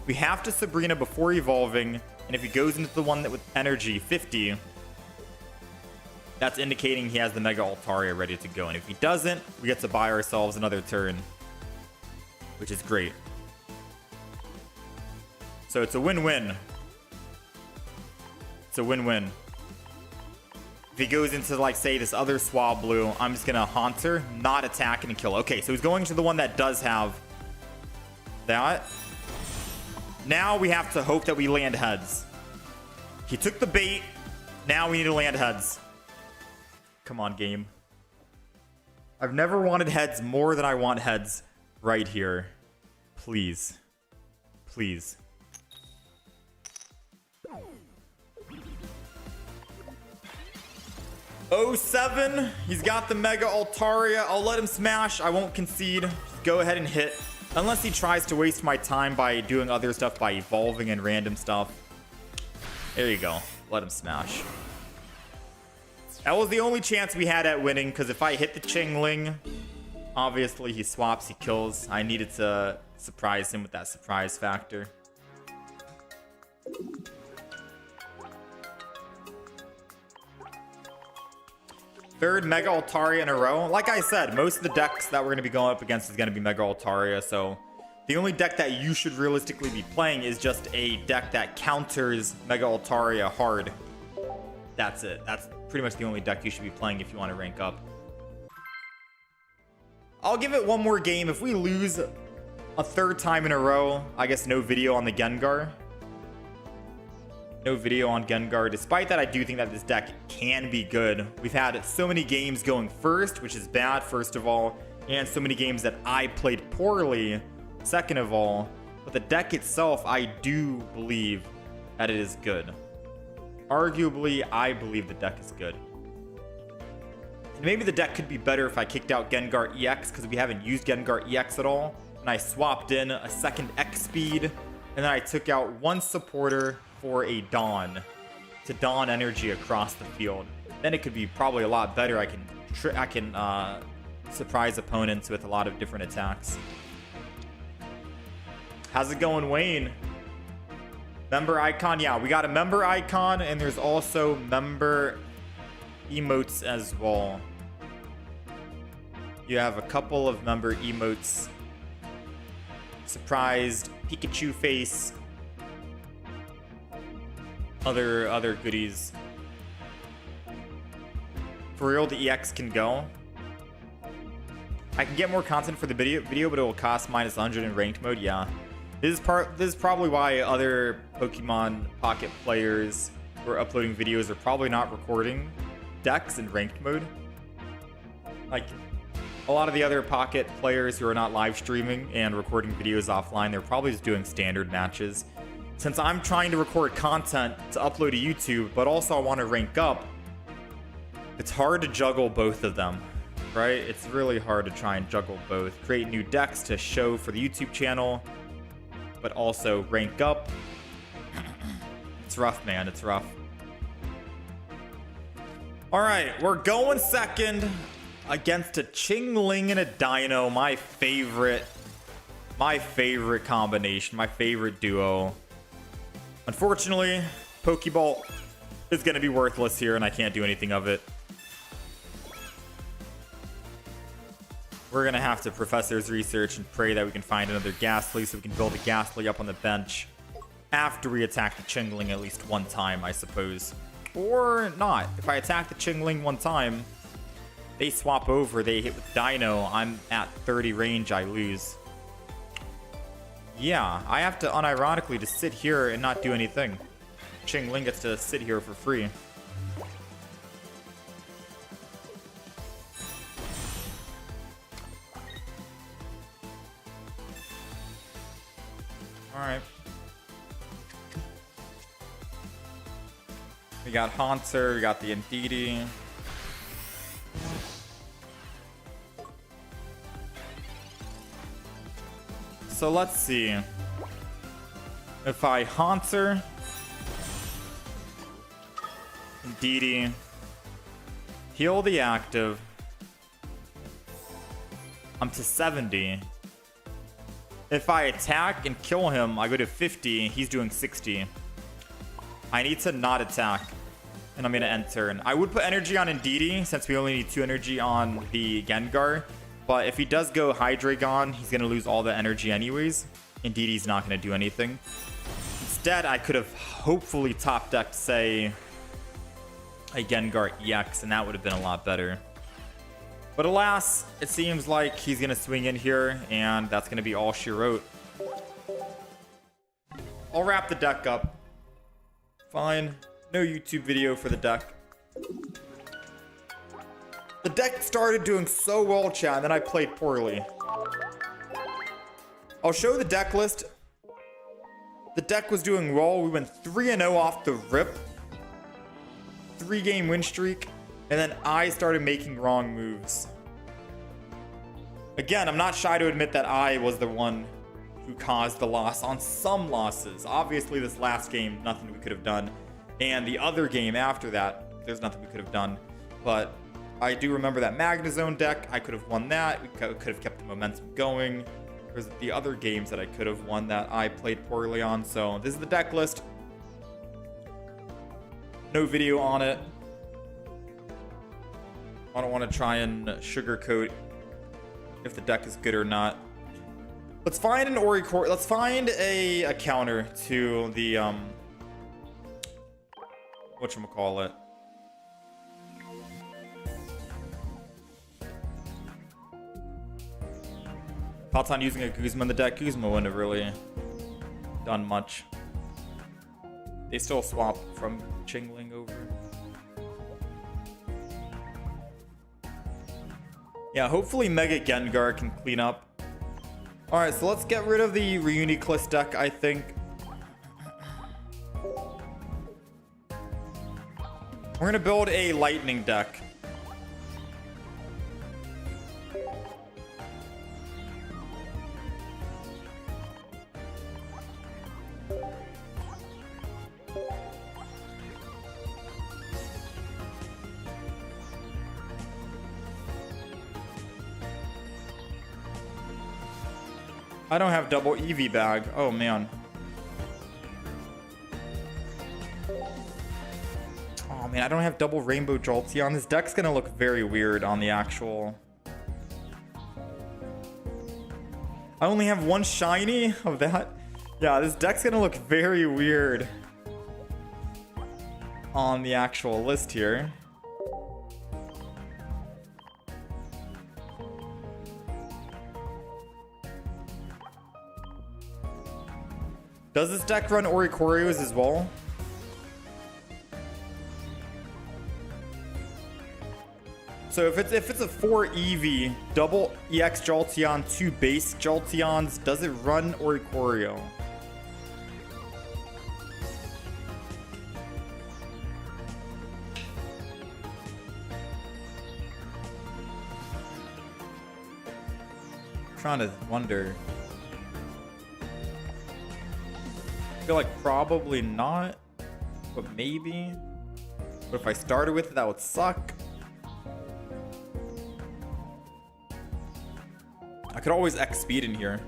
We have to Sabrina before evolving, and if he goes into the one that with energy 50, that's indicating he has the Mega Altaria ready to go. And if he doesn't, we get to buy ourselves another turn, which is great. So it's a win-win. It's a win-win. If he goes into, like, say, this other Swablu, I'm just gonna Haunter, not attack and kill. Okay, so he's going to the one that does have that. Now we have to hope that we land heads. He took the bait. Now we need to land heads. Come on, game. I've never wanted heads more than I want heads right here. Please. Please. Oh, 07. He's got the Mega Altaria. I'll let him smash. I won't concede. Just go ahead and hit. Unless he tries to waste my time by doing other stuff, by evolving and random stuff. There you go. Let him smash. That was the only chance we had at winning, because if I hit the Chingling, obviously he swaps, he kills. I needed to surprise him with that surprise factor. Third Mega Altaria in a row. Like I said, most of the decks that we're going to be going up against is going to be Mega Altaria. So the only deck that you should realistically be playing is just a deck that counters Mega Altaria hard. That's it. That's pretty much the only deck you should be playing if you want to rank up. I'll give it one more game. If we lose a third time in a row, I guess no video on the Gengar. No video on Gengar. Despite that, I do think that this deck can be good. We've had so many games going first, which is bad, first of all, and so many games that I played poorly, second of all. But the deck itself, I do believe that it is good. Arguably, I believe the deck is good. And maybe the deck could be better if I kicked out Gengar EX, because we haven't used Gengar EX at all. And I swapped in a second X speed, and then I took out one supporter for a Dawn to Dawn energy across the field. Then it could be probably a lot better. I can surprise opponents with a lot of different attacks. How's it going, Wayne? Member icon. Yeah, we got a member icon, and there's also member emotes as well. You have a couple of member emotes. Surprised Pikachu face. Other goodies. For real, the EX can go. I can get more content for the video, but it will cost -100 in ranked mode. Yeah, this is probably why other Pokemon Pocket players who are uploading videos are probably not recording decks in ranked mode. Like a lot of the other Pocket players who are not live streaming and recording videos offline, they're probably just doing standard matches. Since I'm trying to record content to upload to YouTube, but also I want to rank up, it's hard to juggle both of them, right? It's really hard to try and juggle both. Create new decks to show for the YouTube channel, but also rank up. It's rough, man. It's rough. All right, we're going second against a Chingling and a Dino. My favorite combination, my favorite duo. Unfortunately, Pokeball is going to be worthless here, and I can't do anything of it. We're going to have to Professor's Research and pray that we can find another Ghastly so we can build a Ghastly up on the bench after we attack the Chingling at least one time, I suppose. Or not. If I attack the Chingling one time, they swap over, they hit with Dino, I'm at 30 range, I lose. Yeah, I have to unironically just sit here and not do anything. Chingling gets to sit here for free. Alright. We got Haunter, we got the Indeedee. So let's see. If I Haunter, Indeedee, heal the active, I'm to 70. If I attack and kill him, I go to 50. He's doing 60. I need to not attack, and I'm going to end turn. I would put energy on Indeedee, since we only need 2 energy on the Gengar. But if he does go Hydreigon, he's going to lose all the energy anyways. Indeedee's not going to do anything. Instead, I could have hopefully top decked, say, a Gengar EX, and that would have been a lot better. But alas, it seems like he's going to swing in here, and that's going to be all she wrote. I'll wrap the deck up. Fine. No YouTube video for the deck. The deck started doing so well, chat, and then I played poorly. I'll show the deck list. The deck was doing well. We went 3-0 off the rip. 3-game win streak. And then I started making wrong moves. Again, I'm not shy to admit that I was the one who caused the loss on some losses. Obviously, this last game, nothing we could have done. And the other game after that, there's nothing we could have done. But I do remember that Magnezone deck. I could have won that. We could have kept the momentum going. There's the other games that I could have won that I played poorly on. So this is the deck list. No video on it. I don't want to try and sugarcoat if the deck is good or not. Let's find an Oricorio. Let's find a counter to the whatchamacallit. Thoughts on using a Guzma in the deck? Guzma wouldn't have really done much. They still swap from Chingling over. Yeah, hopefully Mega Gengar can clean up. Alright, so let's get rid of the Reuniclus deck, I think. We're going to build a Lightning deck. I don't have double EV bag. Oh, man. Oh, man, I don't have double Rainbow Jolteon. This deck's gonna look very weird on the actual... I only have one shiny of that. Yeah, this deck's gonna look very weird on the actual list here. Does this deck run Oricorios as well? So if it's a 4 EV, double EX Jolteon, 2 base Jolteons, does it run Oricorio? I'm trying to wonder. I feel like probably not, but maybe. But if I started with it, that would suck. I could always X speed in here.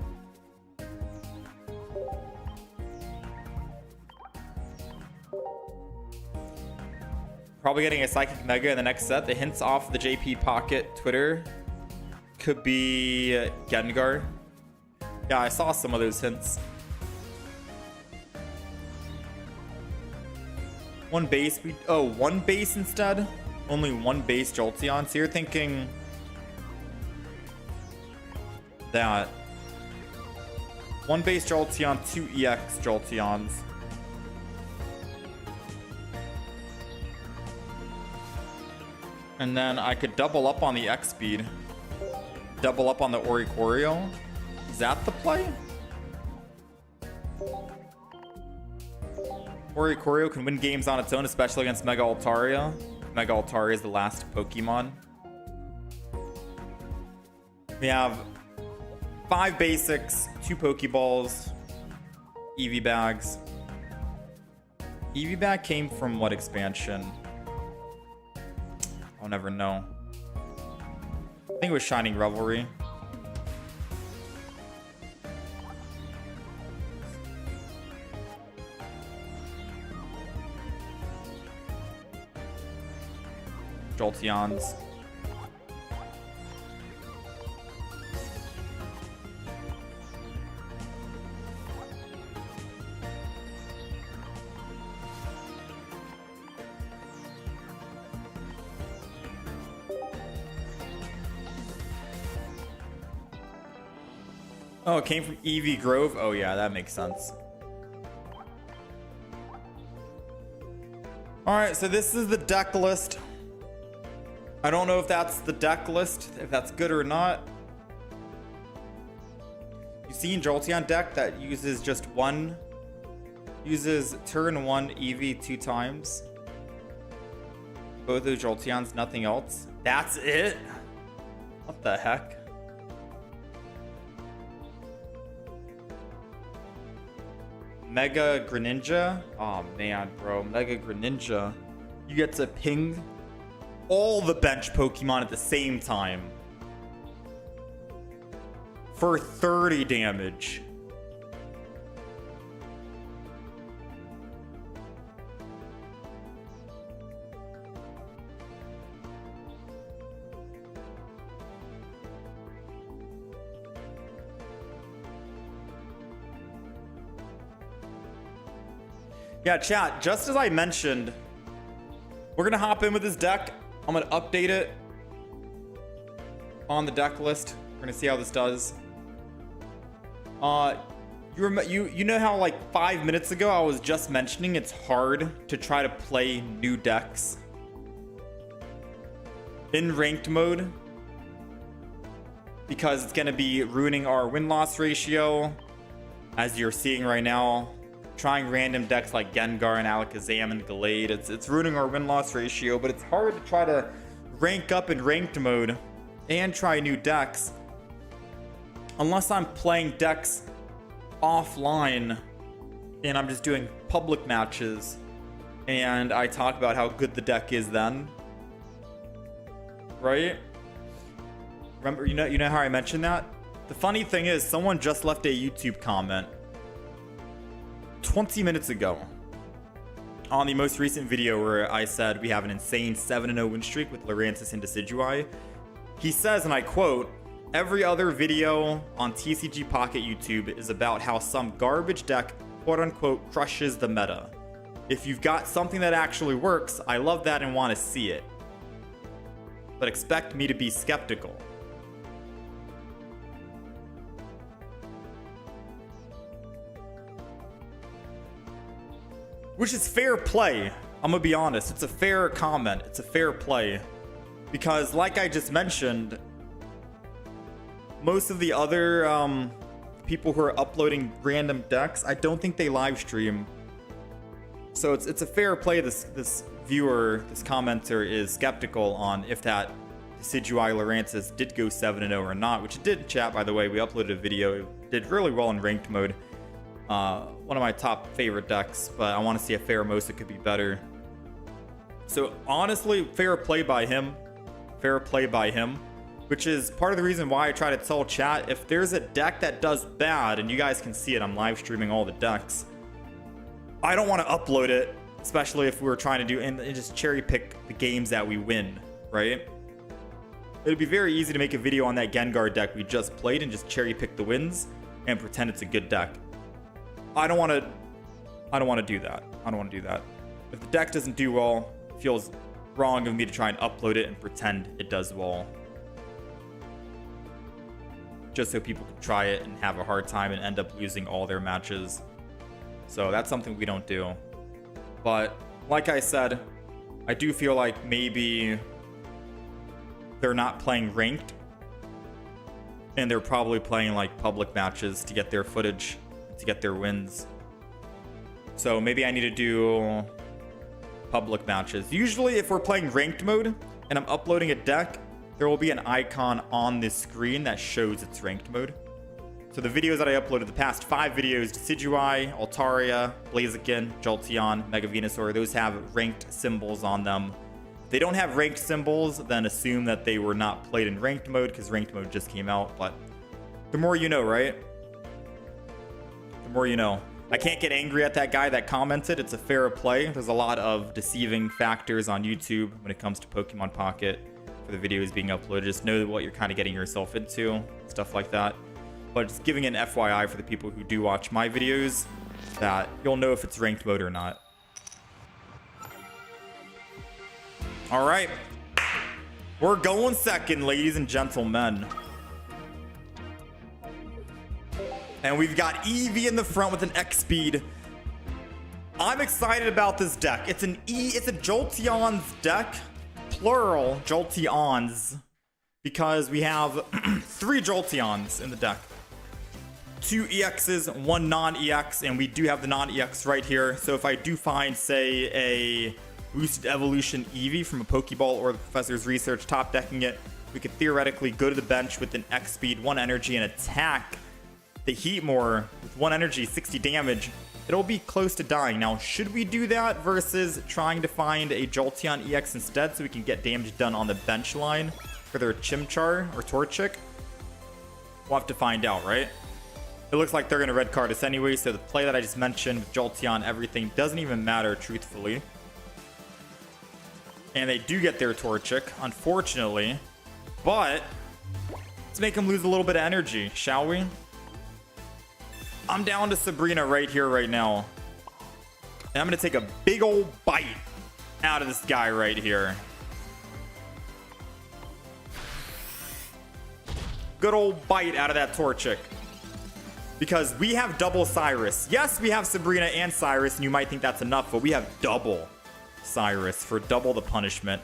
Probably getting a Psychic Mega in the next set. The hints off the JP Pocket Twitter could be Gengar. Yeah, I saw some of those hints. One base. One base instead? Only one base Jolteon. So you're thinking that one base Jolteon, 2 EX Jolteons. And then I could double up on the X speed. Double up on the Oricorio. Is that the play? Oricorio can win games on its own, especially against Mega Altaria. Mega Altaria is the last Pokemon. We have 5 basics, 2 Pokeballs, EV bags. EV bag came from what expansion? I'll never know. I think it was Shining Revelry. Jolteons. Oh, it came from EV Grove? Oh yeah, that makes sense. Alright, so this is the deck list. I don't know if that's the deck list, if that's good or not. You seen Jolteon deck that uses just one, uses turn 1 EV 2 times. Both those Jolteons, nothing else. That's it? What the heck? Mega Greninja? Oh man, bro. Mega Greninja. You get to ping all the bench Pokemon at the same time for 30 damage. Yeah, chat, just as I mentioned, we're gonna hop in with this deck. I'm gonna update it on the deck list. We're gonna see how this does. You know how like 5 minutes ago I was just mentioning it's hard to try to play new decks in ranked mode because it's gonna be ruining our win-loss ratio, as you're seeing right now. Trying random decks like Gengar and Alakazam and Gallade, it's ruining our win-loss ratio, but it's hard to try to rank up in ranked mode and try new decks unless I'm playing decks offline and I'm just doing public matches and I talk about how good the deck is then, right? Remember, you know how I mentioned that? The funny thing is, someone just left a YouTube comment 20 minutes ago on the most recent video where I said we have an insane 7-0 win streak with Lurantis and Decidueye. He says, and I quote, "Every other video on TCG Pocket YouTube is about how some garbage deck quote unquote crushes the meta. If you've got something that actually works, I love that and want to see it. But expect me to be skeptical." Which is fair play. I'm gonna be honest. It's a fair comment. It's a fair play. Because like I just mentioned, most of the other people who are uploading random decks, I don't think they live stream. So it's a fair play. This viewer, this commenter is skeptical on if that Decidueye Lurantis did go 7-0 or not, which it did in chat, by the way. We uploaded a video. It did really well in ranked mode. One of my top favorite decks, but I want to see a Pheromosa could be better. So honestly, fair play by him. Fair play by him. Which is part of the reason why I try to tell chat, if there's a deck that does bad, and you guys can see it, I'm live streaming all the decks, I don't want to upload it, especially if we were trying to do, and just cherry pick the games that we win, right? It'd be very easy to make a video on that Gengar deck we just played and just cherry pick the wins and pretend it's a good deck. I don't want to do that. I don't want to do that. If the deck doesn't do well, it feels wrong of me to try and upload it and pretend it does well, just so people can try it and have a hard time and end up losing all their matches. So that's something we don't do. But like I said, I do feel like maybe they're not playing ranked and they're probably playing like public matches to get their footage, to get their wins. So maybe I need to do public matches. Usually if we're playing ranked mode and I'm uploading a deck, there will be an icon on this screen that shows it's ranked mode. So the videos that I uploaded, the past 5 videos, Decidueye, Altaria, Blaziken, Jolteon, Mega Venusaur, those have ranked symbols on them. If they don't have ranked symbols, then assume that they were not played in ranked mode because ranked mode just came out. But the more you know, right? The more you know. I can't get angry at that guy that commented. It's a fair play. There's a lot of deceiving factors on YouTube when it comes to Pokemon Pocket for the videos being uploaded. Just know what you're kind of getting yourself into, stuff like that. But just giving an FYI for the people who do watch my videos that you'll know if it's ranked mode or not. All right. We're going second, ladies and gentlemen. And we've got Eevee in the front with an X speed. I'm excited about this deck. It's a Jolteon's deck, plural Jolteons, because we have 3 Jolteons in the deck. 2 EXs, 1 non-EX, and we do have the non-EX right here. So if I do find, say, a boosted evolution Eevee from a Pokeball or the Professor's Research top decking it, we could theoretically go to the bench with an X speed, 1 energy, and attack the Heatmore with 1 energy, 60 damage. It'll be close to dying. Now, should we do that versus trying to find a Jolteon EX instead so we can get damage done on the bench line for their Chimchar or Torchic? We'll have to find out, right? It looks like they're going to red card us anyway, so the play that I just mentioned with Jolteon, everything doesn't even matter, truthfully. And they do get their Torchic, unfortunately. But let's make them lose a little bit of energy, shall we? I'm down to Sabrina right here, right now. And I'm going to take a big old bite out of this guy right here. Good old bite out of that Torchic. Because we have double Cyrus. Yes, we have Sabrina and Cyrus, and you might think that's enough, but we have double Cyrus for double the punishment.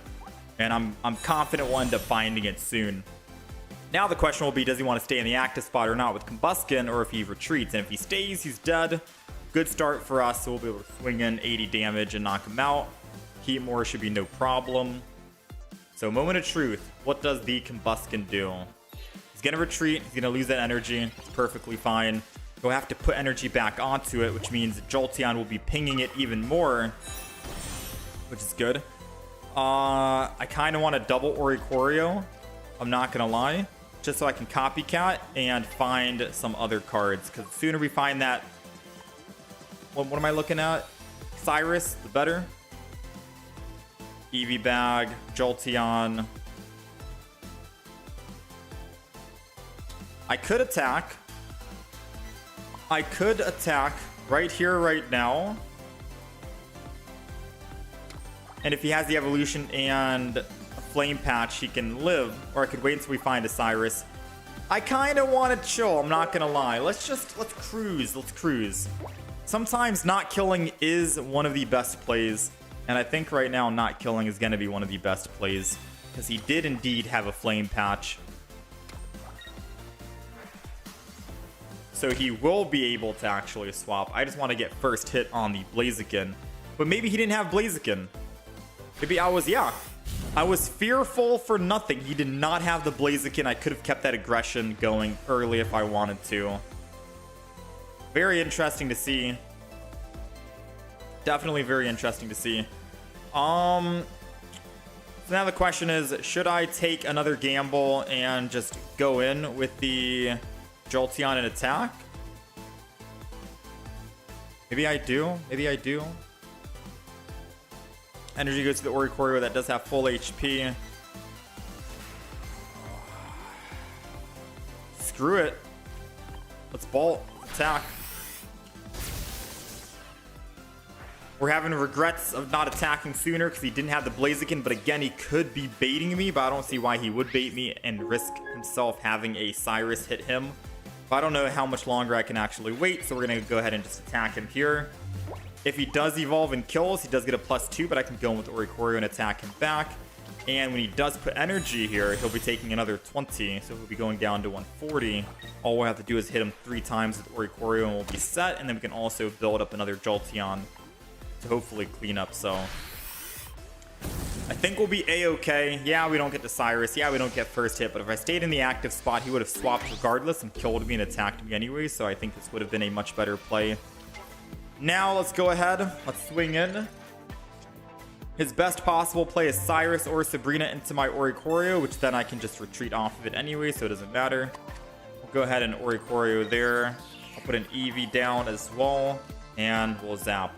And I'm confident we'll end up finding it soon. Now the question will be, does he want to stay in the active spot or not with Combuskin, or if he retreats? And if he stays, he's dead. Good start for us, so we'll be able to swing in 80 damage and knock him out. Heatmore should be no problem. So moment of truth. What does the Combuskin do? He's going to retreat. He's going to lose that energy. It's perfectly fine. He'll have to put energy back onto it, which means Jolteon will be pinging it even more, which is good. I kind of want to double Oricorio. I'm not going to lie. Just so I can copycat and find some other cards. Because the sooner we find that... What am I looking at? Cyrus, the better. Eevee Bag, Jolteon. I could attack. I could attack right here, right now. And if he has the evolution and a flame patch, he can live. Or I could wait until we find a Cyrus. I kind of want to chill, I'm not going to lie. Let's cruise. Let's cruise. Sometimes not killing is one of the best plays. And I think right now not killing is going to be one of the best plays. Because he did indeed have a flame patch. So he will be able to actually swap. I just want to get first hit on the Blaziken. But maybe he didn't have Blaziken. Maybe I was fearful for nothing. He did not have the Blaziken. I could have kept that aggression going early if I wanted to. Very interesting to see. Definitely very interesting to see. So now the question is, should I take another gamble and just go in with the Jolteon and attack? Maybe I do. Maybe I do. Energy goes to the Oricorio that does have full HP. Screw it. Let's bolt. Attack. We're having regrets of not attacking sooner because he didn't have the Blaziken, but again, he could be baiting me, but I don't see why he would bait me and risk himself having a Cyrus hit him. But I don't know how much longer I can actually wait, so we're going to go ahead and just attack him here. If he does evolve and kills, he does get a +2, but I can go in with Oricorio and attack him back. And when he does put energy here, he'll be taking another 20, so he'll be going down to 140. All we'll have to do is hit him 3 times with Oricorio and we'll be set, and then we can also build up another Jolteon to hopefully clean up. So I think we'll be A-okay. Yeah, we don't get the Cyrus. Yeah, we don't get first hit, but if I stayed in the active spot, he would have swapped regardless and killed me and attacked me anyway, so I think this would have been a much better play. Now let's go ahead. Let's swing in. His best possible play is Cyrus or Sabrina into my Oricorio, which then I can just retreat off of it anyway, so it doesn't matter. We'll go ahead and Oricorio there. I'll put an Eevee down as well, and we'll zap.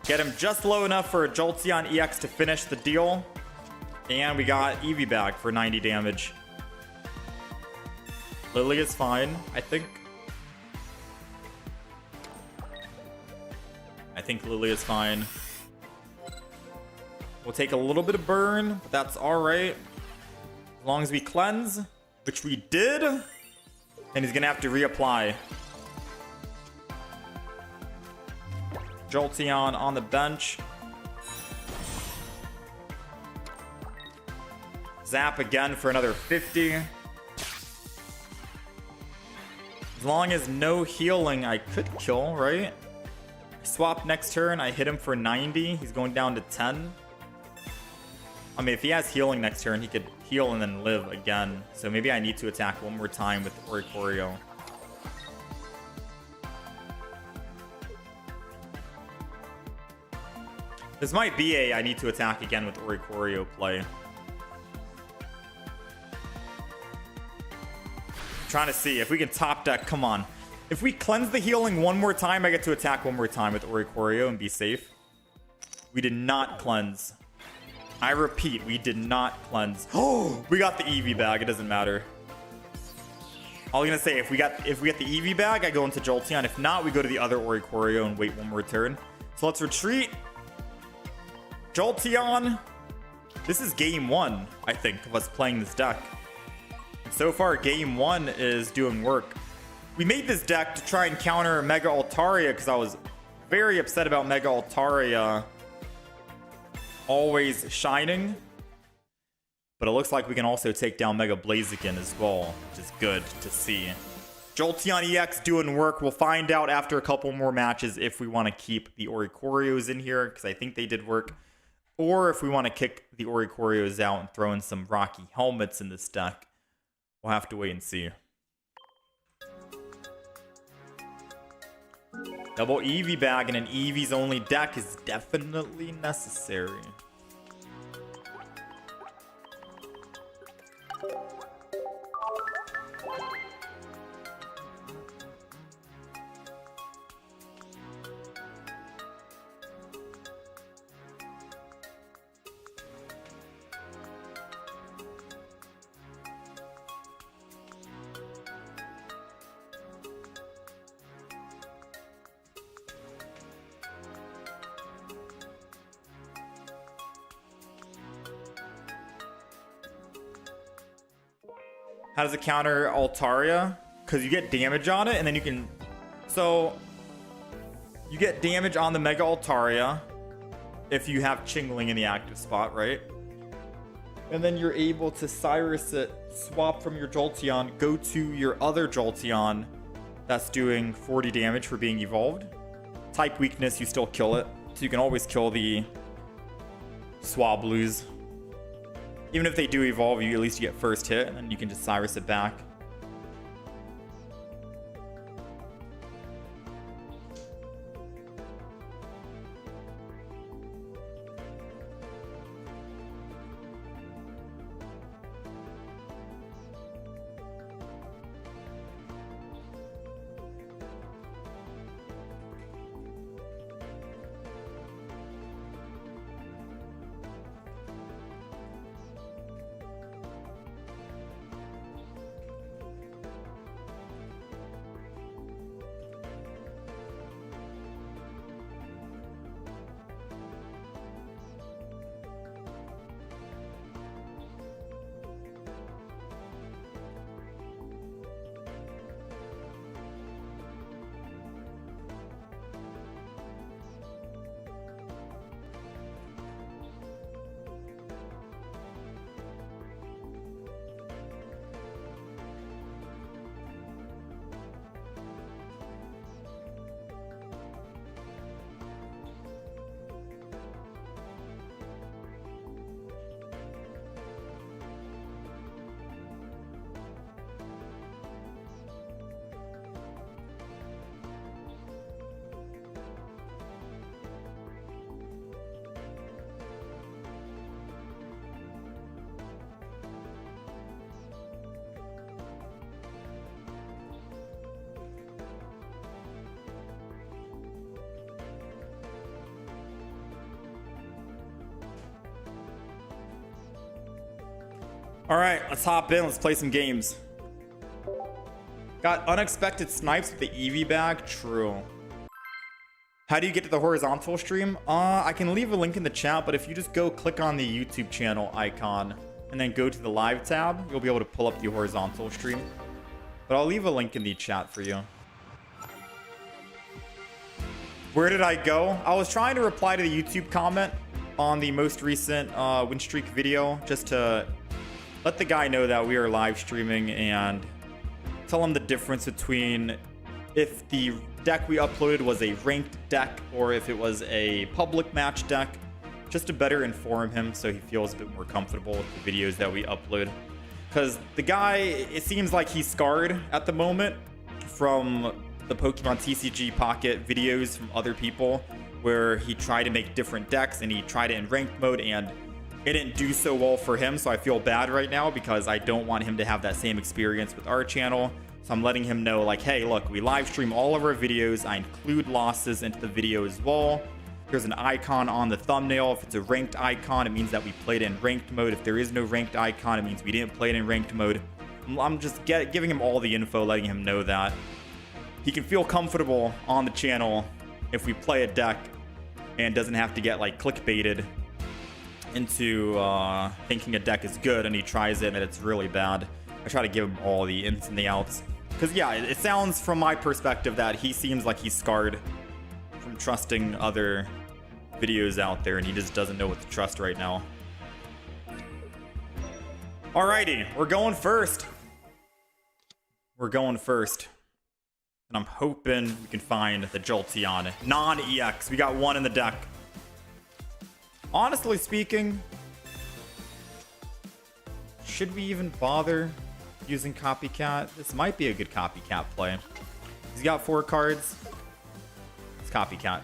Get him just low enough for a Jolteon EX to finish the deal. And we got Eevee back for 90 damage. Lily is fine, I think. I think Lily is fine. We'll take a little bit of burn, but that's alright. As long as we cleanse, which we did. And he's going to have to reapply. Jolteon on the bench. Zap again for another 50. As long as no healing, I could kill, right? Swap next turn, I hit him for 90. He's going down to 10. I mean, if he has healing next turn, he could heal and then live again. So maybe I need to attack one more time with Oricorio. This might be a I need to attack again with Oricorio play. Trying to see if we can top deck. Come on. If we cleanse the healing one more time, I get to attack one more time with Oricorio and be safe. We did not cleanse. I repeat, we did not cleanse. Oh, we got the Eevee bag. It doesn't matter. I was gonna say if we get the Eevee bag, I go into Jolteon. If not, we go to the other Oricorio and wait one more turn. So let's retreat. Jolteon. This is game 1, I think, of us playing this deck. So far, game 1 is doing work. We made this deck to try and counter Mega Altaria because I was very upset about Mega Altaria always shining. But it looks like we can also take down Mega Blaziken as well, which is good to see. Jolteon EX doing work. We'll find out after a couple more matches if we want to keep the Oricorios in here because I think they did work. Or if we want to kick the Oricorios out and throw in some Rocky Helmets in this deck. We'll have to wait and see. Double Eevee bag in an Eevee's only deck is definitely necessary. How does it counter Altaria? Because you get damage on it, and then you can... So, you get damage on the Mega Altaria if you have Chingling in the active spot, right? And then you're able to Cyrus it, swap from your Jolteon, go to your other Jolteon that's doing 40 damage for being evolved. Type weakness, you still kill it. So you can always kill the Swablues. Even if they do evolve, you at least get first hit, and then you can just Cyrus it back. All right, let's hop in. Let's play some games. Got unexpected snipes with the Eevee bag. True. How do you get to the horizontal stream? I can leave a link in the chat, but if you just go click on the YouTube channel icon and then go to the live tab, you'll be able to pull up the horizontal stream. But I'll leave a link in the chat for you. Where did I go? I was trying to reply to the YouTube comment on the most recent win streak video, just to let the guy know that we are live streaming and tell him the difference between if the deck we uploaded was a ranked deck or if it was a public match deck, just to better inform him so he feels a bit more comfortable with the videos that we upload. Because the guy, it seems like he's scarred at the moment from the Pokemon TCG Pocket videos from other people where he tried to make different decks and he tried it in ranked mode and it didn't do so well for him. So I feel bad right now because I don't want him to have that same experience with our channel. So I'm letting him know, like, hey, look, we live stream all of our videos. I include losses into the video as well. There's an icon on the thumbnail. If it's a ranked icon, it means that we played in ranked mode. If there is no ranked icon, it means we didn't play it in ranked mode. I'm just giving him all the info, letting him know that he can feel comfortable on the channel if we play a deck and doesn't have to get like clickbaited into thinking a deck is good and he tries it and it's really bad. I try to give him all the ins and the outs. Because yeah, it sounds from my perspective that he seems like he's scarred from trusting other videos out there and he just doesn't know what to trust right now. Alrighty, we're going first. We're going first. And I'm hoping we can find the Jolteon. Non-EX. We got one in the deck. Honestly speaking, should we even bother using Copycat? This might be a good Copycat play. He's got 4 cards. It's Copycat.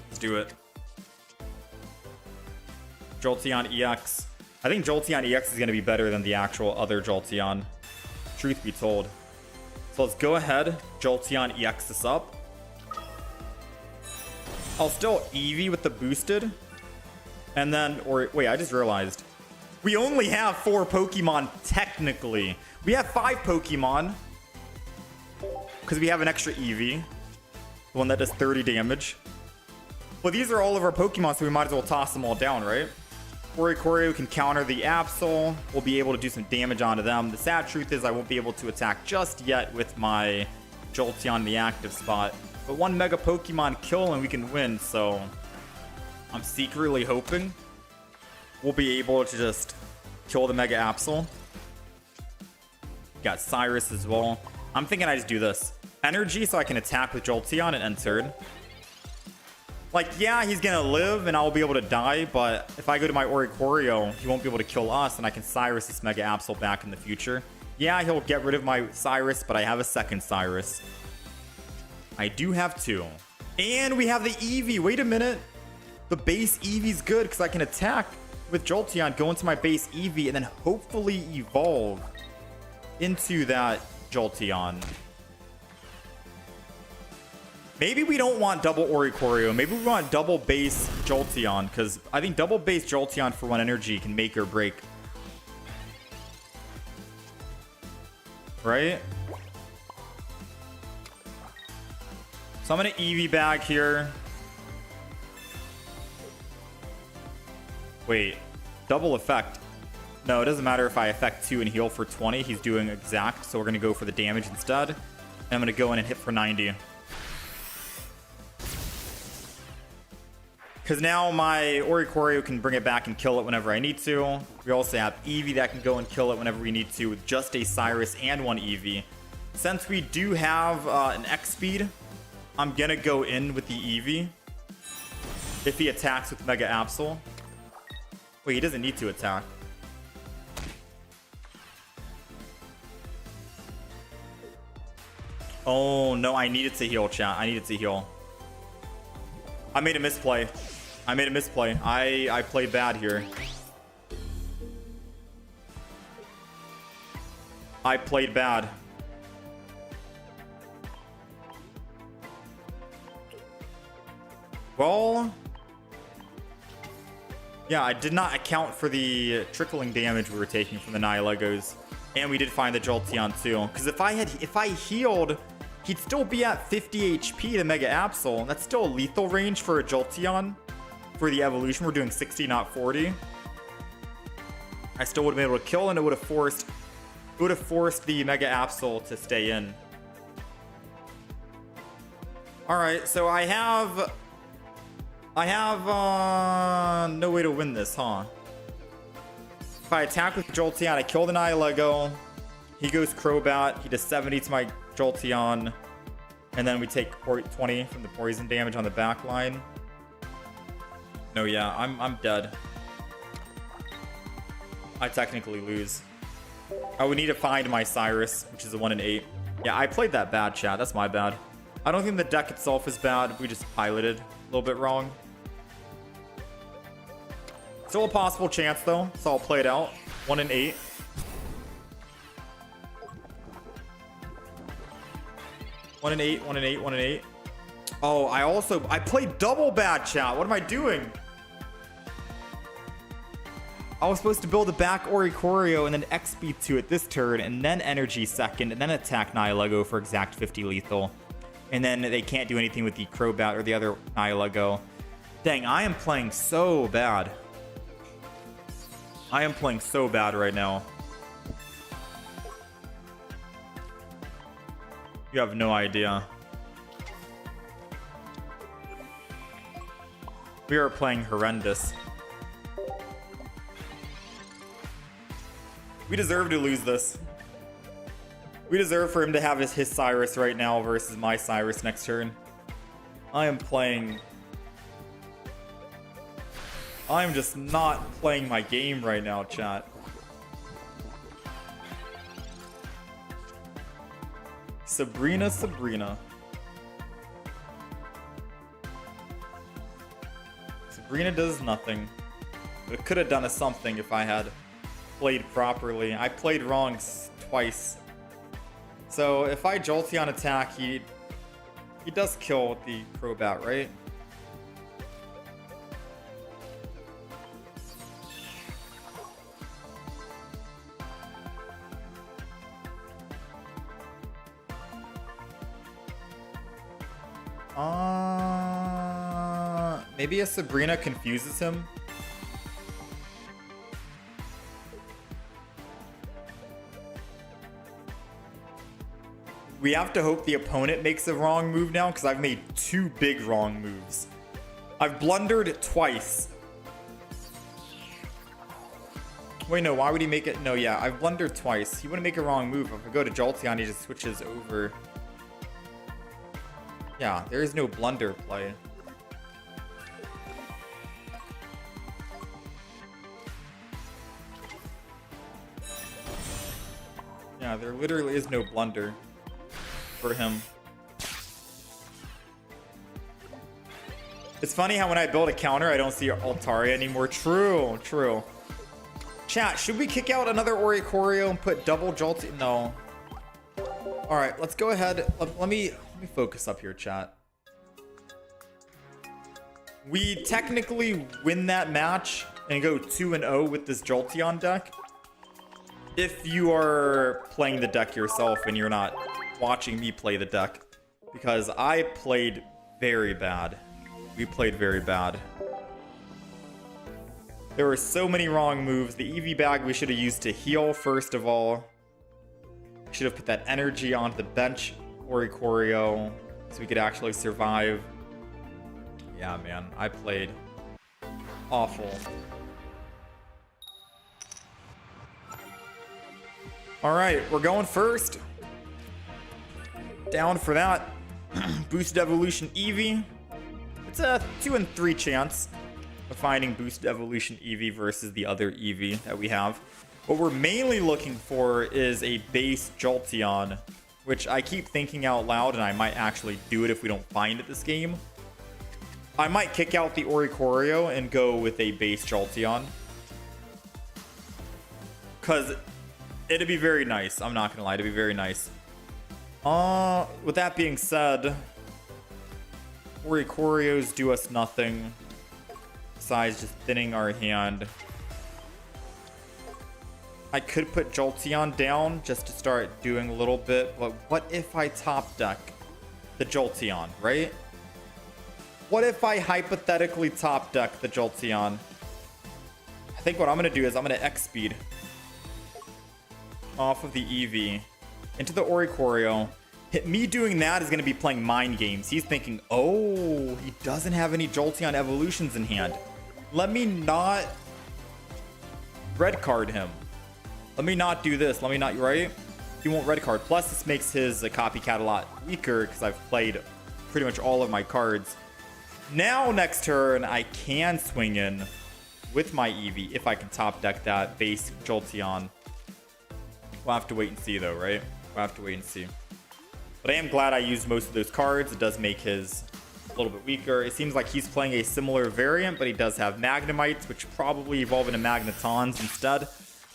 Let's do it. Jolteon EX. I think Jolteon EX is going to be better than the actual other Jolteon. Truth be told. So let's go ahead, Jolteon EX this up. I'll still Eevee with the boosted. And then, or wait, I just realized. We only have 4 Pokemon technically. We have 5 Pokemon. Because we have an extra Eevee. The one that does 30 damage. Well, these are all of our Pokemon, so we might as well toss them all down, right? Oricorio can counter the Absol. We'll be able to do some damage onto them. The sad truth is I won't be able to attack just yet with my Jolteon in the active spot. But 1 Mega Pokemon kill and we can win, so I'm secretly hoping we'll be able to just kill the Mega Absol. Got Cyrus as well. I'm thinking I just do this. Energy so I can attack with Jolteon and end turn. Like, yeah, he's gonna live and I'll be able to die, but if I go to my Oricorio, he won't be able to kill us and I can Cyrus this Mega Absol back in the future. Yeah, he'll get rid of my Cyrus, but I have a second Cyrus. I do have 2. And we have the Eevee. Wait a minute. The base Eevee's good because I can attack with Jolteon, go into my base Eevee, and then hopefully evolve into that Jolteon. Maybe we don't want double Oricorio. Maybe we want double base Jolteon, because I think double base Jolteon for 1 energy can make or break. Right? So I'm going to Eevee bag here. Wait. Double effect. No, it doesn't matter if I effect 2 and heal for 20. He's doing exact, so we're going to go for the damage instead. And I'm going to go in and hit for 90. Because now my Oricorio can bring it back and kill it whenever I need to. We also have Eevee that can go and kill it whenever we need to with just a Cyrus and 1 Eevee. Since we do have an X speed, I'm going to go in with the Eevee. If he attacks with Mega Absol. Wait, he doesn't need to attack. Oh, no, I needed to heal, chat. I needed to heal. I made a misplay. I made a misplay. I played bad here. I played bad. Well, Yeah, I did not account for the trickling damage we were taking from the Nihilegos. And we did find the Jolteon too. Because if I healed, he'd still be at 50 HP to Mega Absol. That's still a lethal range for a Jolteon. For the evolution, we're doing 60, not 40. I still would have been able to kill, and it would have forced the Mega Absol to stay in. Alright, so I have no way to win this, huh? If I attack with Jolteon, I kill the Nihilego. He goes Crobat. He does 70 to my Jolteon. And then we take 20 from the poison damage on the back line. No, yeah, I'm dead. I technically lose. I would need to find my Cyrus, which is a 1 in 8. Yeah, I played that bad, chat. That's my bad. I don't think the deck itself is bad. We just piloted a little bit wrong. Still a possible chance, though, so I'll play it out. 1 in 8. One in 8, 1 in 8, 1 in 8. Oh, I played double bad, chat. What am I doing? I was supposed to build a back Oricorio and then XP2 at this turn, and then Energy second, and then attack Nihilego for exact 50 lethal. And then they can't do anything with the Crobat or the other Nihilego. Dang, I am playing so bad. I am playing so bad right now. You have no idea. We are playing horrendous. We deserve to lose this. We deserve for him to have his Cyrus right now versus my Cyrus next turn. I am just not playing my game right now, chat. Sabrina. Sabrina does nothing. It could have done us something if I had played properly. I played wrong twice. So if I Jolteon attack, he does kill with the Crobat, right? Maybe a Sabrina confuses him. We have to hope the opponent makes a wrong move now, because I've made 2 big wrong moves. I've blundered twice. Wait, no, why would he make it? No, yeah, I've blundered twice. He wouldn't make a wrong move. If I go to Jolteon, he just switches over. Yeah, there is no blunder play. Yeah, there literally is no blunder for him. It's funny how when I build a counter, I don't see Altaria anymore. True, true. Chat, should we kick out another Oricorio and put double Jolteon? No. All right, let's go ahead. Let me focus up here, chat. We technically win that match and go 2-0 with this Jolteon deck. If you are playing the deck yourself and you're not watching me play the deck, because I played very bad. We played very bad. There were so many wrong moves. The EV bag we should have used to heal first of all. Should have put that energy onto the bench Oricorio so we could actually survive. Yeah, man, I played awful. All right, we're going first. Down for that. Boosted Evolution Eevee. It's a 2 in 3 chance of finding Boosted Evolution Eevee versus the other Eevee that we have. What we're mainly looking for is a base Jolteon, which I keep thinking out loud, and I might actually do it if we don't find it this game. I might kick out the Oricorio and go with a base Jolteon, because it'd be very nice. I'm not gonna lie, it'd be very nice. With that being said, Oricorios do us nothing. besides just thinning our hand. I could put Jolteon down just to start doing a little bit, but what if I top deck the Jolteon, right? What if I hypothetically top deck the Jolteon? I think what I'm going to do is I'm going to X-Speed off of the EV into the Oricorio. Me doing that is going to be playing mind games. He's thinking, oh, he doesn't have any Jolteon evolutions in hand. Let me not red card him. Let me not do this. Let me not, right? He won't red card. Plus, this makes his copycat a lot weaker because I've played pretty much all of my cards. Now, next turn, I can swing in with my Eevee if I can top deck that base Jolteon. We'll have to wait and see, though, right? We'll have to wait and see. But I am glad I used most of those cards. It does make his a little bit weaker. It seems like he's playing a similar variant, but he does have Magnemites, which probably evolve into Magnetons instead.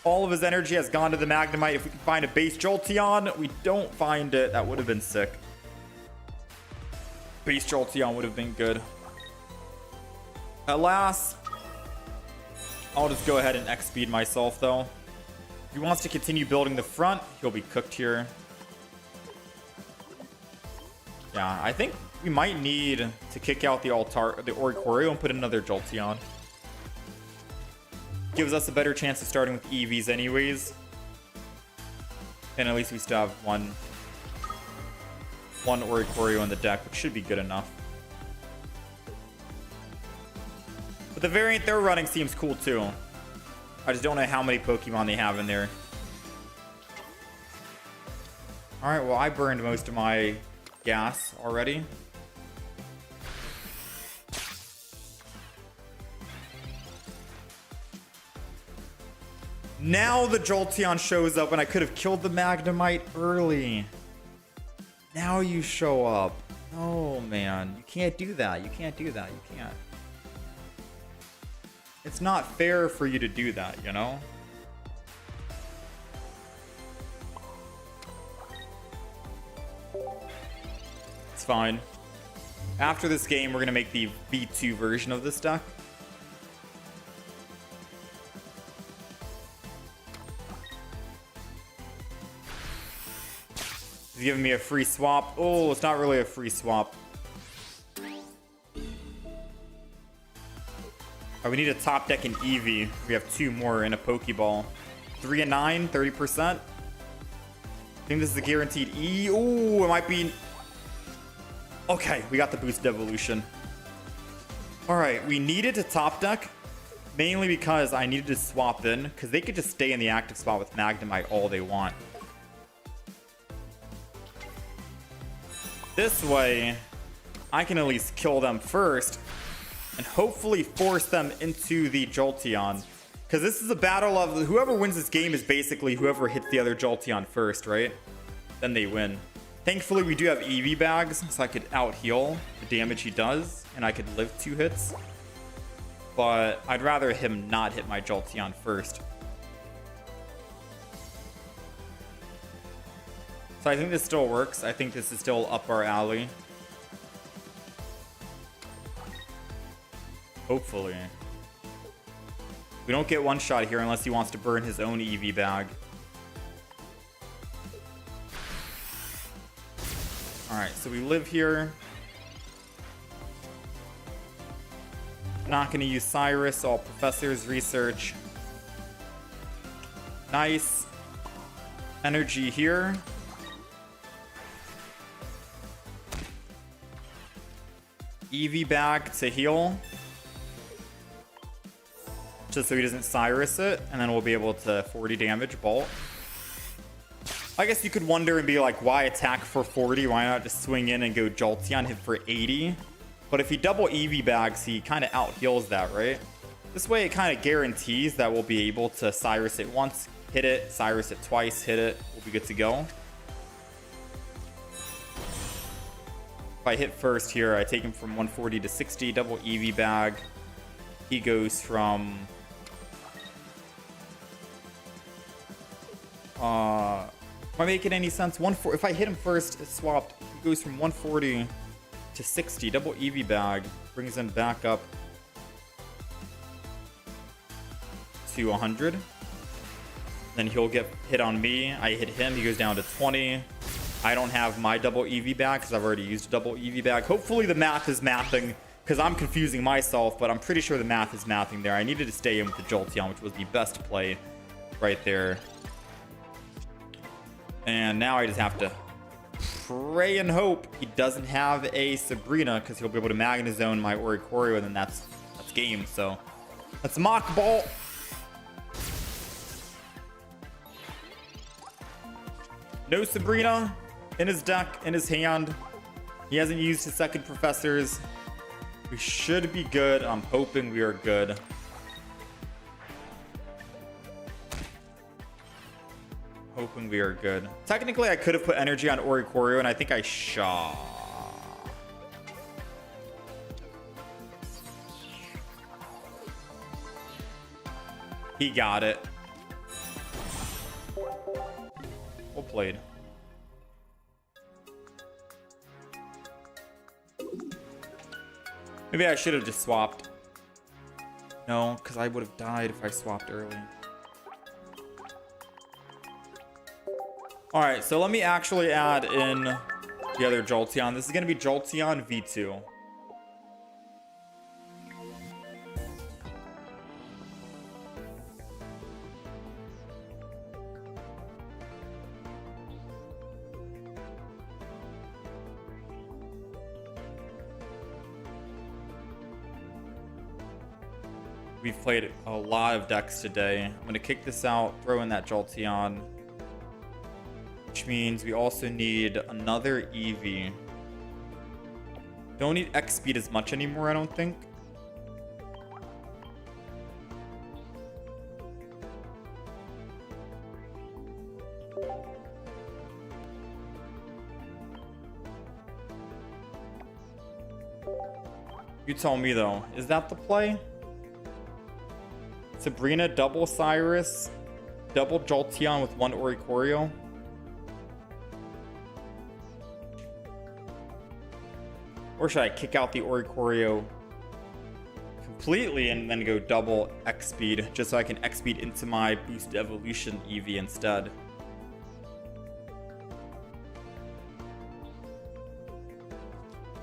All of his energy has gone to the Magnemite. If we can find a base Jolteon, we don't find it. That would have been sick. Base Jolteon would have been good. Alas, I'll just go ahead and X-Speed myself, though. If he wants to continue building the front, he'll be cooked here. Yeah, I think we might need to kick out the Oricorio and put another Jolteon. Gives us a better chance of starting with EVs anyways. And at least we still have one Oricorio in the deck, which should be good enough. But the variant they're running seems cool too. I just don't know how many Pokemon they have in there. Alright, well I burned most of my gas already. Now the Jolteon shows up and I could have killed the Magnemite early. Now you show up. Oh man, you can't do that. You can't do that. You can't. It's not fair for you to do that, you know? It's fine. After this game, we're going to make the V2 version of this deck. He's giving me a free swap. Oh, it's not really a free swap. Oh, we need a top deck in Eevee. We have two more in a Pokeball. 3 and 9, 30%. I think this is a guaranteed E. Oh, it might be. Okay, we got the boosted evolution. All right, we needed to top deck mainly because I needed to swap in because they could just stay in the active spot with Magnemite all they want. This way, I can at least kill them first and hopefully force them into the Jolteon. Because this is a battle of whoever wins this game is basically whoever hits the other Jolteon first, right? Then they win. Thankfully, we do have EV bags, so I could out-heal the damage he does, and I could live 2 hits. But I'd rather him not hit my Jolteon first. So I think this still works. I think this is still up our alley. Hopefully. We don't get one shot here unless he wants to burn his own EV bag. Alright, so we live here. Not going to use Cyrus, all Professor's Research. Nice. Energy here. EV bag to heal. Just so he doesn't Cyrus it, and then we'll be able to 40 damage bolt. I guess you could wonder and be like, why attack for 40? Why not just swing in and go Jolteon, hit for 80? But if he double EV bags, he kind of out heals that, right? This way it kind of guarantees that we'll be able to Cyrus it once, hit it, Cyrus it twice, hit it, we'll be good to go. If I hit first here, I take him from 140 to 60, double EV bag. He goes from am I making any sense? If I hit him first, it's swapped. He goes from 140 to 60. Double EV bag brings him back up to 100. Then he'll get hit on me. I hit him. He goes down to 20. I don't have my double EV bag because I've already used a double EV bag. Hopefully the math is mathing because I'm confusing myself, but I'm pretty sure the math is mathing there. I needed to stay in with the Jolteon, which was the best play right there. And now I just have to pray and hope he doesn't have a Sabrina because he'll be able to Magnezone my Oricorio, and then that's game. So let's Mock Ball. No Sabrina in his deck, in his hand. He hasn't used his second Professors. We should be good. I'm hoping we are good. Hoping we are good. Technically, I could have put energy on Oricorio, and I think I shot. He got it. Well played. Maybe I should have just swapped. No, because I would have died if I swapped early. Alright, so let me actually add in the other Jolteon. This is going to be Jolteon V2. We've played a lot of decks today. I'm going to kick this out, throw in that Jolteon. Which means we also need another Eevee. Don't need X speed as much anymore, I don't think. You tell me though, is that the play? Sabrina, double Cyrus, double Jolteon with one Oricorio. Or should I kick out the Oricorio completely and then go double X speed just so I can X speed into my Boost Evolution Eevee instead?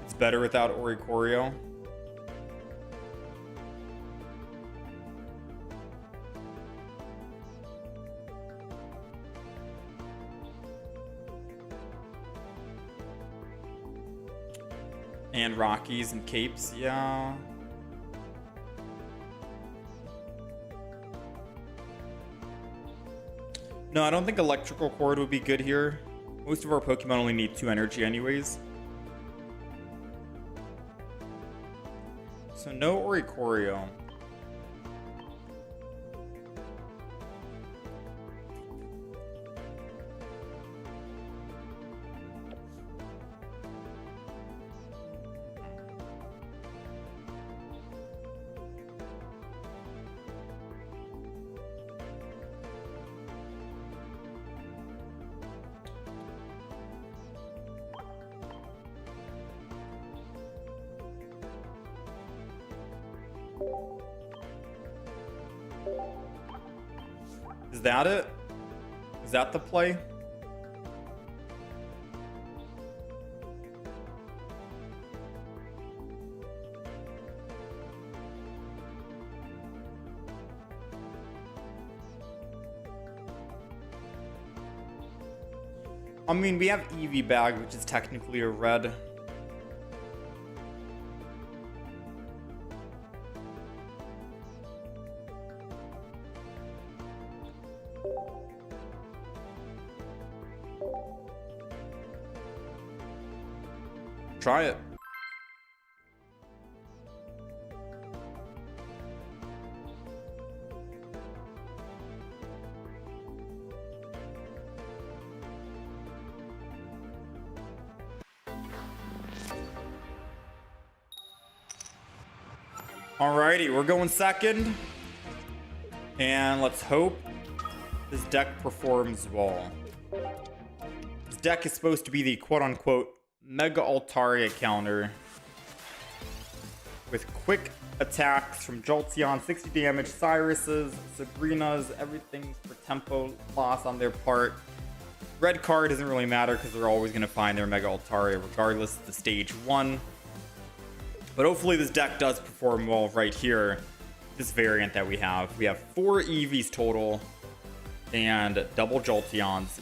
It's better without Oricorio. And Rockies and Capes, yeah. No, I don't think Electrical Cord would be good here. Most of our Pokemon only need 2 energy anyways. So no Oricorio. Is that it? Is that the play? I mean, we have Eevee bag, which is technically a red. Try it. Alrighty, we're going second. And let's hope this deck performs well. This deck is supposed to be the quote-unquote Mega Altaria counter with quick attacks from Jolteon, 60 damage, Cyrus's, Sabrina's, everything for tempo loss on their part. Red card doesn't really matter because they're always going to find their Mega Altaria regardless of the stage 1. But hopefully this deck does perform well right here. This variant that we have. We have 4 EVs total and double Jolteons.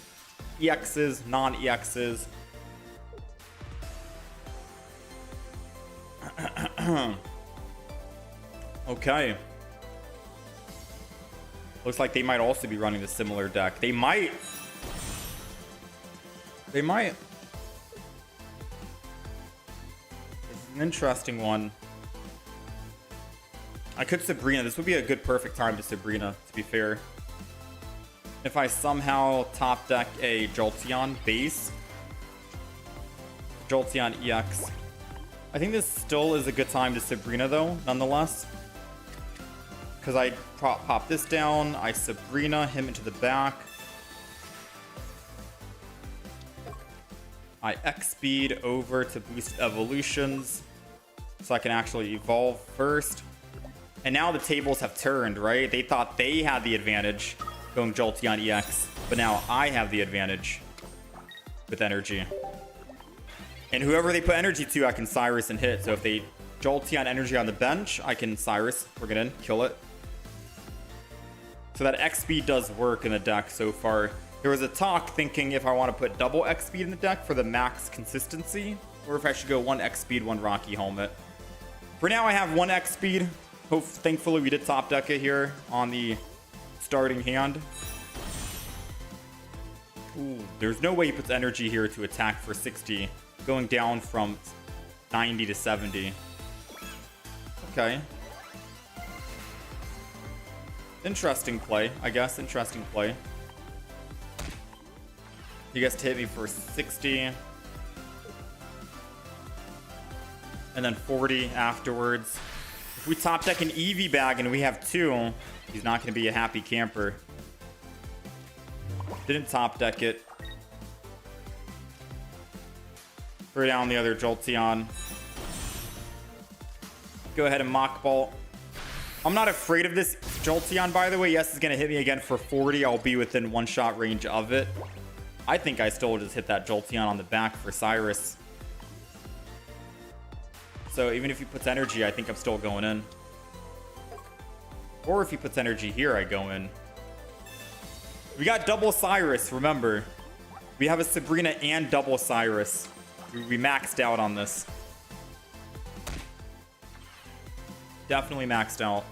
EXs, non-EXs. Okay. Looks like they might also be running the similar deck. They might. This is an interesting one. I could Sabrina. This would be a good perfect time to Sabrina, to be fair. If I somehow top deck a Jolteon base, Jolteon EX. I think this still is a good time to Sabrina though, nonetheless. Because I pop this down, I Sabrina him into the back. I X-speed over to boost evolutions so I can actually evolve first. And now the tables have turned, right? They thought they had the advantage going Jolteon EX, but now I have the advantage with energy. And whoever they put energy to, I can Cyrus and hit. So if they Jolteon energy on the bench, I can Cyrus, bring it in, kill it. So that X-speed does work in the deck so far. There was a talk thinking if I want to put double X-speed in the deck for the max consistency, or if I should go 1 X-speed, 1 Rocky Helmet. For now, I have 1 X-speed. Thankfully, we did top deck it here on the starting hand. Ooh, there's no way he puts energy here to attack for 60, going down from 90 to 70. Okay. Interesting play, I guess. Interesting play. He gets to hit me for 60. And then 40 afterwards. If we top deck an EV bag and we have 2, he's not going to be a happy camper. Didn't top deck it. Throw down the other Jolteon. Go ahead and Mach Ball. I'm not afraid of this Jolteon, by the way. Yes, it's going to hit me again for 40. I'll be within 1-shot range of it. I think I still just hit that Jolteon on the back for Cyrus. So even if he puts energy, I think I'm still going in. Or if he puts energy here, I go in. We got double Cyrus, remember. We have a Sabrina and double Cyrus. We maxed out on this. Definitely maxed out.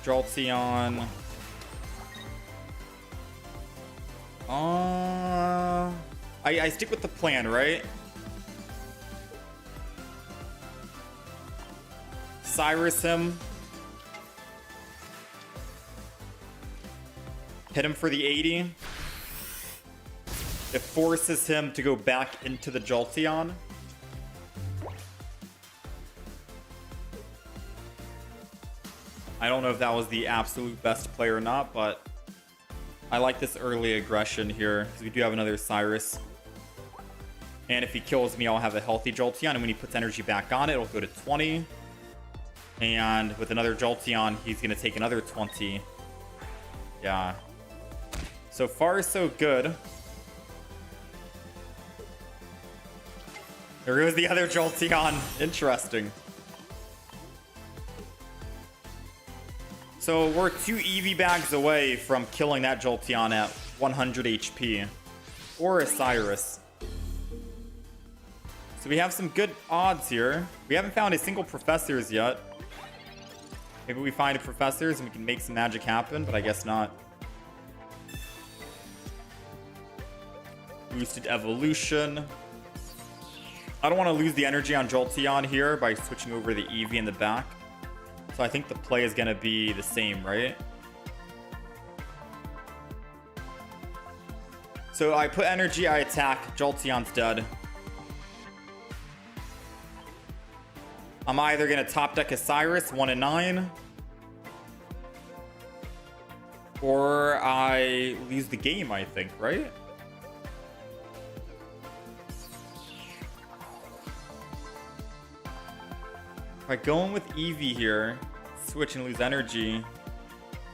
Jolteon. I stick with the plan, right? Cyrus him. Hit him for the 80. It forces him to go back into the Jolteon. I don't know if that was the absolute best play or not, but I like this early aggression here because we do have another Cyrus. And if he kills me, I'll have a healthy Jolteon. And when he puts energy back on it, it'll go to 20. And with another Jolteon, he's going to take another 20. Yeah. So far, so good. There goes the other Jolteon. Interesting. So we're 2 EV bags away from killing that Jolteon at 100 HP. Or a Cyrus. So we have some good odds here. We haven't found a single Professors yet. Maybe we find a Professors and we can make some magic happen, but I guess not. Boosted Evolution. I don't want to lose the energy on Jolteon here by switching over the EV in the back. So I think the play is going to be the same, right? So I put energy, I attack. Jolteon's dead. I'm either going to top deck a Cyrus, 1 and 9. Or I lose the game, I think, right? By going with Eevee here, switch and lose energy.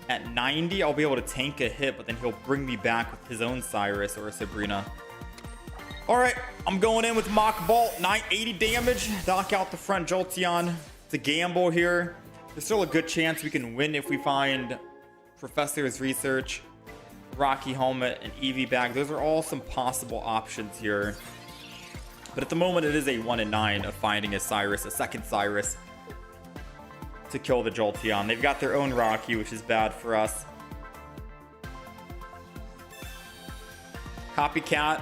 At 90, I'll be able to tank a hit, but then he'll bring me back with his own Cyrus or a Sabrina. All right, I'm going in with Mach Bolt, 980 damage. Knock out the front Jolteon. It's a gamble here. There's still a good chance we can win if we find Professor's Research, Rocky Helmet, and Eevee Bag. Those are all some possible options here. But at the moment, it is a 1 in 9 of finding a Cyrus, a second Cyrus, to kill the Jolteon. They've got their own Rocky, which is bad for us. Copycat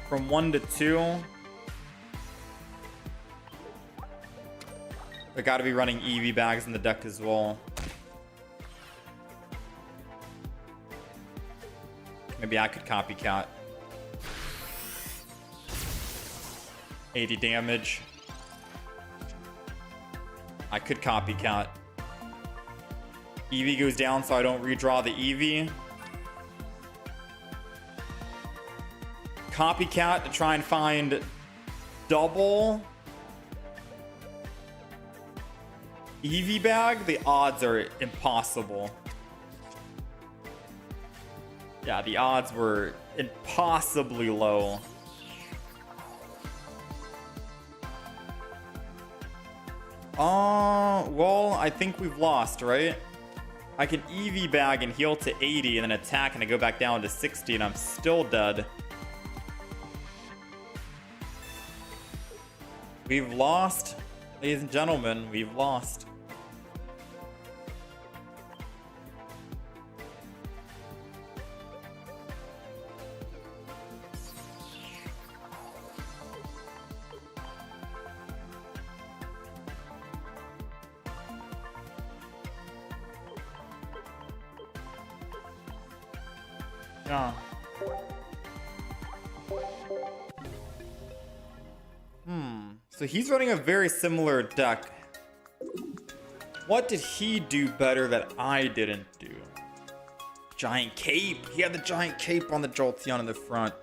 from 1 to 2. I gotta be running Eevee Bags in the deck as well. Maybe I could Copycat. 80 damage. I could Copycat. Eevee goes down so I don't redraw the Eevee. Copycat to try and find double Eevee Bag. The odds are impossible. Yeah, the odds were impossibly low. Well, I think we've lost, right? I can Eevee Bag and heal to 80 and then attack and I go back down to 60 and I'm still dead. We've lost, ladies and gentlemen, we've lost. Yeah. So he's running a very similar deck. What did he do better that I didn't do? Giant Cape. He had the Giant Cape on the Jolteon in the front.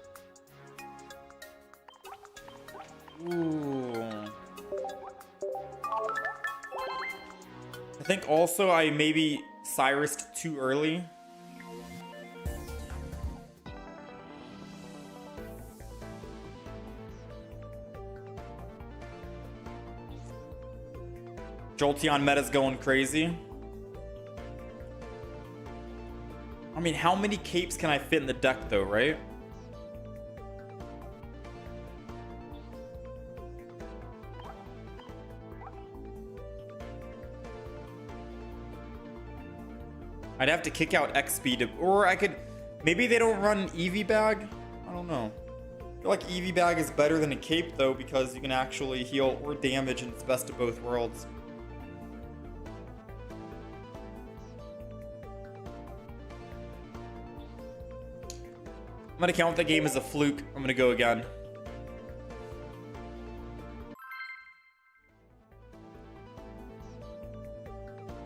Ooh. I think also I maybe Cyrus'd too early. Jolteon meta's going crazy. I mean, how many capes can I fit in the deck though, right? I'd have to kick out XP to, or I could, maybe they don't run Eevee Bag? I don't know. I feel like Eevee Bag is better than a cape though, because you can actually heal or damage and it's best of both worlds. I'm gonna count the game as a fluke. I'm gonna go again.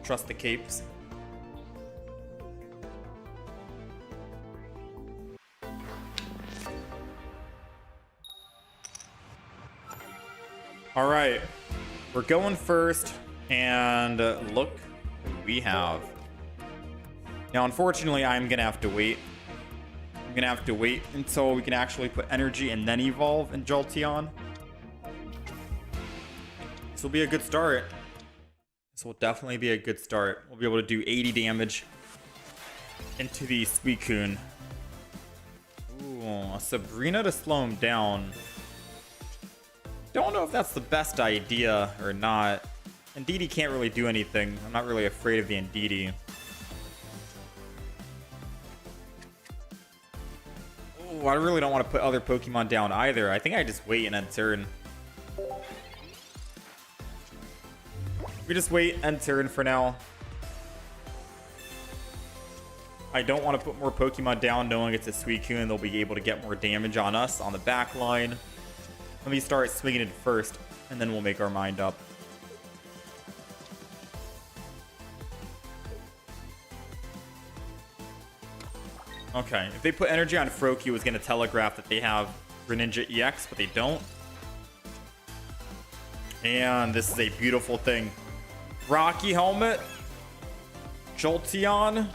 Trust the capes. All right, we're going first, and look what we have. Now, unfortunately, I'm gonna have to wait. I'm gonna have to wait until we can actually put energy and then evolve in Jolteon. This will be a good start. This will definitely be a good start. We'll be able to do 80 damage into the Suicune. Ooh, a Sabrina to slow him down. Don't know if that's the best idea or not. Indeedee can't really do anything. I'm not really afraid of the Indeedee. I really don't want to put other Pokemon down either. I think I just wait and end turn. We just wait, end turn for now. I don't want to put more Pokemon down knowing it's a Suicune. They'll be able to get more damage on us on the back line. Let me start swinging it first, and then we'll make our mind up. Okay, if they put energy on Froakie, it was going to telegraph that they have Greninja EX, but they don't. And this is a beautiful thing. Rocky Helmet. Jolteon.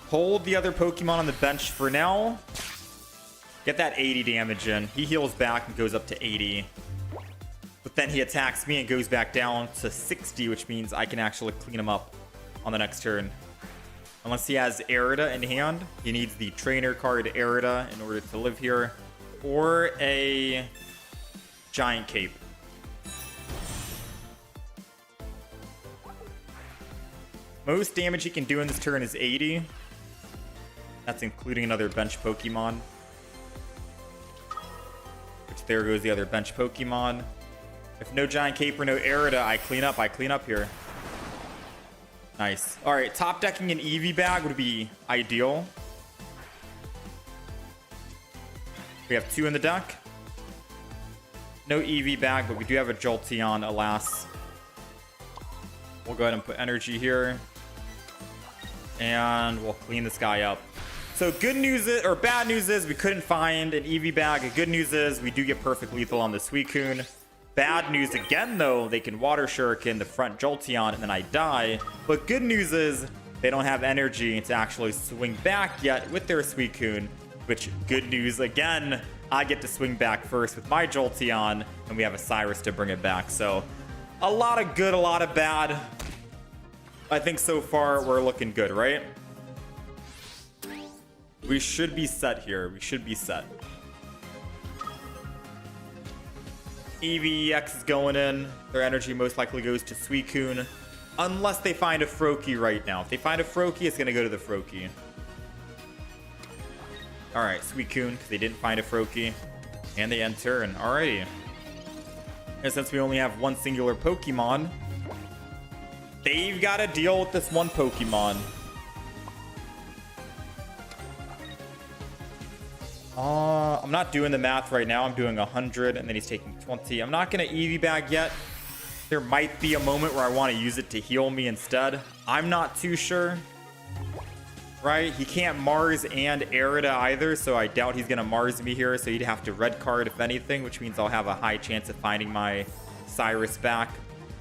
Hold the other Pokemon on the bench for now. Get that 80 damage in. He heals back and goes up to 80. But then he attacks me and goes back down to 60, which means I can actually clean him up on the next turn. Unless he has Arida in hand. He needs the trainer card Arida in order to live here. Or a Giant Cape. Most damage he can do in this turn is 80. That's including another bench Pokemon. Which there goes the other bench Pokemon. If no Giant Cape or no Arida, I clean up here. Nice. Alright, top decking an Eevee bag would be ideal. We have 2 in the deck. No Eevee bag, but we do have a Jolteon, alas. We'll go ahead and put energy here. And we'll clean this guy up. So good news is, or bad news is, we couldn't find an Eevee bag. Good news is, we do get perfect lethal on the Suicune. Bad news again, though, they can Water Shuriken the front Jolteon and then I die. But good news is, they don't have energy to actually swing back yet with their Suicune. Which, good news again, I get to swing back first with my Jolteon, and we have a Cyrus to bring it back. So, a lot of good, a lot of bad. I think so far we're looking good, right? We should be set here. We should be set. Eevee EX is going in. Their energy most likely goes to Suicune. Unless they find a Froakie right now. If they find a Froakie, it's going to go to the Froakie. Alright, Suicune, because they didn't find a Froakie. And they end turn. Alrighty. And since we only have one singular Pokemon, they've got to deal with this one Pokemon. I'm not doing the math right now. I'm doing 100, and then he's taking 20. I'm not going to Eevee bag yet. There might be a moment where I want to use it to heal me instead. I'm not too sure. Right? He can't Mars and Arida either, so I doubt he's going to Mars me here. So he'd have to red card, if anything, which means I'll have a high chance of finding my Cyrus back.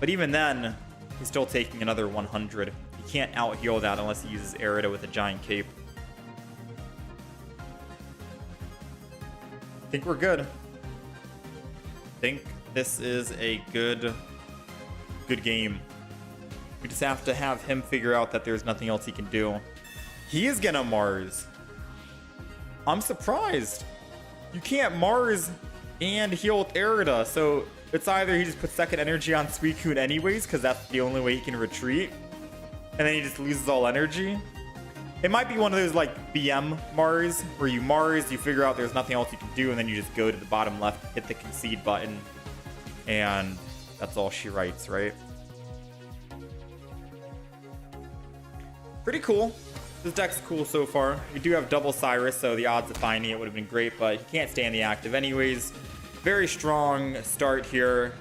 But even then, he's still taking another 100. He can't out-heal that unless he uses Arida with a Giant Cape. I think we're good. I think this is a good game. We just have to have him figure out that there's nothing else he can do. He is gonna Mars. I'm surprised. You can't Mars and heal with Arida, so it's either he just puts second energy on Suicune anyways, because that's the only way he can retreat, and then he just loses all energy. It might be one of those like BM Mars, where you Mars, you figure out there's nothing else you can do, and then you just go to the bottom left, hit the concede button, and that's all she writes, right? Pretty cool. This deck's cool so far. We do have double Cyrus, so the odds of finding it would have been great, but he can't stay in the active anyways. Very strong start here.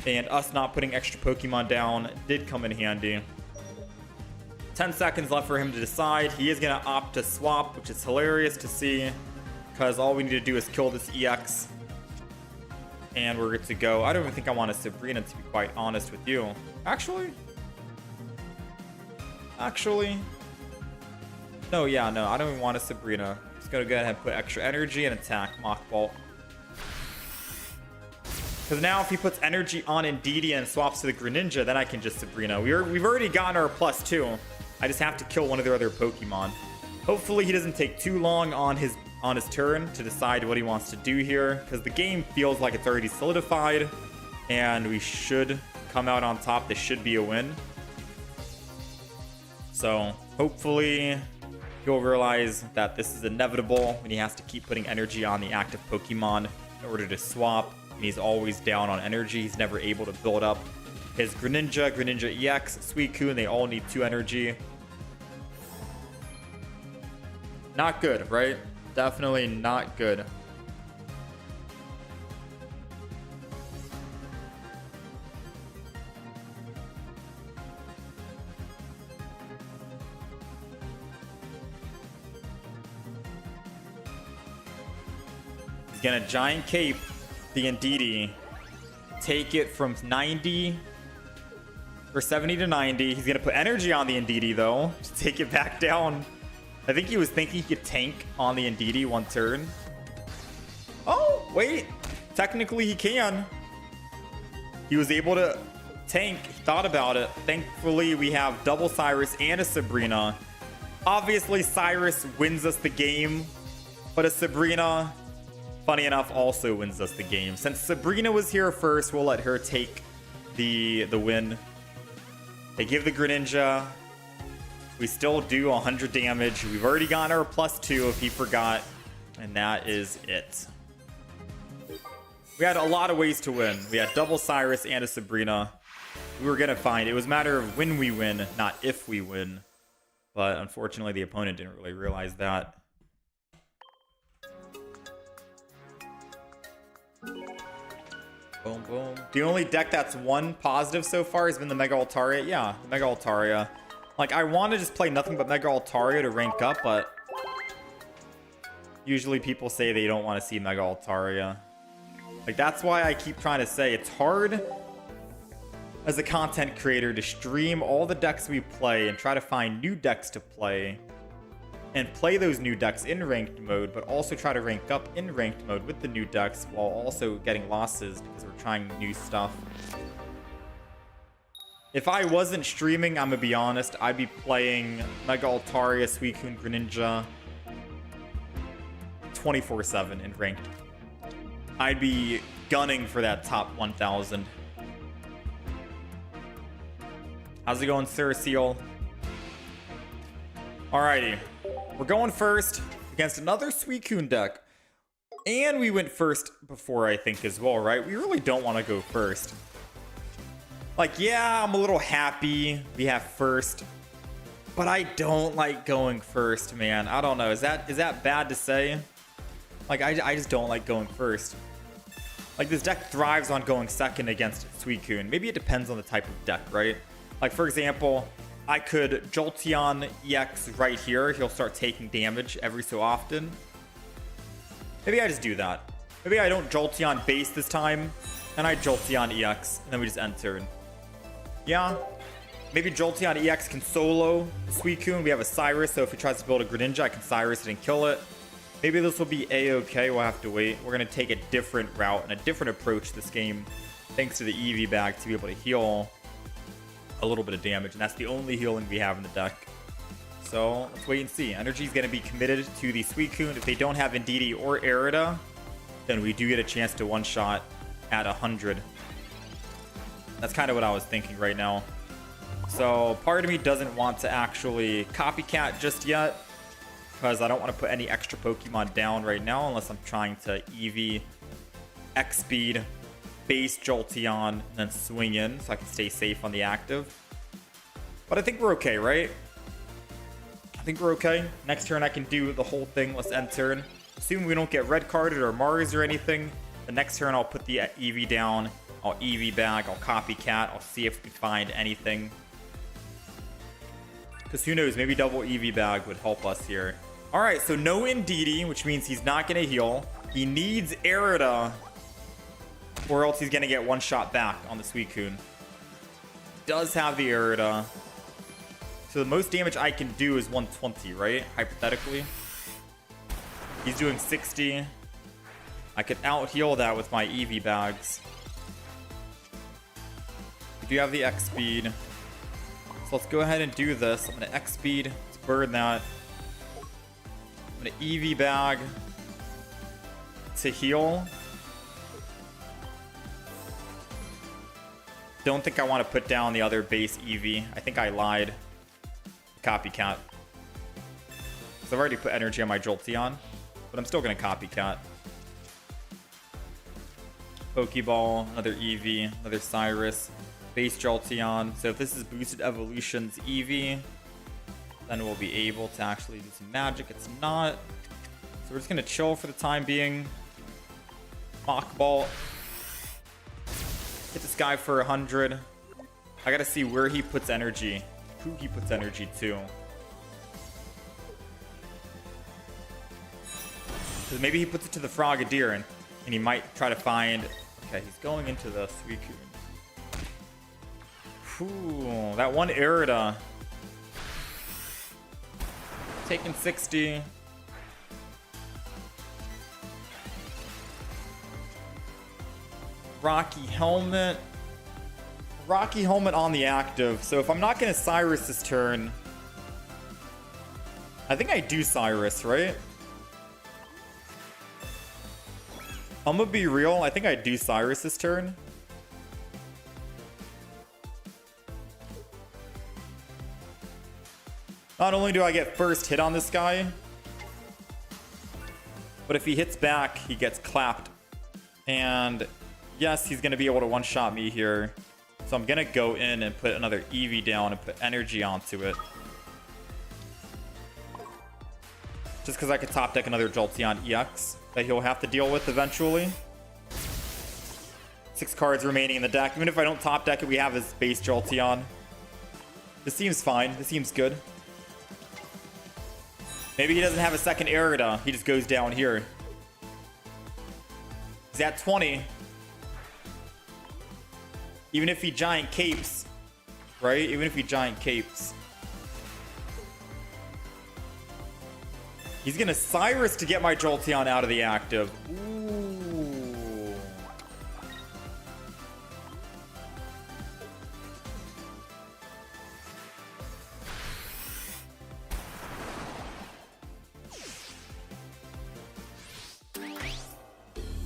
And us not putting extra Pokemon down did come in handy. 10 seconds left for him to decide. He is going to opt to swap, which is hilarious to see, because all we need to do is kill this EX. And we're good to go. I don't even think I want a Sabrina, to be quite honest with you. Actually, no, yeah, no, I don't even want a Sabrina. Just gonna go ahead and put extra energy and attack Mach Bolt. Because now if he puts energy on Indeedee and swaps to the Greninja, then I can just Sabrina. We've already gotten our +2. I just have to kill one of their other Pokemon. Hopefully he doesn't take too long on his turn to decide what he wants to do here, because the game feels like it's already solidified, and we should come out on top. This should be a win. So hopefully he'll realize that this is inevitable when he has to keep putting energy on the active Pokemon in order to swap, and he's always down on energy. He's never able to build up his Greninja, Greninja EX, Suicune. They all need 2 energy. Not good, right? Definitely not good. He's gonna Giant Cape the Indeedee. Take it from 90 or 70 to 90. He's going to put energy on the Indeedee, though, to take it back down. I think he was thinking he could tank on the Indeedee one turn. Oh, wait. Technically, he can. He was able to tank. He thought about it. Thankfully, we have double Cyrus and a Sabrina. Obviously, Cyrus wins us the game, but a Sabrina, funny enough, also wins us the game. Since Sabrina was here first, we'll let her take the win. They give the Greninja. We still do 100 damage. We've already gotten our +2 if he forgot, and that is it. We had a lot of ways to win. We had double Cyrus and a Sabrina. We were gonna find it was a matter of when we win, not if we win. But unfortunately, the opponent didn't really realize that. Boom, boom. The only deck that's won positive so far has been the Mega Altaria. Yeah, the Mega Altaria. Like, I want to just play nothing but Mega Altaria to rank up, but usually people say they don't want to see Mega Altaria. Like, that's why I keep trying to say it's hard as a content creator to stream all the decks we play and try to find new decks to play and play those new decks in ranked mode, but also try to rank up in ranked mode with the new decks while also getting losses because we're trying new stuff. If I wasn't streaming, I'm gonna be honest, I'd be playing Mega Altaria, Suicune, Greninja 24/7 in ranked. I'd be gunning for that top 1000. How's it going, Sir Seal? Alrighty. We're going first against another Suicune deck. And we went first before, I think, as well, right? We really don't want to go first. Like, yeah, I'm a little happy we have first. But I don't like going first, man. I don't know. Is that bad to say? Like, I just don't like going first. Like, this deck thrives on going second against Suicune. Maybe it depends on the type of deck, right? Like, for example, I could Jolteon EX right here. He'll start taking damage every so often. Maybe I just do that. Maybe I don't Jolteon base this time, and I Jolteon EX, and then we just end turn. Yeah. Maybe Jolteon EX can solo Suicune. We have a Cyrus, so if he tries to build a Greninja, I can Cyrus it and kill it. Maybe this will be A-okay. We'll have to wait. We're going to take a different route and a different approach this game, thanks to the EV bag, to be able to heal a little bit of damage, and that's the only healing we have in the deck. So let's wait and see. Energy is going to be committed to the Suicune. If they don't have Indeedee or Arida, then we do get a chance to one-shot at 100. That's kind of what I was thinking right now. So part of me doesn't want to actually copycat just yet, because I don't want to put any extra Pokemon down right now unless I'm trying to EV X speed base Jolteon and then swing in so I can stay safe on the active. But I think we're okay, right? I think we're okay. Next turn I can do the whole thing. Let's end turn. Assuming we don't get red carded or Mars or anything, the next turn I'll put the EV down. I'll EV back. I'll copycat. I'll see if we can find anything. Because who knows, maybe double EV bag would help us here. Alright, so no Indeedee, which means he's not going to heal. He needs Arida, or else he's going to get one shot back on the Suicune. Does have the Arida. So the most damage I can do is 120, right? Hypothetically. He's doing 60. I could out-heal that with my EV bags. We do have the X speed. So let's go ahead and do this. I'm going to X speed. Let's burn that. I'm going to EV bag to heal. Don't think I want to put down the other base EV. I think I lied. Copycat. So I've already put energy on my Jolteon, but I'm still going to copycat. Pokeball, another EV, another Cyrus, base Jolteon. So if this is boosted evolutions EV, then we'll be able to actually do some magic. It's not. So we're just going to chill for the time being. Mach Ball. Hit this guy for 100. I got to see where he puts energy. Who he puts energy to. Because maybe he puts it to the Frogadier, and And he might try to find... Okay, he's going into the Suicune. Whew, that one Irida. Taking 60. Rocky Helmet. Rocky Helmet on the active. So if I'm not going to Cyrus this turn... I think I do Cyrus, right? I'm gonna be real. I think I do Cyrus this turn. Not only do I get first hit on this guy, but if he hits back, he gets clapped. And yes, he's gonna be able to one-shot me here. So I'm gonna go in and put another Eevee down and put energy onto it. Just because I could top deck another Jolteon EX that he'll have to deal with eventually. 6 cards remaining in the deck. Even if I don't top deck it, we have his base Jolteon. This seems fine. This seems good. Maybe he doesn't have a second Irida. He just goes down here. He's at 20. Even if he giant capes, right? Even if he giant capes. He's gonna Cyrus to get my Jolteon out of the active. Ooh.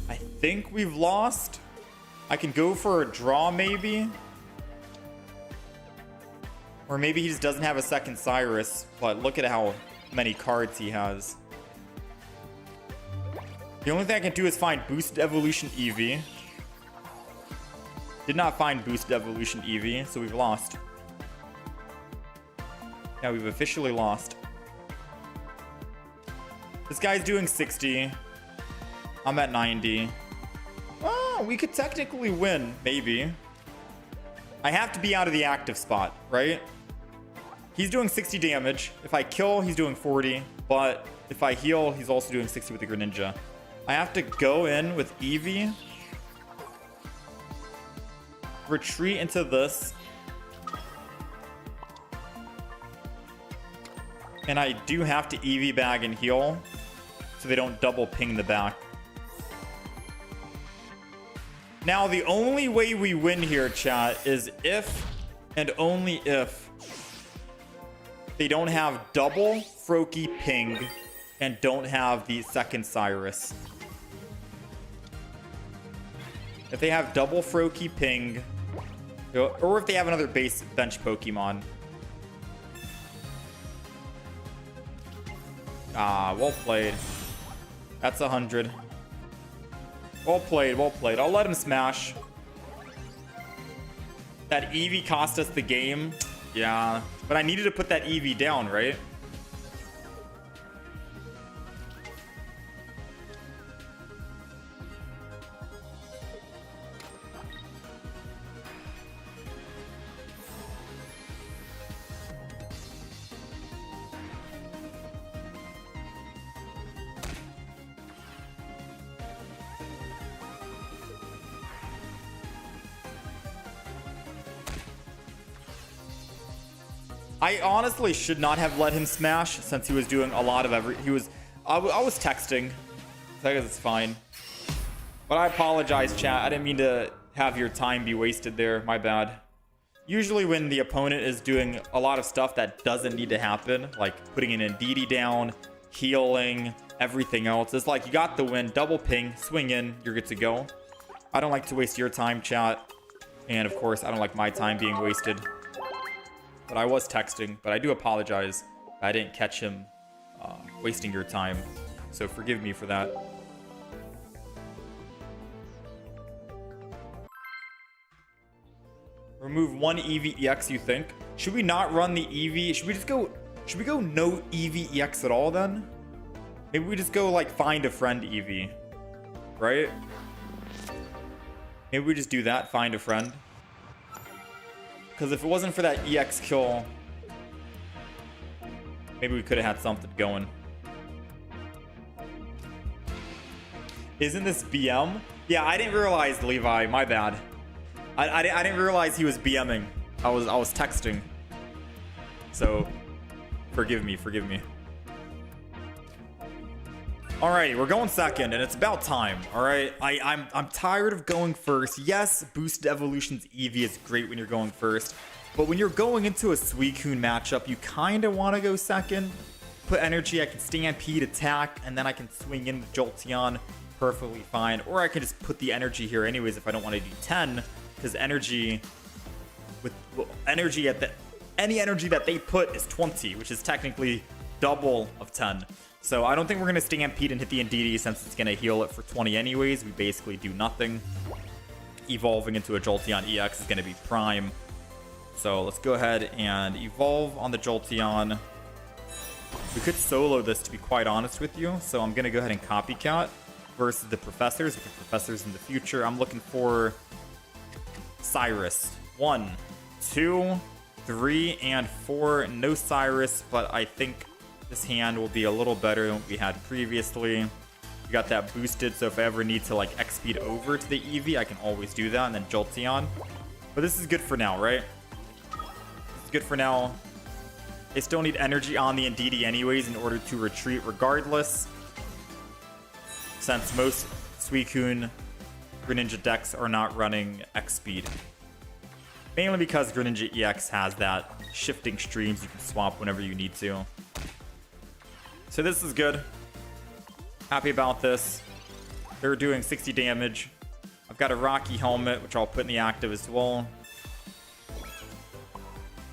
I think we've lost. I can go for a draw maybe. Or maybe he just doesn't have a second Cyrus. But look at how many cards he has. The only thing I can do is find Boosted Evolution Eevee. Did not find Boosted Evolution Eevee, so we've lost. Yeah, we've officially lost. This guy's doing 60. I'm at 90. Oh, we could technically win, maybe. I have to be out of the active spot, right? He's doing 60 damage. If I kill, he's doing 40. But if I heal, he's also doing 60 with the Greninja. I have to go in with Eevee. Retreat into this. And I do have to Eevee bag and heal. So they don't double ping the back. Now, the only way we win here, chat, is if and only if they don't have double Froakie ping and don't have the second Cyrus. If they have double Froakie ping, or if they have another base bench Pokemon. Ah, well played. That's 100. Well played, well played. I'll let him smash. That Eevee cost us the game. Yeah, but I needed to put that Eevee down, right? I honestly should not have let him smash since he was doing a lot of I was texting. So I guess it's fine. But I apologize, chat. I didn't mean to have your time be wasted there. My bad. Usually when the opponent is doing a lot of stuff that doesn't need to happen, like putting an Indeedee down, healing, everything else, it's like you got the win, double ping, swing in, you're good to go. I don't like to waste your time, chat. And of course, I don't like my time being wasted. But I was texting, but I do apologize. I didn't catch him wasting your time. So forgive me for that. Remove one Eevee EX, you think? Should we not run the Eevee? Should we go no Eevee EX at all then? Maybe we just go like find a friend Eevee. Right? Maybe we just do that, find a friend. Because if it wasn't for that EX kill, maybe we could have had something going. Isn't this BM? Yeah, I didn't realize, Levi. My bad. I didn't realize he was BMing. I was texting. So, forgive me. Alrighty, we're going second, and it's about time. Alright, I'm tired of going first. Yes, boosted evolutions EV is great when you're going first, but when you're going into a Suicune matchup, you kind of want to go second. Put energy, I can Stampede, attack, and then I can swing in with Jolteon perfectly fine. Or I can just put the energy here anyways if I don't want to do 10, because energy with energy at any energy that they put is 20, which is technically double of 10. So I don't think we're going to Stampede and hit the Indeedee since it's going to heal it for 20 anyways. We basically do nothing. Evolving into a Jolteon EX is going to be prime. So let's go ahead and evolve on the Jolteon. We could solo this, to be quite honest with you. So I'm going to go ahead and copycat versus the professors. Because professors in the future. I'm looking for Cyrus. 1, 2, 3, and 4. No Cyrus, but I think this hand will be a little better than what we had previously. We got that boosted, so if I ever need to like X-speed over to the Eevee, I can always do that, and then Jolteon. But this is good for now, right? This is good for now. They still need energy on the Indeedee anyways in order to retreat regardless. Since most Suicune Greninja decks are not running X-speed. Mainly because Greninja EX has that shifting streams you can swap whenever you need to. So this is good. Happy about this. They're doing 60 damage. I've got a Rocky Helmet, which I'll put in the active as well.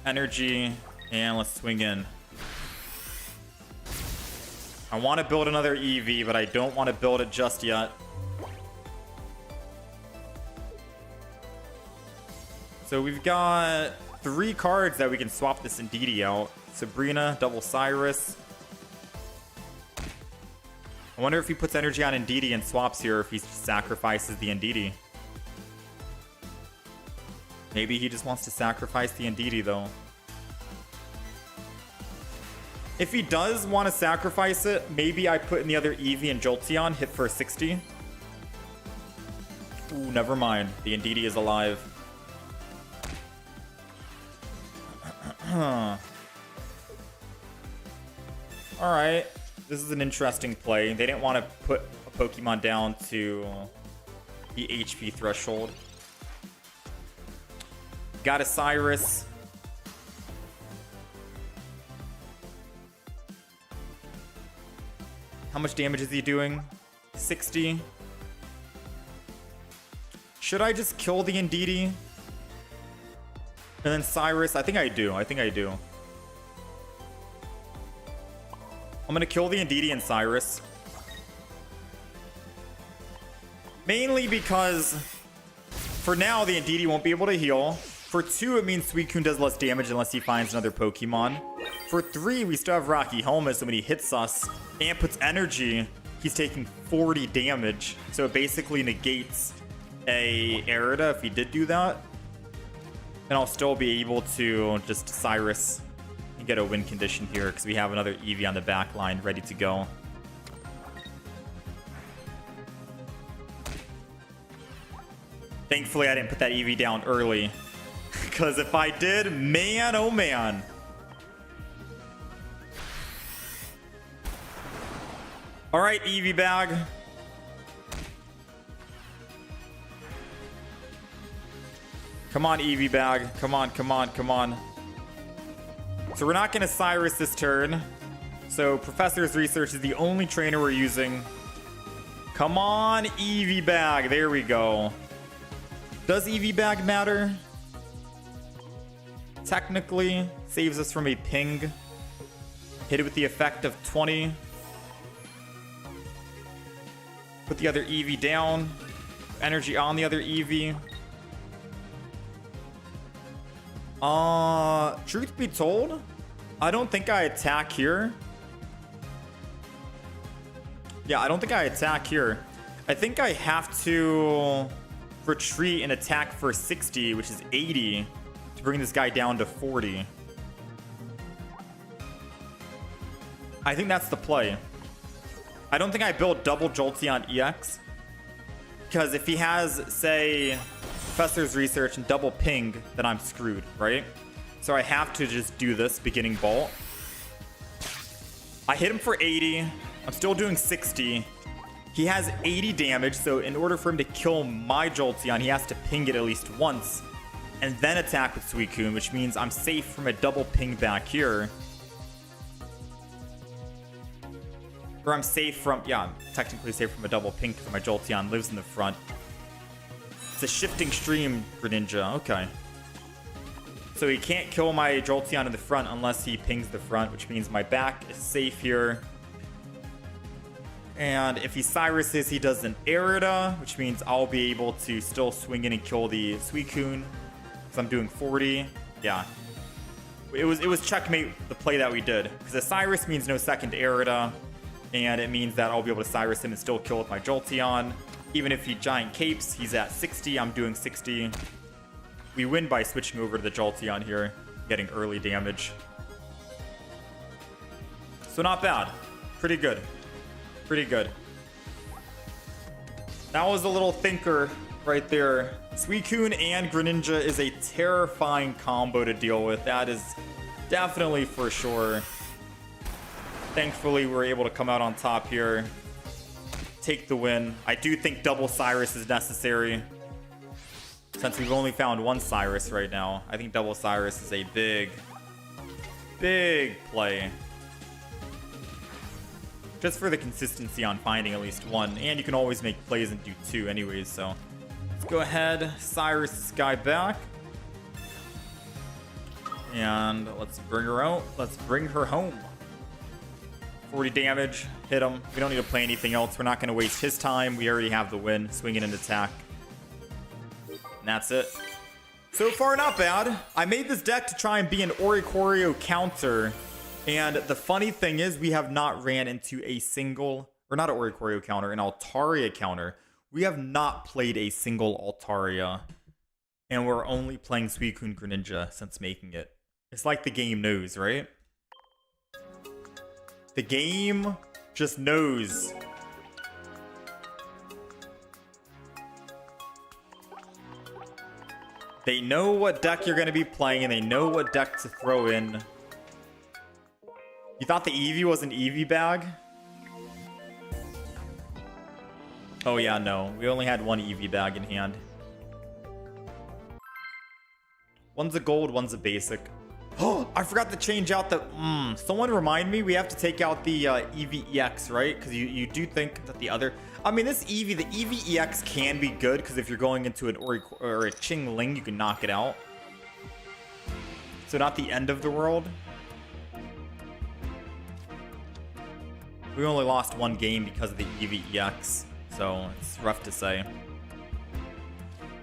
Energy, and let's swing in. I want to build another Eevee, but I don't want to build it just yet. So we've got 3 cards that we can swap this Indeedee out. Sabrina, double Cyrus. I wonder if he puts energy on Indeedee and swaps here, or if he sacrifices the Indeedee. Maybe he just wants to sacrifice the Indeedee, though. If he does want to sacrifice it, maybe I put in the other Eevee and Jolteon, hit for 60. Ooh, never mind. The Indeedee is alive. Alright. This is an interesting play. They didn't want to put a Pokemon down to the HP threshold. Got a Cyrus. How much damage is he doing? 60. Should I just kill the Indeedee? And then Cyrus? I think I do. I'm gonna kill the Indeedee and Cyrus. Mainly because for now the Indeedee won't be able to heal. For 2, it means Suicune does less damage unless he finds another Pokemon. For 3, we still have Rocky Helmet, so when he hits us and puts energy, he's taking 40 damage. So it basically negates a Erida if he did do that. And I'll still be able to just Cyrus and get a win condition here because we have another Eevee on the back line ready to go. Thankfully, I didn't put that Eevee down early. Because if I did, man, oh man. Alright, Eevee bag. Come on, Eevee bag. Come on, come on, come on. So we're not going to Cyrus this turn. So Professor's Research is the only trainer we're using. Come on, Eevee bag. There we go. Does Eevee bag matter? Technically, saves us from a ping. Hit it with the effect of 20. Put the other Eevee down. Energy on the other Eevee. Truth be told, I don't think I attack here. Yeah, I don't think I attack here. I think I have to retreat and attack for 60, which is 80, to bring this guy down to 40. I think that's the play. I don't think I build double Jolteon EX. Because if he has, say, Professor's Research and double ping, then I'm screwed, right? So I have to just do this beginning bolt. I hit him for 80. I'm still doing 60. He has 80 damage, so in order for him to kill my Jolteon, he has to ping it at least once. And then attack with Suicune, which means I'm safe from a double ping back here. Or I'm safe from, yeah, I'm technically safe from a double ping because my Jolteon lives in the front. It's a shifting stream, Greninja. Okay. So he can't kill my Jolteon in the front unless he pings the front, which means my back is safe here. And if he Cyruses, he does an Erida, which means I'll be able to still swing in and kill the Suicune. So I'm doing 40. Yeah. It was checkmate the play that we did. Because a Cyrus means no second Erida. And it means that I'll be able to Cyrus him and still kill with my Jolteon. Even if he Giant Capes, he's at 60. I'm doing 60. We win by switching over to the Jolteon here, getting early damage. So not bad. Pretty good. Pretty good. That was a little thinker right there. Suicune and Greninja is a terrifying combo to deal with. That is definitely for sure. Thankfully, we're able to come out on top here. Take the win. I do think double Cyrus is necessary. Since we've only found one Cyrus right now. I think double Cyrus is a big play. Just for the consistency on finding at least one. And you can always make plays and do two anyways, so. Let's go ahead, Cyrus this guy back. And let's bring her out. Let's bring her home. 40 damage, hit him. We don't need to play anything else. We're not going to waste his time. We already have the win. Swing it and attack. And that's it. So far, not bad. I made this deck to try and be an Oricorio counter. And the funny thing is, we have not ran into a single, or not an Oricorio counter, an Altaria counter. We have not played a single Altaria. And we're only playing Suicune Greninja since making it. It's like the game knows, right? The game just knows. They know what deck you're going to be playing, and they know what deck to throw in. You thought the Eevee was an Eevee bag? Oh yeah, no. We only had one Eevee bag in hand. One's a gold, one's a basic. Oh, I forgot to change out the... someone remind me, we have to take out the Eevee EX, right? Because you do think that the other... I mean, this Eevee, the Eevee EX can be good, because if you're going into an or a Qingling, you can knock it out. So not the end of the world. We only lost one game because of the Eevee EX, so it's rough to say.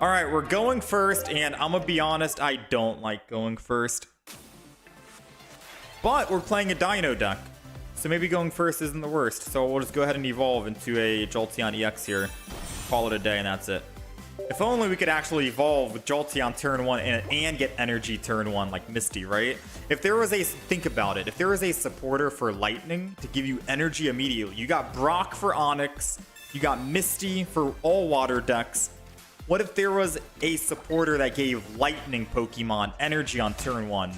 All right, we're going first, and I'm gonna be honest, I don't like going first. But we're playing a Dino deck, so maybe going first isn't the worst. So we'll just go ahead and evolve into a Jolteon EX here. Call it a day, and that's it. If only we could actually evolve with Jolteon turn 1 and get energy turn 1 like Misty, right? If there was a... Think about it. If there was a supporter for Lightning to give you energy immediately. You got Brock for Onyx. You got Misty for all water decks. What if there was a supporter that gave Lightning Pokemon energy on turn 1?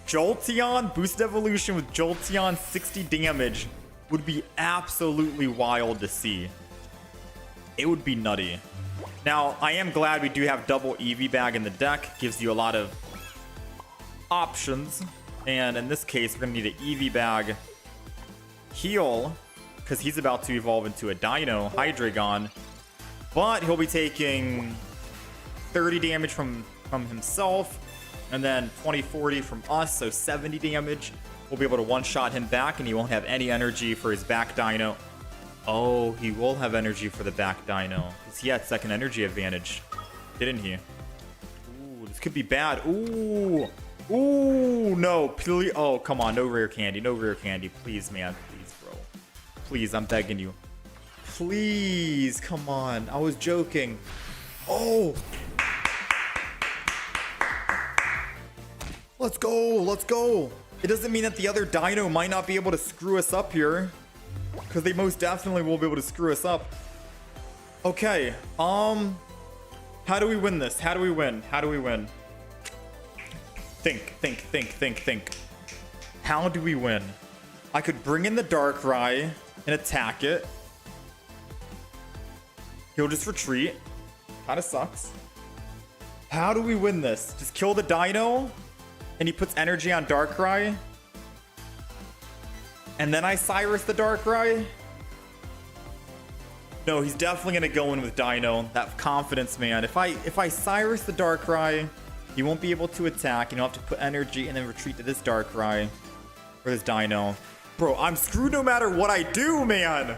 Jolteon, boosted evolution with Jolteon 60 damage would be absolutely wild to see. It would be nutty. Now, I am glad we do have double Eevee bag in the deck. Gives you a lot of options. And in this case, we're going to need an Eevee bag heal, because he's about to evolve into a Dino, Hydreigon. But he'll be taking 30 damage from himself. And then 20-40 from us, so 70 damage. We'll be able to one-shot him back, and he won't have any energy for his back Dino. Oh, he will have energy for the back Dino, because he had second energy advantage, didn't he? Ooh, this could be bad. Ooh, ooh, no, please. Oh, come on, no rare candy, no rare candy. Please, man, please, bro. Please, I'm begging you. Please, come on. I was joking. Oh. Let's go, let's go. It doesn't mean that the other Dino might not be able to screw us up here, because they most definitely will be able to screw us up. Okay, how do we win this? How do we win? How do we win? Think. How do we win? I could bring in the Darkrai and attack it. He'll just retreat. Kinda sucks. How do we win this? Just kill the Dino and he puts energy on Darkrai. And then I Cyrus the Darkrai? No, he's definitely gonna go in with Dino. That confidence, man. If I Cyrus the Darkrai, he won't be able to attack, and he'll have to put energy and then retreat to this Darkrai. Or this Dino. Bro, I'm screwed no matter what I do, man!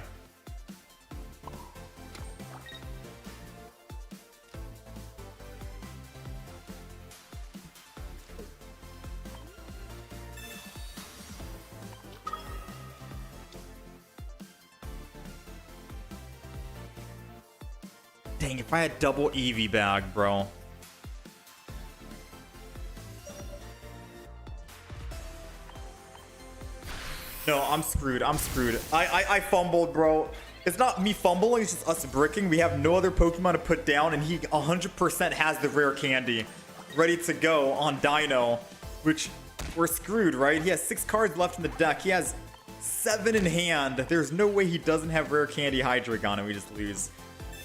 Dang, if I had double EV bag, bro. No, I'm screwed. I'm screwed. I fumbled, bro. It's not me fumbling, it's just us bricking. We have no other Pokemon to put down, and he 100% has the rare candy ready to go on Dino, which we're screwed, right? He has 6 cards left in the deck. He has 7 in hand. There's no way he doesn't have rare candy Hydreigon, and we just lose.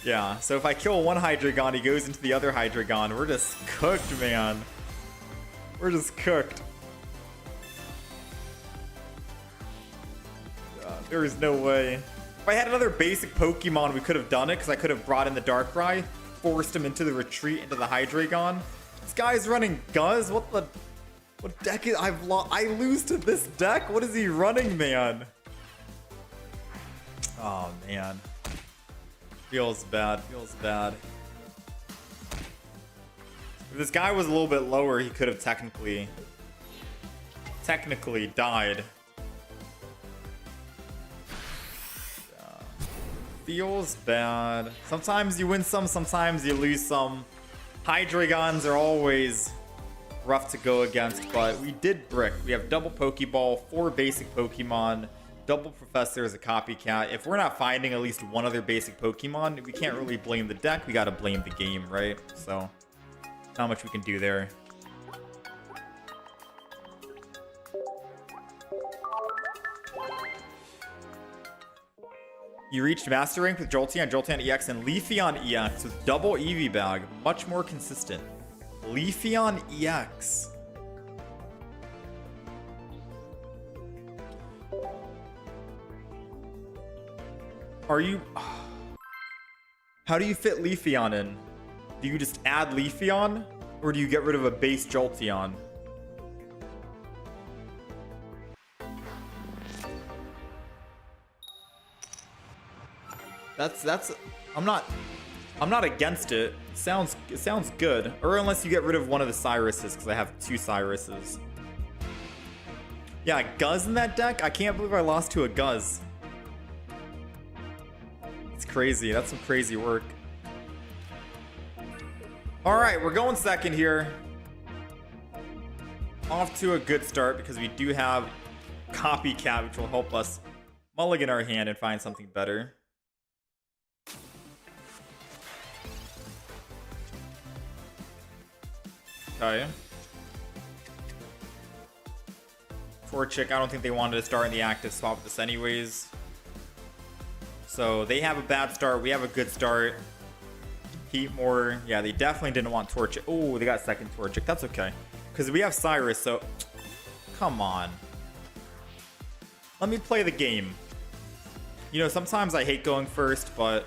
Yeah, so if I kill one Hydreigon, he goes into the other Hydreigon. We're just cooked, man. We're just cooked. There is no way. If I had another basic Pokemon, we could have done it, because I could have brought in the Darkrai, forced him into the retreat into the Hydreigon. This guy's running Guzz? What deck is... I lose to this deck? What is he running, man? Oh, man. Feels bad. Feels bad. If this guy was a little bit lower, he could have technically died. Feels bad. Sometimes you win some, sometimes you lose some. Hydreigons are always rough to go against, but we did brick. We have double Pokeball, 4 basic Pokemon, double Professor as a copycat. If we're not finding at least one other basic Pokemon, we can't really blame the deck. We gotta blame the game, right? So, not much we can do there. You reached Master Rank with Jolteon, Jolteon EX, and Leafeon EX with double EV bag. Much more consistent. Leafeon EX. Are you... How do you fit Leafeon in? Do you just add Leafeon? Or do you get rid of a base Jolteon? That's I'm not against it. It sounds good. Or unless you get rid of one of the Cyruses, because I have 2 Cyruses. Yeah, Guzz in that deck? I can't believe I lost to a Guzz. It's crazy. That's some crazy work. Alright, we're going second here. Off to a good start because we do have Copycat, which will help us mulligan our hand and find something better. Okay. Torchic, I don't think they wanted to start in the active swap with this anyways. So they have a bad start. We have a good start. Heatmore. Yeah, they definitely didn't want Torchic. Oh, they got second Torchic. That's okay. Because we have Cyrus, so... Come on. Let me play the game. You know, sometimes I hate going first, but...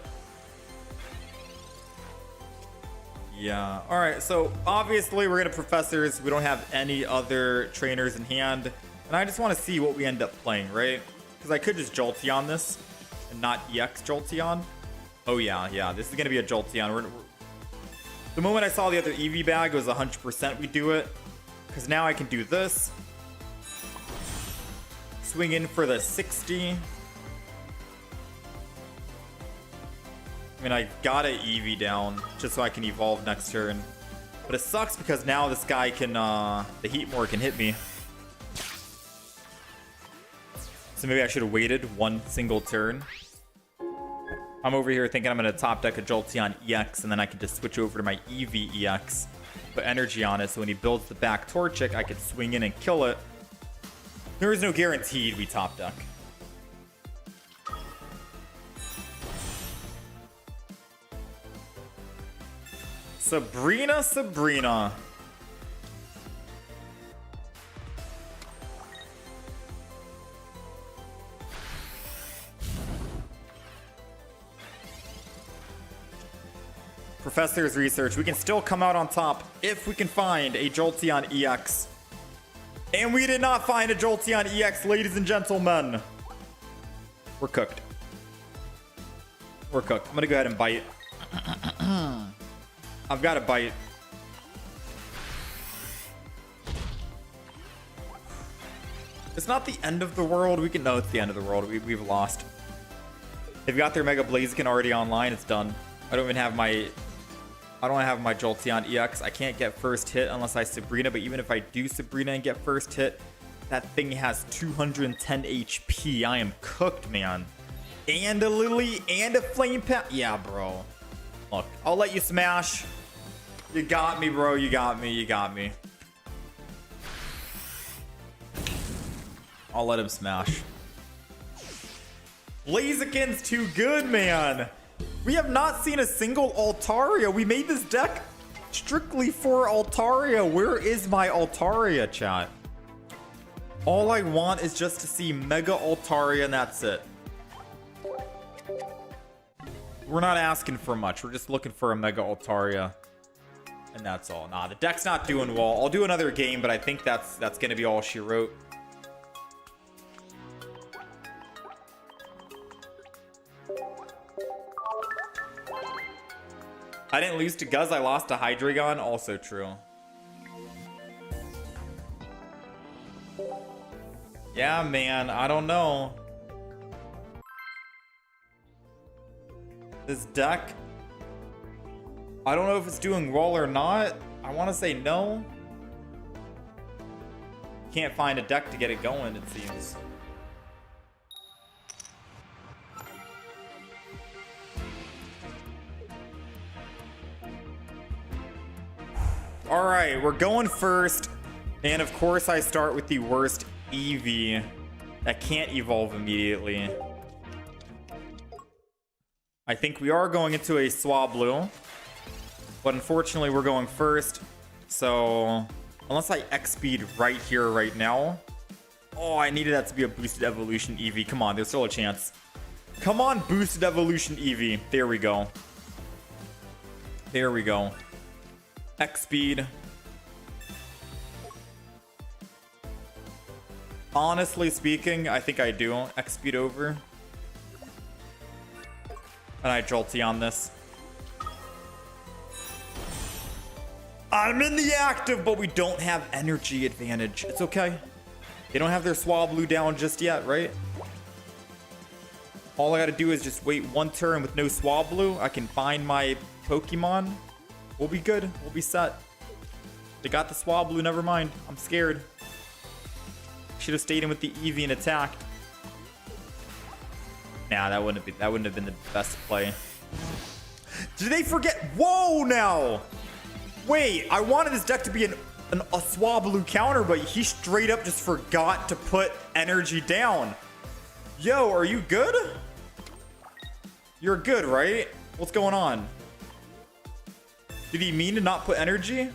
Yeah. Alright, so obviously we're going to Professors. We don't have any other trainers in hand. And I just want to see what we end up playing, right? Because I could just Jolteon this and not EX Jolteon. Oh yeah, this is going to be a Jolteon. The moment I saw the other EV bag, it was 100% we do it. Because now I can do this. Swing in for the 60. I mean, I gotta EV down just so I can evolve next turn. But it sucks because now this guy can, the Heatmore can hit me. So maybe I should have waited one single turn. I'm over here thinking I'm going to top deck a Jolteon EX, and then I can just switch over to my EV EX, put energy on it, so when he builds the back Torchic, I can swing in and kill it. There is no guaranteed we top deck. Sabrina. Professor's research. We can still come out on top if we can find a Jolteon EX. And we did not find a Jolteon EX, ladies and gentlemen. We're cooked. We're cooked. I'm going to go ahead and bite. I've got to bite. It's not the end of the world. We can know it's the end of the world. We've lost. They've got their Mega Blaziken already online. It's done. I don't have my Jolteon EX. I can't get first hit unless I Sabrina, but even if I do Sabrina and get first hit, that thing has 210 HP. I am cooked, man. And a Lily and a Flame Pack. Yeah, bro. Look, I'll let you smash. You got me, bro. You got me. I'll let him smash. Blaziken's too good, man. We have not seen a single Altaria. We made this deck strictly for Altaria. Where is my Altaria, chat? All I want is just to see Mega Altaria, and that's it. We're not asking for much. We're just looking for a Mega Altaria, and that's all. Nah, the deck's not doing well. I'll do another game, but I think that's going to be all she wrote. I didn't lose to Guz, I lost to Hydreigon. Also true. Yeah, man, I don't know. This deck, I don't know if it's doing well or not. I want to say no. Can't find a deck to get it going, it seems. All right, we're going first. And of course, I start with the worst Eevee that can't evolve immediately. I think we are going into a Swablu, but unfortunately, we're going first. So unless I X-Speed right here, right now. Oh, I needed that to be a boosted evolution Eevee. Come on, there's still a chance. Come on, boosted evolution Eevee. There we go. There we go. X-Speed. Honestly speaking, I think I do X-Speed over. And I Jolteon this. I'm in the active, but we don't have energy advantage. It's okay. They don't have their Swablu down just yet, right? All I gotta do is just wait one turn with no Swablu. I can find my Pokemon. We'll be good. We'll be set. They got the Swablu. Never mind. I'm scared. Should have stayed in with the Eevee and attacked. Nah, that wouldn't have been the best play. Did they forget? Whoa, now. Wait, I wanted this deck to be a Swablu counter, but he straight up just forgot to put energy down. Yo, are you good? You're good, right? What's going on? Did he mean to not put energy?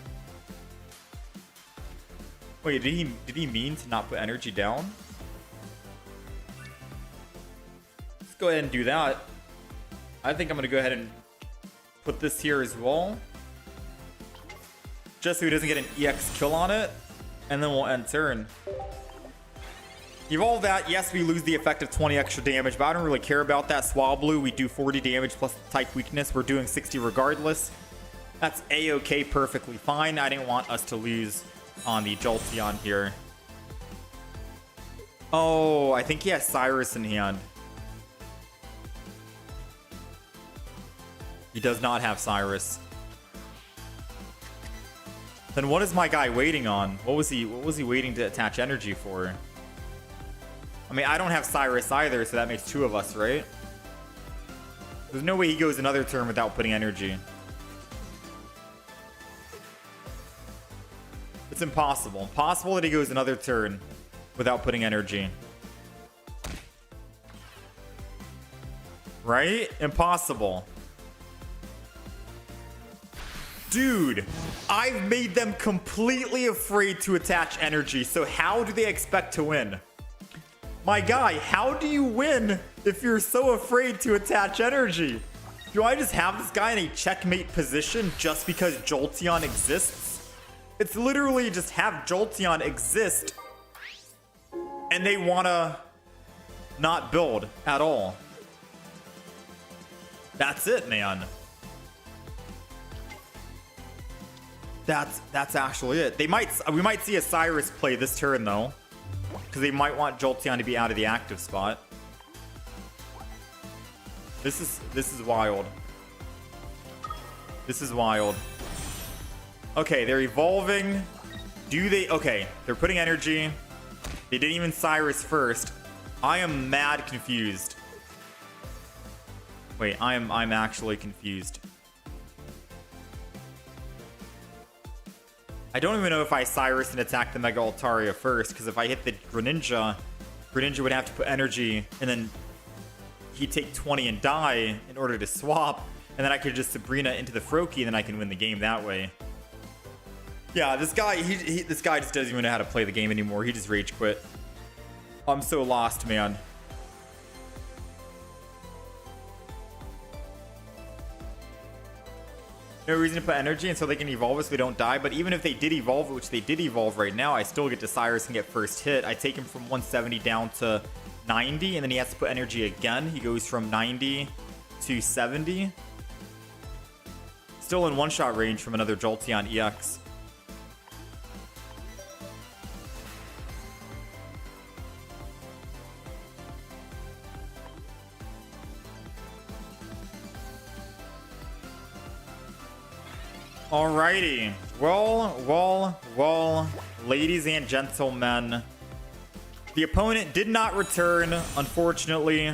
Wait, did he mean to not put energy down? Let's go ahead and do that. I think I'm gonna go ahead and put this here as well. Just so he doesn't get an EX kill on it. And then we'll end turn. Evolve that. Yes, we lose the effect of 20 extra damage, but I don't really care about that. Swablu, we do 40 damage plus type weakness. We're doing 60 regardless. That's a-okay, perfectly fine. I didn't want us to lose on the Jolteon here. Oh, I think he has Cyrus in hand. He does not have Cyrus. Then what is my guy waiting on? What was he waiting to attach energy for? I mean, I don't have Cyrus either, so that makes two of us, right? There's no way he goes another turn without putting energy. It's impossible. Impossible that he goes another turn without putting energy. Right? Impossible. Dude, I've made them completely afraid to attach energy, so how do they expect to win? My guy, how do you win if you're so afraid to attach energy? Do I just have this guy in a checkmate position just because Jolteon exists? It's literally just have Jolteon exist and they want to not build at all. That's it, man. That's actually it. We might see a Cyrus play this turn though, because they might want Jolteon to be out of the active spot. This is wild. This is wild. Okay, they're evolving. Do they? Okay, they're putting energy. They didn't even Cyrus first. I am mad confused. Wait, I'm actually confused. I don't even know if I Cyrus and attack the Mega Altaria first, because if I hit the Greninja, Greninja would have to put energy, and then he'd take 20 and die in order to swap, and then I could just Sabrina into the Froakie, and then I can win the game that way. Yeah, this guy, this guy just doesn't even know how to play the game anymore. He just rage quit. I'm so lost, man. No reason to put energy until they can evolve us so they don't die. But even if they did evolve, which they did evolve right now, I still get to Cyrus and get first hit. I take him from 170 down to 90, and then he has to put energy again. He goes from 90 to 70. Still in one-shot range from another Jolteon EX. Alrighty. Well, ladies and gentlemen. The opponent did not return, unfortunately.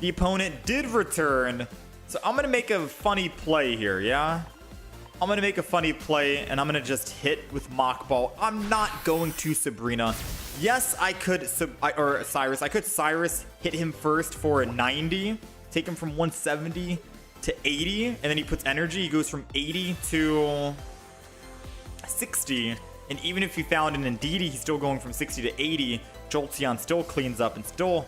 The opponent did return. So I'm going to make a funny play here, yeah? I'm going to make a funny play, and I'm going to just hit with Mach Ball. I'm not going to Sabrina. Yes, I could, Cyrus. I could Cyrus hit him first for a 90. Take him from 170 to 80, and then he puts energy. He goes from 80 to 60, and even if he found an Indeedee, he's still going from 60 to 80. Jolteon still cleans up and still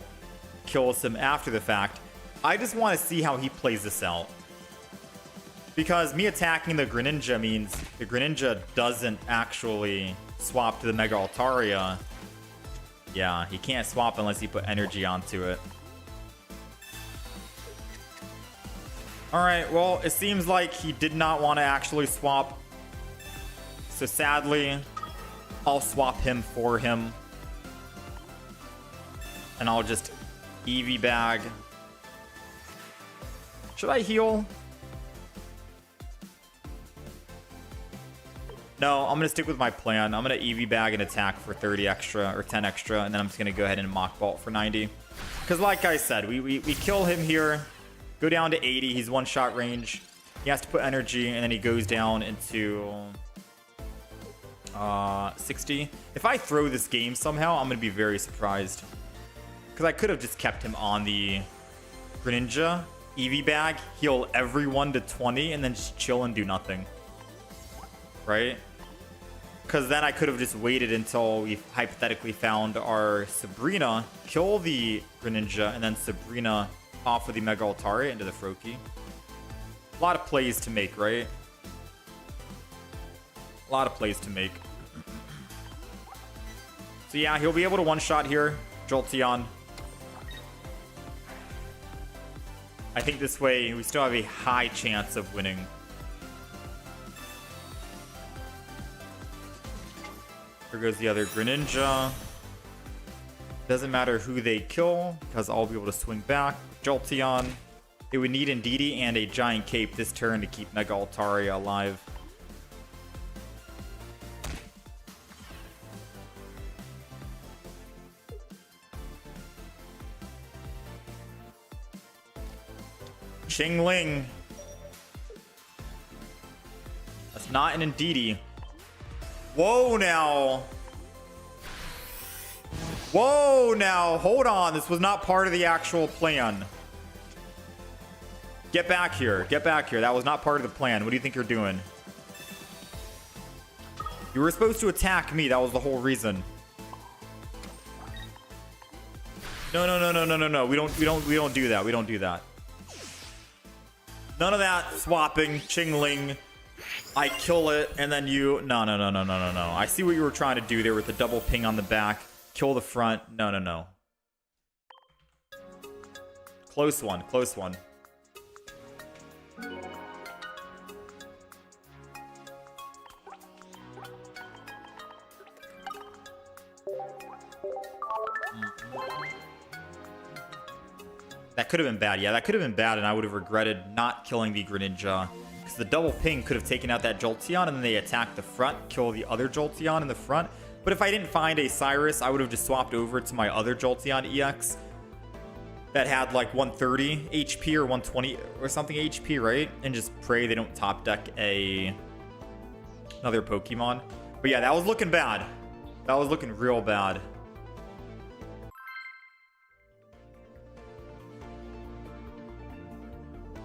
kills him after the fact. I just want to see how he plays this out, because me attacking the Greninja means the Greninja doesn't actually swap to the Mega Altaria. Yeah, he can't swap unless he put energy onto it. Alright, well, it seems like he did not want to actually swap. So sadly, I'll swap him for him. And I'll just EV bag. Should I heal? No, I'm going to stick with my plan. I'm going to EV bag and attack for 30 extra or 10 extra. And then I'm just going to go ahead and Mach Bolt for 90. Because like I said, we kill him here. Go down to 80. He's one-shot range. He has to put energy, and then he goes down into 60. If I throw this game somehow, I'm going to be very surprised. Because I could have just kept him on the Greninja, EV bag, heal everyone to 20, and then just chill and do nothing. Right? Because then I could have just waited until we hypothetically found our Sabrina, kill the Greninja, and then Sabrina off of the Mega Altaria into the Froakie. A lot of plays to make, right? A lot of plays to make. So yeah, he'll be able to one-shot here, Jolteon. I think this way we still have a high chance of winning. Here goes the other Greninja. Doesn't matter who they kill, because I'll be able to swing back. Jolteon. It would need Indeedee and a Giant Cape this turn to keep Mega Altaria alive. Chingling. That's not an Indeedee. Whoa, now. Whoa, now. Hold on. This was not part of the actual plan. Get back here. Get back here. That was not part of the plan. What do you think you're doing? You were supposed to attack me. That was the whole reason. No, no, no, no, no, no, no. We don't do that. We don't do that. None of that swapping, Chingling. I kill it, and then you... No, no, no, no, no, no, no. I see what you were trying to do there with the double ping on the back. Kill the front. No, no, no. Close one. Close one. That could have been bad. Yeah, that could have been bad, and I would have regretted not killing the Greninja. Because the double ping could have taken out that Jolteon, and then they attack the front, kill the other Jolteon in the front. But if I didn't find a Cyrus, I would have just swapped over to my other Jolteon EX that had like 130 HP or 120 or something HP, right? And just pray they don't top deck another Pokemon. But yeah, that was looking bad. That was looking real bad.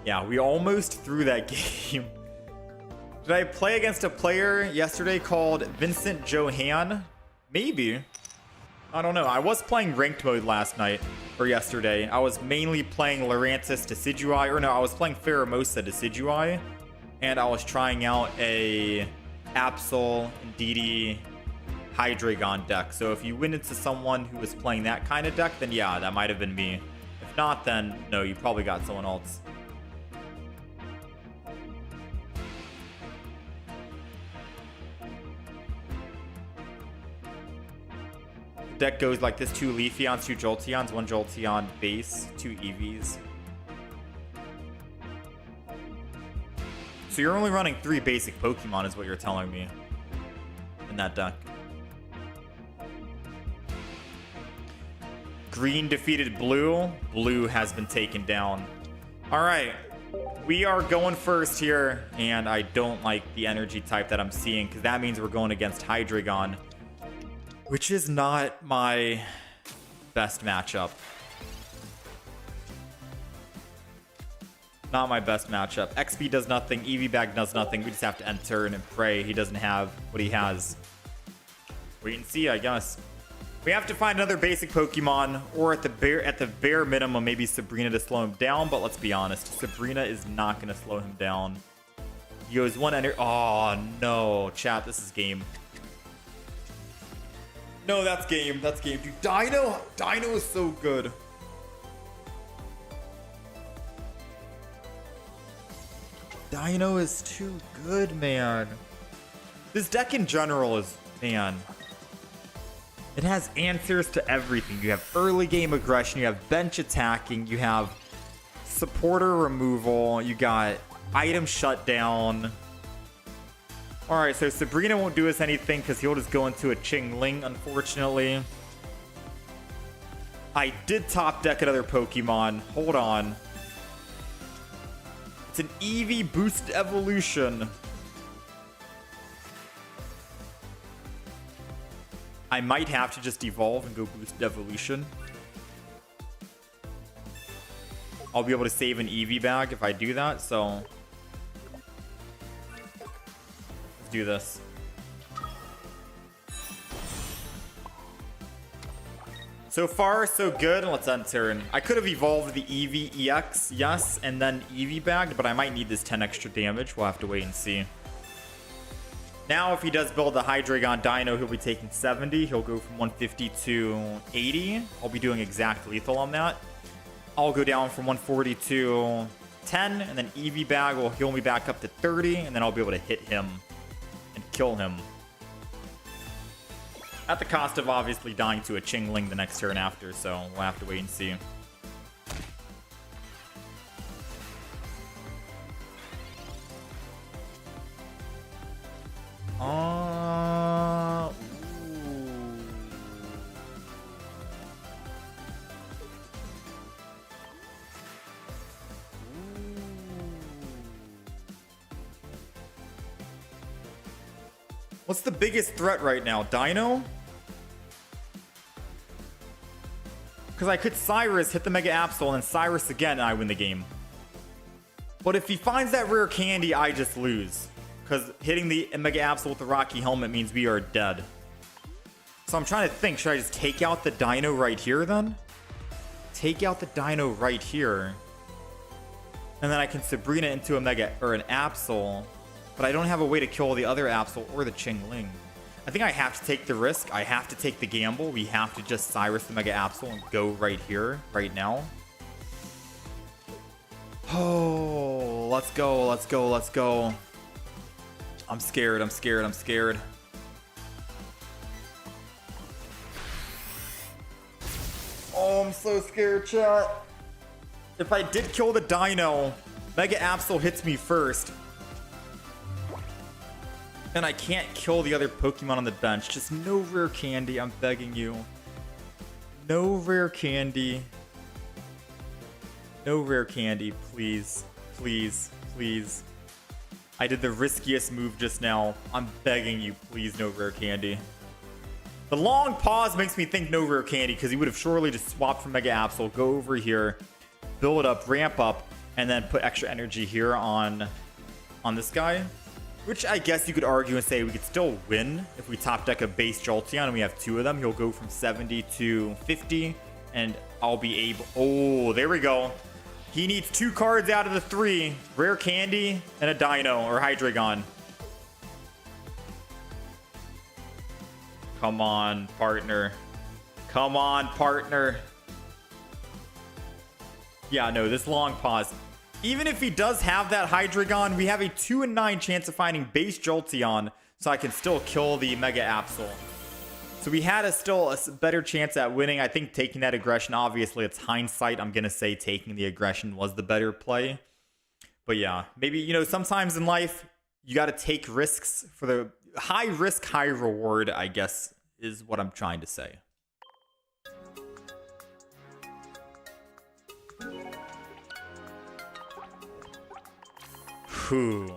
Yeah, we almost threw that game. Did I play against a player yesterday called Vincent Johan? Maybe. I don't know. I was playing ranked mode last night, or yesterday. I was mainly playing Lurantis Decidueye, or no, I was playing Pheromosa Decidueye, and I was trying out a Absol, Indeedee, Hydreigon deck. So if you went into someone who was playing that kind of deck, then yeah, that might have been me. If not, then no, you probably got someone else. Deck goes like this: 2 Leafeons, 2 Jolteons, 1 Jolteon base, 2 EVs. So you're only running 3 basic Pokemon is what you're telling me in that deck. Green defeated blue. Blue has been taken down. All right, we are going first here, and I don't like the energy type that I'm seeing because that means we're going against Hydreigon, which is not my best matchup. Not my best matchup. XP does nothing. EV bag does nothing. We just have to enter and pray he doesn't have what he has. Wait and see, I guess. We have to find another basic Pokemon, or at the bare minimum, maybe Sabrina to slow him down. But let's be honest, Sabrina is not going to slow him down. He goes 1 energy. Oh no, chat, this is game. No, that's game. That's game. Dude, Dino is so good. Dino is too good, man. This deck in general is, man. It has answers to everything. You have early game aggression. You have bench attacking. You have supporter removal. You got item shutdown. Alright, so Sabrina won't do us anything because he'll just go into a Chingling, unfortunately. I did top deck another Pokemon. Hold on. It's an Eevee Boost Evolution. I might have to just evolve and go Boost Evolution. I'll be able to save an Eevee bag if I do that, so... do this. So far, so good. Let's enter. I could have evolved the EV EX, yes, and then EV bagged, but I might need this 10 extra damage. We'll have to wait and see. Now, if he does build the Hydreigon Dino, he'll be taking 70. He'll go from 150 to 80. I'll be doing exact lethal on that. I'll go down from 140 to 10, and then EV bag will heal me back up to 30, and then I'll be able to hit him and kill him. At the cost of obviously dying to a Chingling the next turn after, so we'll have to wait and see. What's the biggest threat right now? Dino? Because I could Cyrus, hit the Mega Absol, and then Cyrus again, and I win the game. But if he finds that rare candy, I just lose. Because hitting the Mega Absol with the Rocky Helmet means we are dead. So I'm trying to think, should I just take out the Dino right here then? Take out the Dino right here. And then I can Sabrina into a Mega, or an Absol. But I don't have a way to kill the other Absol or the Chingling. I think I have to take the risk. I have to take the gamble. We have to just Cyrus the Mega Absol and go right here, right now. Oh, let's go, let's go, let's go. I'm scared, I'm scared, I'm scared. Oh, I'm so scared, chat. If I did kill the Dino, Mega Absol hits me first. And I can't kill the other Pokemon on the bench. Just no rare candy, I'm begging you. No rare candy. No rare candy, please. Please, please. I did the riskiest move just now. I'm begging you, please, no rare candy. The long pause makes me think no rare candy because he would have surely just swapped from Mega Absol, go over here, build up, ramp up, and then put extra energy here on this guy. Which I guess you could argue and say we could still win if we top deck a base Jolteon and we have two of them. He'll go from 70 to 50 and I'll be able... Oh, there we go. He needs 2 cards out of the 3. Rare Candy and a Dino or Hydreigon. Come on, partner. Come on, partner. Yeah, no, this long pause. Even if he does have that Hydreigon, we have a 2 in 9 chance of finding base Jolteon, so I can still kill the Mega Absol. So we had still a better chance at winning. I think taking that aggression, obviously it's hindsight. I'm going to say taking the aggression was the better play. But yeah, maybe, you know, sometimes in life, you got to take risks for the high risk, high reward, I guess, is what I'm trying to say. Whew.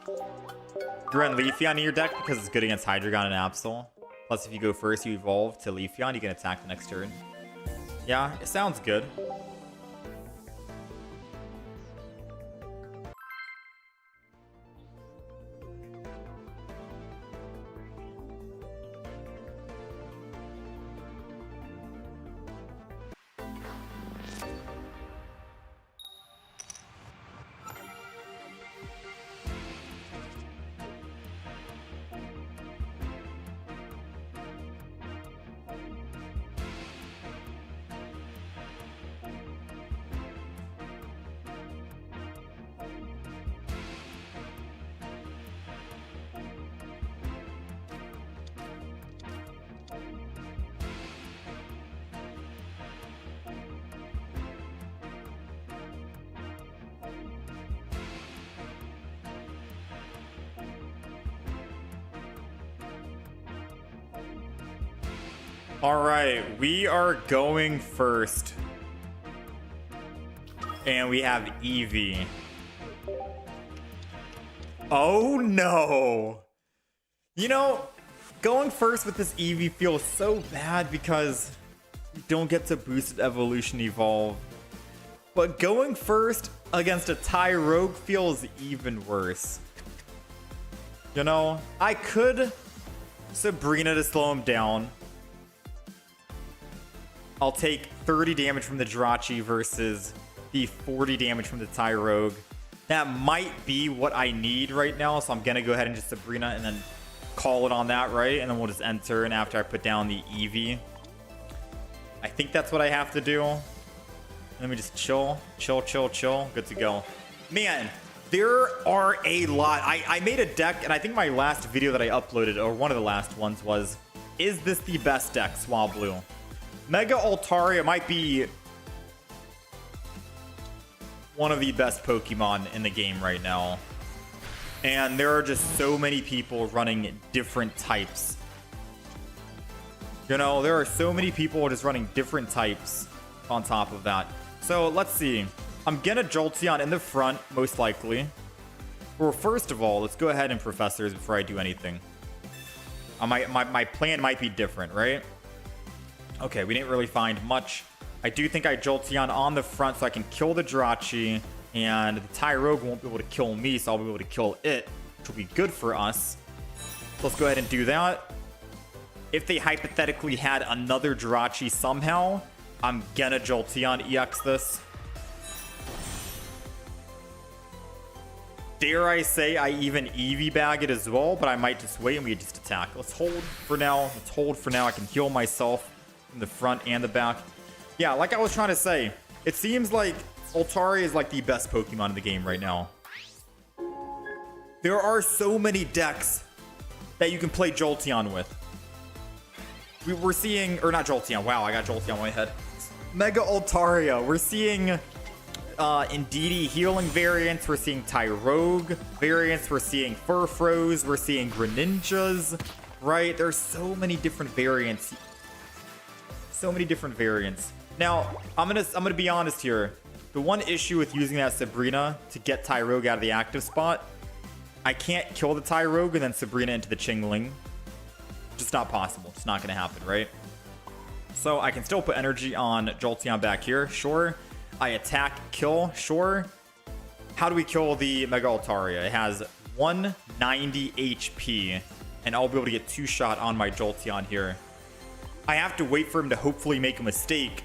You run Leafeon in your deck because it's good against Hydreigon and Absol. Plus, if you go first, you evolve to Leafeon, you can attack the next turn. Yeah, it sounds good. All right, we are going first. And we have Eevee. Oh no. You know, going first with this Eevee feels so bad because you don't get to boosted evolution evolve. But going first against a Tyrogue feels even worse. You know, I could Sabrina to slow him down. I'll take 30 damage from the Jirachi versus the 40 damage from the Tyrogue. That might be what I need right now, so I'm going to go ahead and just Sabrina and then call it on that, right? And then we'll just end turn after I put down the Eevee. I think that's what I have to do. Let me just chill. Chill. Good to go. Man, there are a lot. I made a deck, and I think my last video that I uploaded, or one of the last ones, was, is this the best deck, Swablu? Mega Altaria might be one of the best Pokemon in the game right now. And there are just so many people running different types. You know, there are so many people just running different types on top of that. So let's see. I'm gonna Jolteon in the front, most likely. Well, first of all, let's go ahead and Professors before I do anything. My plan might be different, right? Okay, we didn't really find much. I do think I Jolteon on the front so I can kill the Jirachi, and the Tyrogue won't be able to kill me, so I'll be able to kill it, which will be good for us. So let's go ahead and do that. If they hypothetically had another Jirachi somehow, I'm gonna Jolteon EX this. Dare I say I even EV bag it as well, but I might just wait and we just attack. Let's hold for now. Let's hold for now. I can heal myself in the front and the back. Yeah, like I was trying to say, it seems like Altaria is like the best Pokemon in the game right now. There are so many decks that you can play Jolteon with. We're seeing, or not Jolteon, wow, I got Jolteon on my head. Mega Altaria, we're seeing Indeedee healing variants, we're seeing Tyrogue variants, we're seeing Furfros, we're seeing Greninjas, right? There's so many different variants. So many different variants. Now, I'm gonna be honest here. The one issue with using that Sabrina to get Tyrogue out of the active spot, I can't kill the Tyrogue and then Sabrina into the Chingling. Just not possible. It's not gonna happen, right? So I can still put energy on Jolteon back here, sure. I attack, kill, sure. How do we kill the Mega Altaria? It has 190 HP, and I'll be able to get 2-shot on my Jolteon here. I have to wait for him to hopefully make a mistake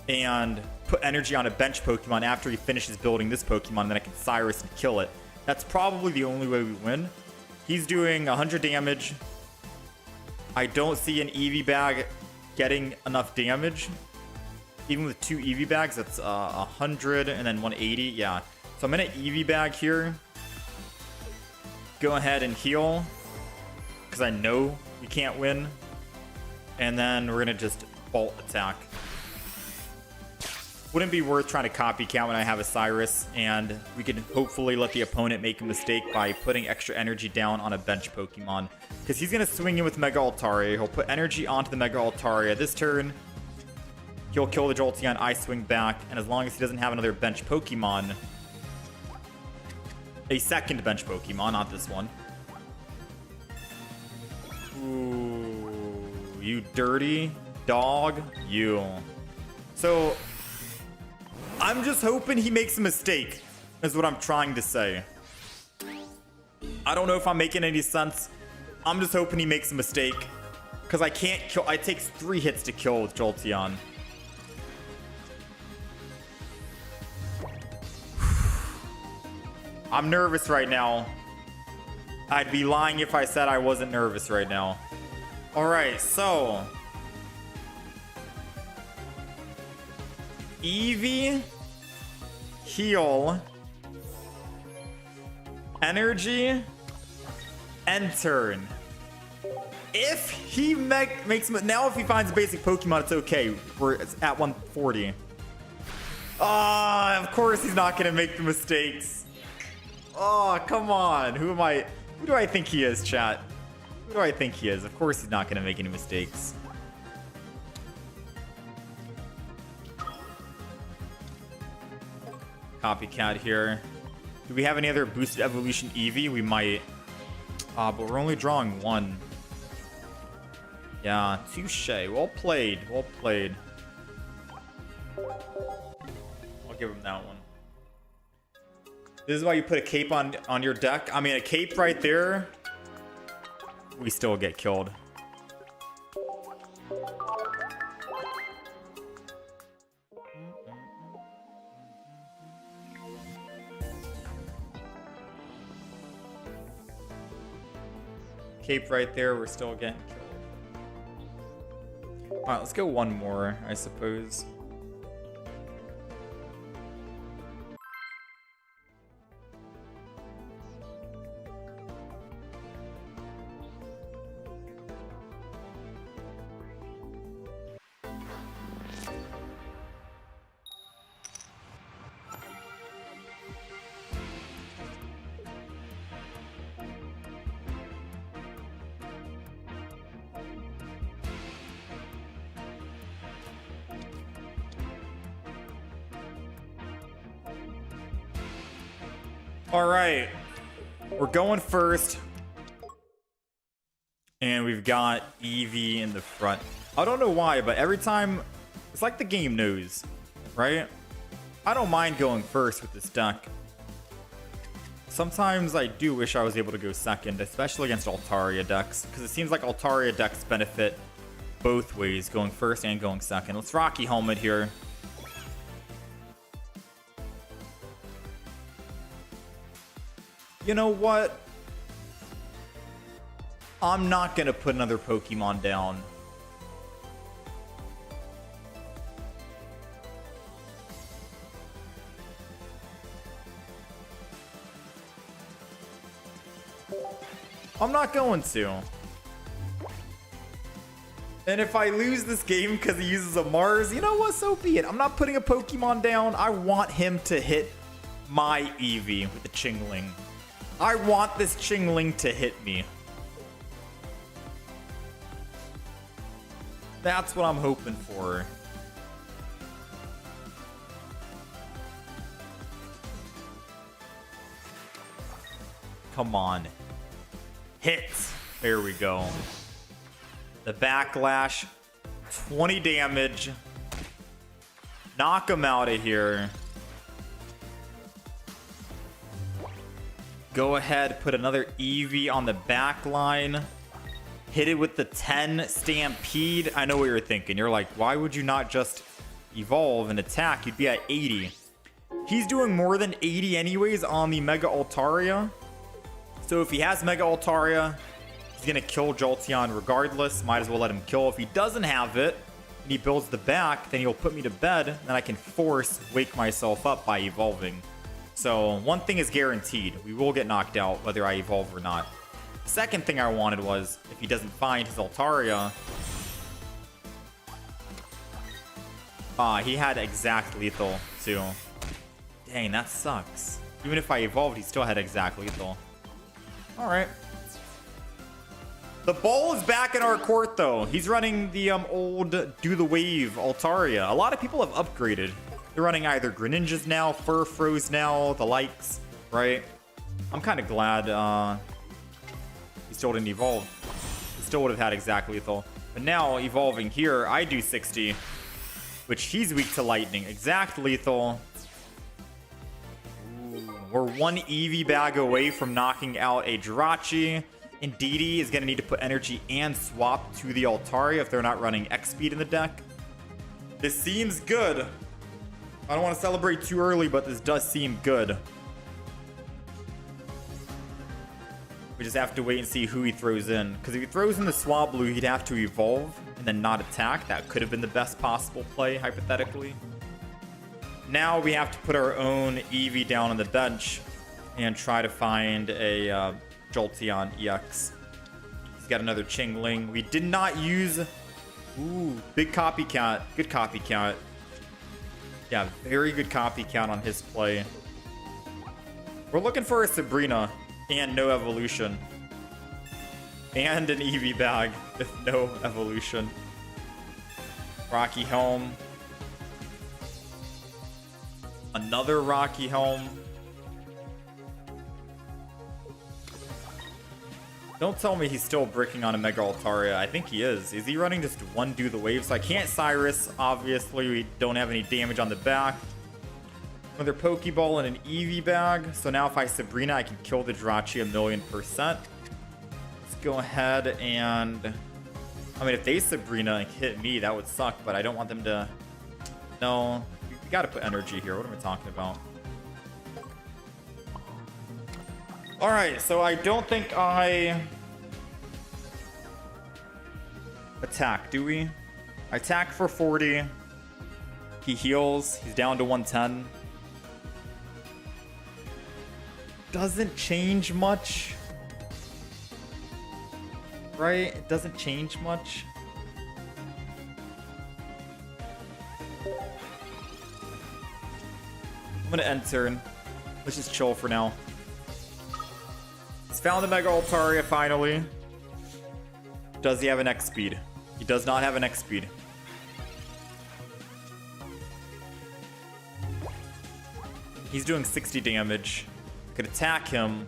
and put energy on a bench Pokemon after he finishes building this Pokemon, and then I can Cyrus and kill it. That's probably the only way we win. He's doing 100 damage. I don't see an EV bag getting enough damage. Even with 2 EV bags, that's 100 and then 180. Yeah. So I'm in an EV bag here. Go ahead and heal, because I know we can't win. And then we're going to just bolt attack. Wouldn't be worth trying to copycat when I have a Cyrus, and we could hopefully let the opponent make a mistake by putting extra energy down on a bench Pokemon. Because he's going to swing in with Mega Altaria. He'll put energy onto the Mega Altaria this turn. He'll kill the Jolteon, I swing back, and as long as he doesn't have another bench Pokemon, a second bench Pokemon, not this one. Ooh, you dirty dog, you. So I'm just hoping he makes a mistake, is what I'm trying to say. I don't know if I'm making any sense. I'm just hoping he makes a mistake, because I can't kill. It takes 3 hits to kill with Jolteon. I'm nervous right now. I'd be lying if I said I wasn't nervous right now. Alright, so Eevee, heal, energy, end turn. If he makes now, if he finds a basic Pokemon, it's okay. It's at 140. Of course he's not gonna make the mistakes. Oh, come on. Who do I think he is, chat? Who do I think he is? Of course he's not gonna make any mistakes. Copycat here. Do we have any other boosted evolution Eevee? We might. But we're only drawing 1. Yeah, touche. Well played. Well played. I'll give him that one. This is why you put a cape on your deck. I mean, a cape right there, we still get killed. Cape right there, we're still getting killed. Alright, let's go one more, I suppose. All right, we're going first. And we've got Eevee in the front. I don't know why, but every time, it's like the game knows, right? I don't mind going first with this deck. Sometimes I do wish I was able to go second, especially against Altaria decks, because it seems like Altaria decks benefit both ways, going first and going second. Let's Rocky Helmet here. You know what? I'm not going to put another Pokemon down. I'm not going to. And if I lose this game because he uses a Mars, you know what? So be it. I'm not putting a Pokemon down. I want him to hit my Eevee with the Chingling. I want this Chingling to hit me. That's what I'm hoping for. Come on. Hit. There we go. The backlash. 20 damage. Knock him out of here. Go ahead, put another Eevee on the back line. Hit it with the 10 Stampede. I know what you're thinking. You're like, why would you not just evolve and attack? You'd be at 80. He's doing more than 80 anyways on the Mega Altaria. So if he has Mega Altaria, he's going to kill Jolteon regardless. Might as well let him kill. If he doesn't have it, and he builds the back, then he'll put me to bed. Then I can force wake myself up by evolving. So one thing is guaranteed. We will get knocked out whether I evolve or not. Second thing I wanted was, if he doesn't find his Altaria... he had exact lethal, too. Dang, that sucks. Even if I evolved, he still had exact lethal. Alright. The ball is back in our court, though. He's running the old Do the Wave Altaria. A lot of people have upgraded. They're running either Greninjas now, Furfros now, the likes, right? I'm kind of glad he still didn't evolve. He still would have had exact lethal. But now, evolving here, I do 60, which he's weak to lightning. Exact lethal. Ooh, we're one Eevee bag away from knocking out a Jirachi. Indeedee is going to need to put energy and swap to the Altaria if they're not running X-Speed in the deck. This seems good. I don't want to celebrate too early, but this does seem good. We just have to wait and see who he throws in. Because if he throws in the Swablu, he'd have to evolve and then not attack. That could have been the best possible play, hypothetically. Now we have to put our own Eevee down on the bench and try to find a Jolteon EX. He's got another Chingling. We did not use... Ooh, big copycat. Good copycat. Yeah, very good copycat on his play. We're looking for a Sabrina and no evolution. And an Eevee bag with no evolution. Rocky Helm. Another Rocky Helm. Don't tell me he's still bricking on a Mega Altaria. I think he is. Is he running just one Do the Wave? So I can't Cyrus. Obviously, we don't have any damage on the back. Another Pokeball and an Eevee bag. So now if I Sabrina, I can kill the Jirachi 1,000,000%. Let's go ahead and... I mean, if they Sabrina and hit me, that would suck. But I don't want them to... No. We got to put energy here. What am I talking about? Alright, so I don't think I attack, do we? I attack for 40. He heals. He's down to 110. Doesn't change much. Right? It doesn't change much. I'm gonna end turn. Let's just chill for now. He's found the Mega Altaria finally. Does he have an X speed? He does not have an X speed. He's doing 60 damage. I could attack him.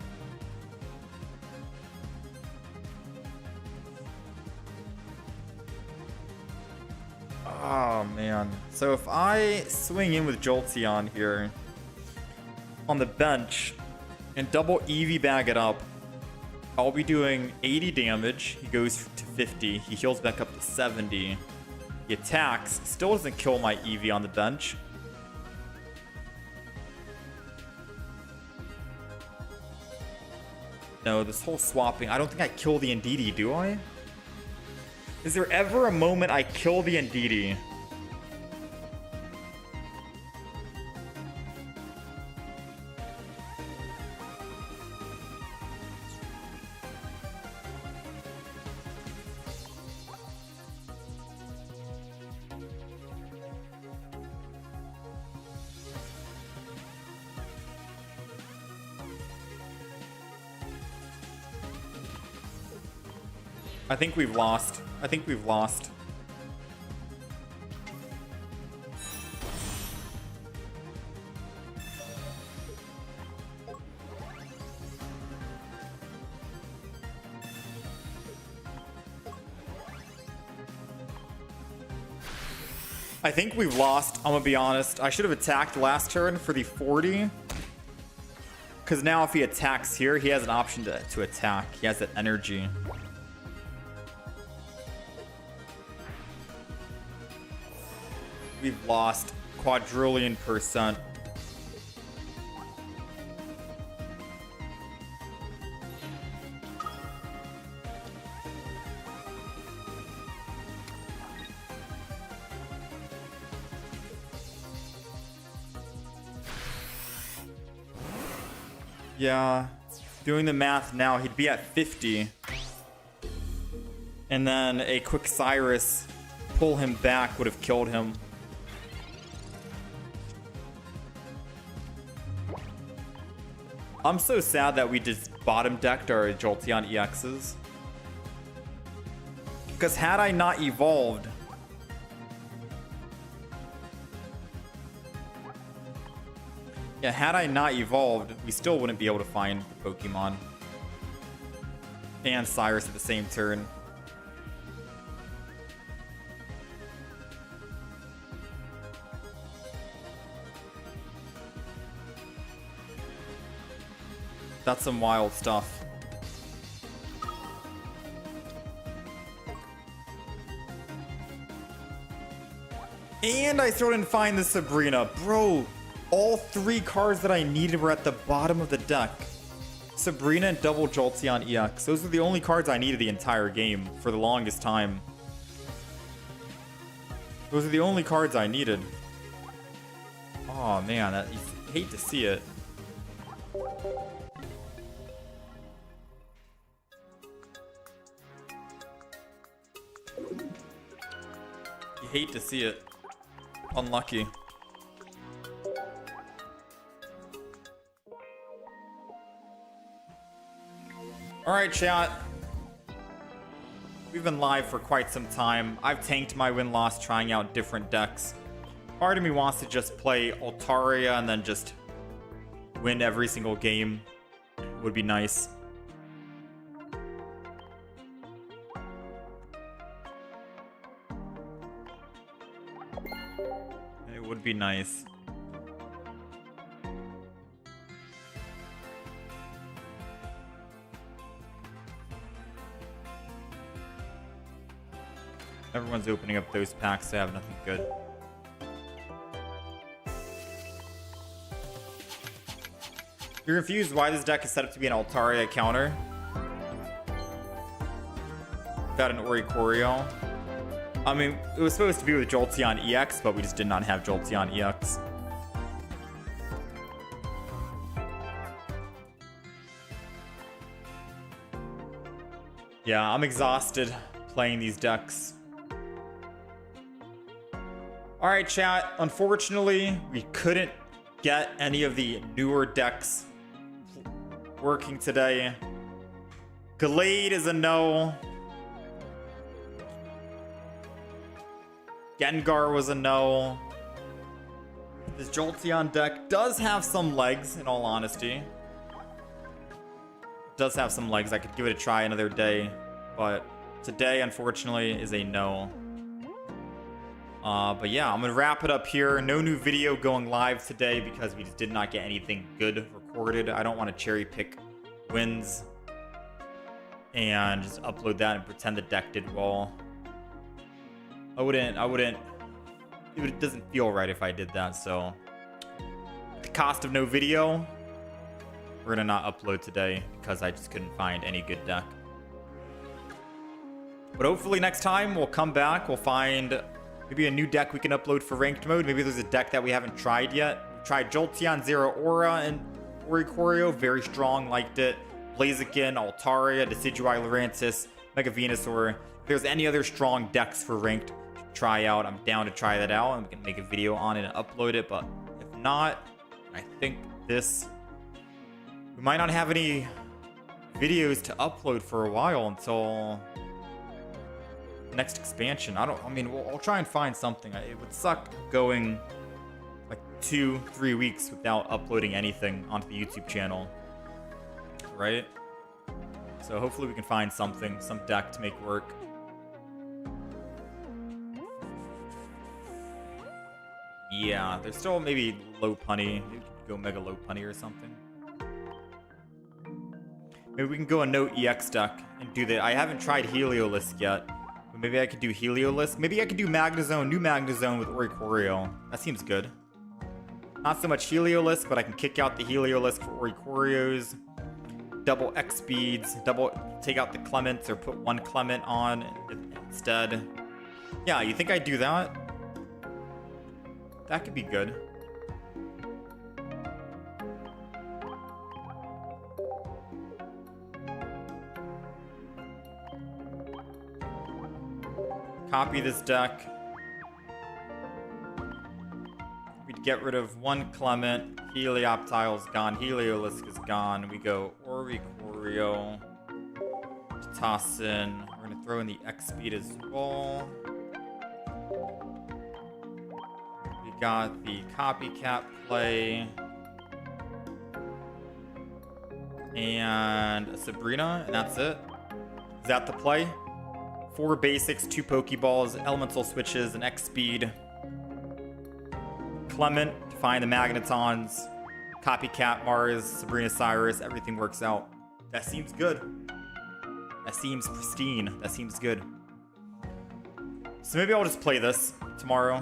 man. So if I swing in with Jolteon here on the bench and double EV bag it up, I'll be doing 80 damage. He goes to 50. He heals back up to 70. He attacks. Still doesn't kill my EV on the bench. No, this whole swapping. I don't think I kill the Indeedee, do I? Is there ever a moment I kill the Indeedee? I think we've lost. I think we've lost. I think we've lost, I'm gonna be honest. I should have attacked last turn for the 40. Because now if he attacks here, he has an option to attack. He has that energy. We've lost quadrillion %. Yeah, doing the math now, he'd be at 50. And then a quick Cyrus pull him back would have killed him. I'm so sad that we just bottom decked our Jolteon EXs. Because had I not evolved, we still wouldn't be able to find the Pokemon. And Cyrus at the same turn. That's some wild stuff. And I still didn't find the Sabrina. Bro, all 3 cards that I needed were at the bottom of the deck. Sabrina and double Jolteon EX. Those are the only cards I needed the entire game for the longest time. Those are the only cards I needed. Oh man, I hate to see it. You hate to see it. Unlucky. Alright, chat. We've been live for quite some time. I've tanked my win-loss trying out different decks. Part of me wants to just play Altaria and then just win every single game. Would be nice. It would be nice. Everyone's opening up those packs, so I have nothing good. You're confused why this deck is set up to be an Altaria counter? Without an Oricorio. I mean, it was supposed to be with Jolteon EX, but we just did not have Jolteon EX. Yeah, I'm exhausted playing these decks. Alright, chat. Unfortunately, we couldn't get any of the newer decks working today. Gallade is a no. Gengar was a no. This Jolteon deck does have some legs, in all honesty. It does have some legs. I could give it a try another day, but today, unfortunately, is a no. But yeah, I'm gonna wrap it up here. No new video going live today because we just did not get anything good recorded. I don't want to cherry pick wins and just upload that and pretend the deck did well. I wouldn't, it doesn't feel right if I did that. So at the cost of no video, we're gonna not upload today because I just couldn't find any good deck. But hopefully next time we'll come back, we'll find maybe a new deck we can upload for ranked mode. Maybe there's a deck that we haven't tried yet. We tried Jolteon, Zero Aura, and Oricorio. Very strong, liked it. Blaziken, Altaria, Decidueye, Lurantis, Mega Venusaur. If there's any other strong decks for ranked to try out, I'm down to try that out and we can make a video on it and upload it. But if not, I think we might not have any videos to upload for a while until next expansion. I'll try and find something. It would suck going like 2-3 weeks without uploading anything onto the YouTube channel, right? So hopefully we can find something, some deck to make work. Yeah, there's still maybe low punny. Maybe we could go mega low punny or something. Maybe we can go a no EX deck and do that. I haven't tried Heliolisk yet. Maybe I could do Heliolisk. Maybe I could do Magnezone, new Magnezone with Oricorio. That seems good. Not so much Heliolisk, but I can kick out the Heliolisk for Oricorios. Double X speeds, take out the Clements or put one Clement on instead. Yeah, you think I'd do that? That could be good. Copy this deck. We'd get rid of one Clement. Helioptile's gone. Heliolisk is gone. We go Oricorio. Toss in. We're going to throw in the X speed as well. We got the copycat play. And a Sabrina, and that's it. Is that the play? 4 basics, 2 Pokeballs, elemental switches, an X speed. Clement to find the Magnetons, copycat Mars, Sabrina Cyrus, everything works out. That seems good. That seems pristine. That seems good. So maybe I'll just play this tomorrow.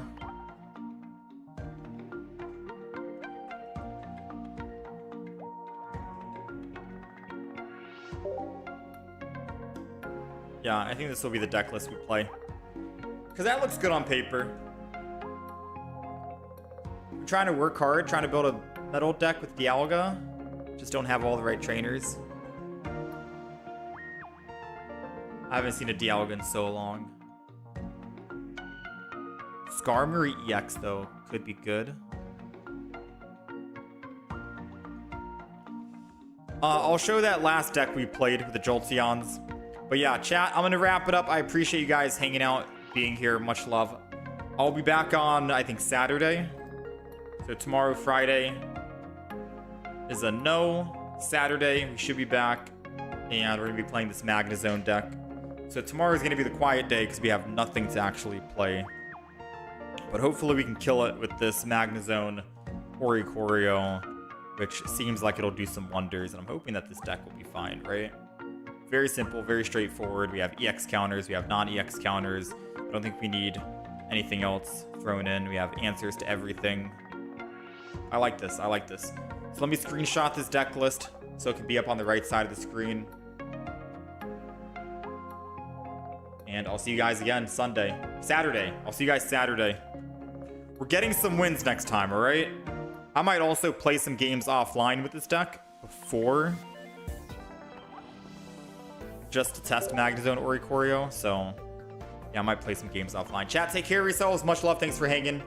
Yeah, I think this will be the deck list we play. Because that looks good on paper. I'm trying to work hard, trying to build a metal deck with Dialga. Just don't have all the right trainers. I haven't seen a Dialga in so long. Skarmory EX, though, could be good. I'll show that last deck we played with the Jolteons. But yeah, chat, I'm going to wrap it up. I appreciate you guys hanging out, being here. Much love. I'll be back on, I think, Saturday. So tomorrow, Friday, is a no. Saturday, we should be back. And we're going to be playing this Magnezone deck. So tomorrow is going to be the quiet day because we have nothing to actually play. But hopefully we can kill it with this Magnezone Oricorio, which seems like it'll do some wonders. And I'm hoping that this deck will be fine, right? Very simple, very straightforward. We have EX counters, we have non-EX counters. I don't think we need anything else thrown in. We have answers to everything. I like this, I like this. So let me screenshot this deck list so it can be up on the right side of the screen. And I'll see you guys again Saturday. I'll see you guys Saturday. We're getting some wins next time, all right? I might also play some games offline with this deck before, just to test Magnezone Oricorio. So yeah, I might play some games offline. Chat, take care of yourselves. Much love. Thanks for hanging.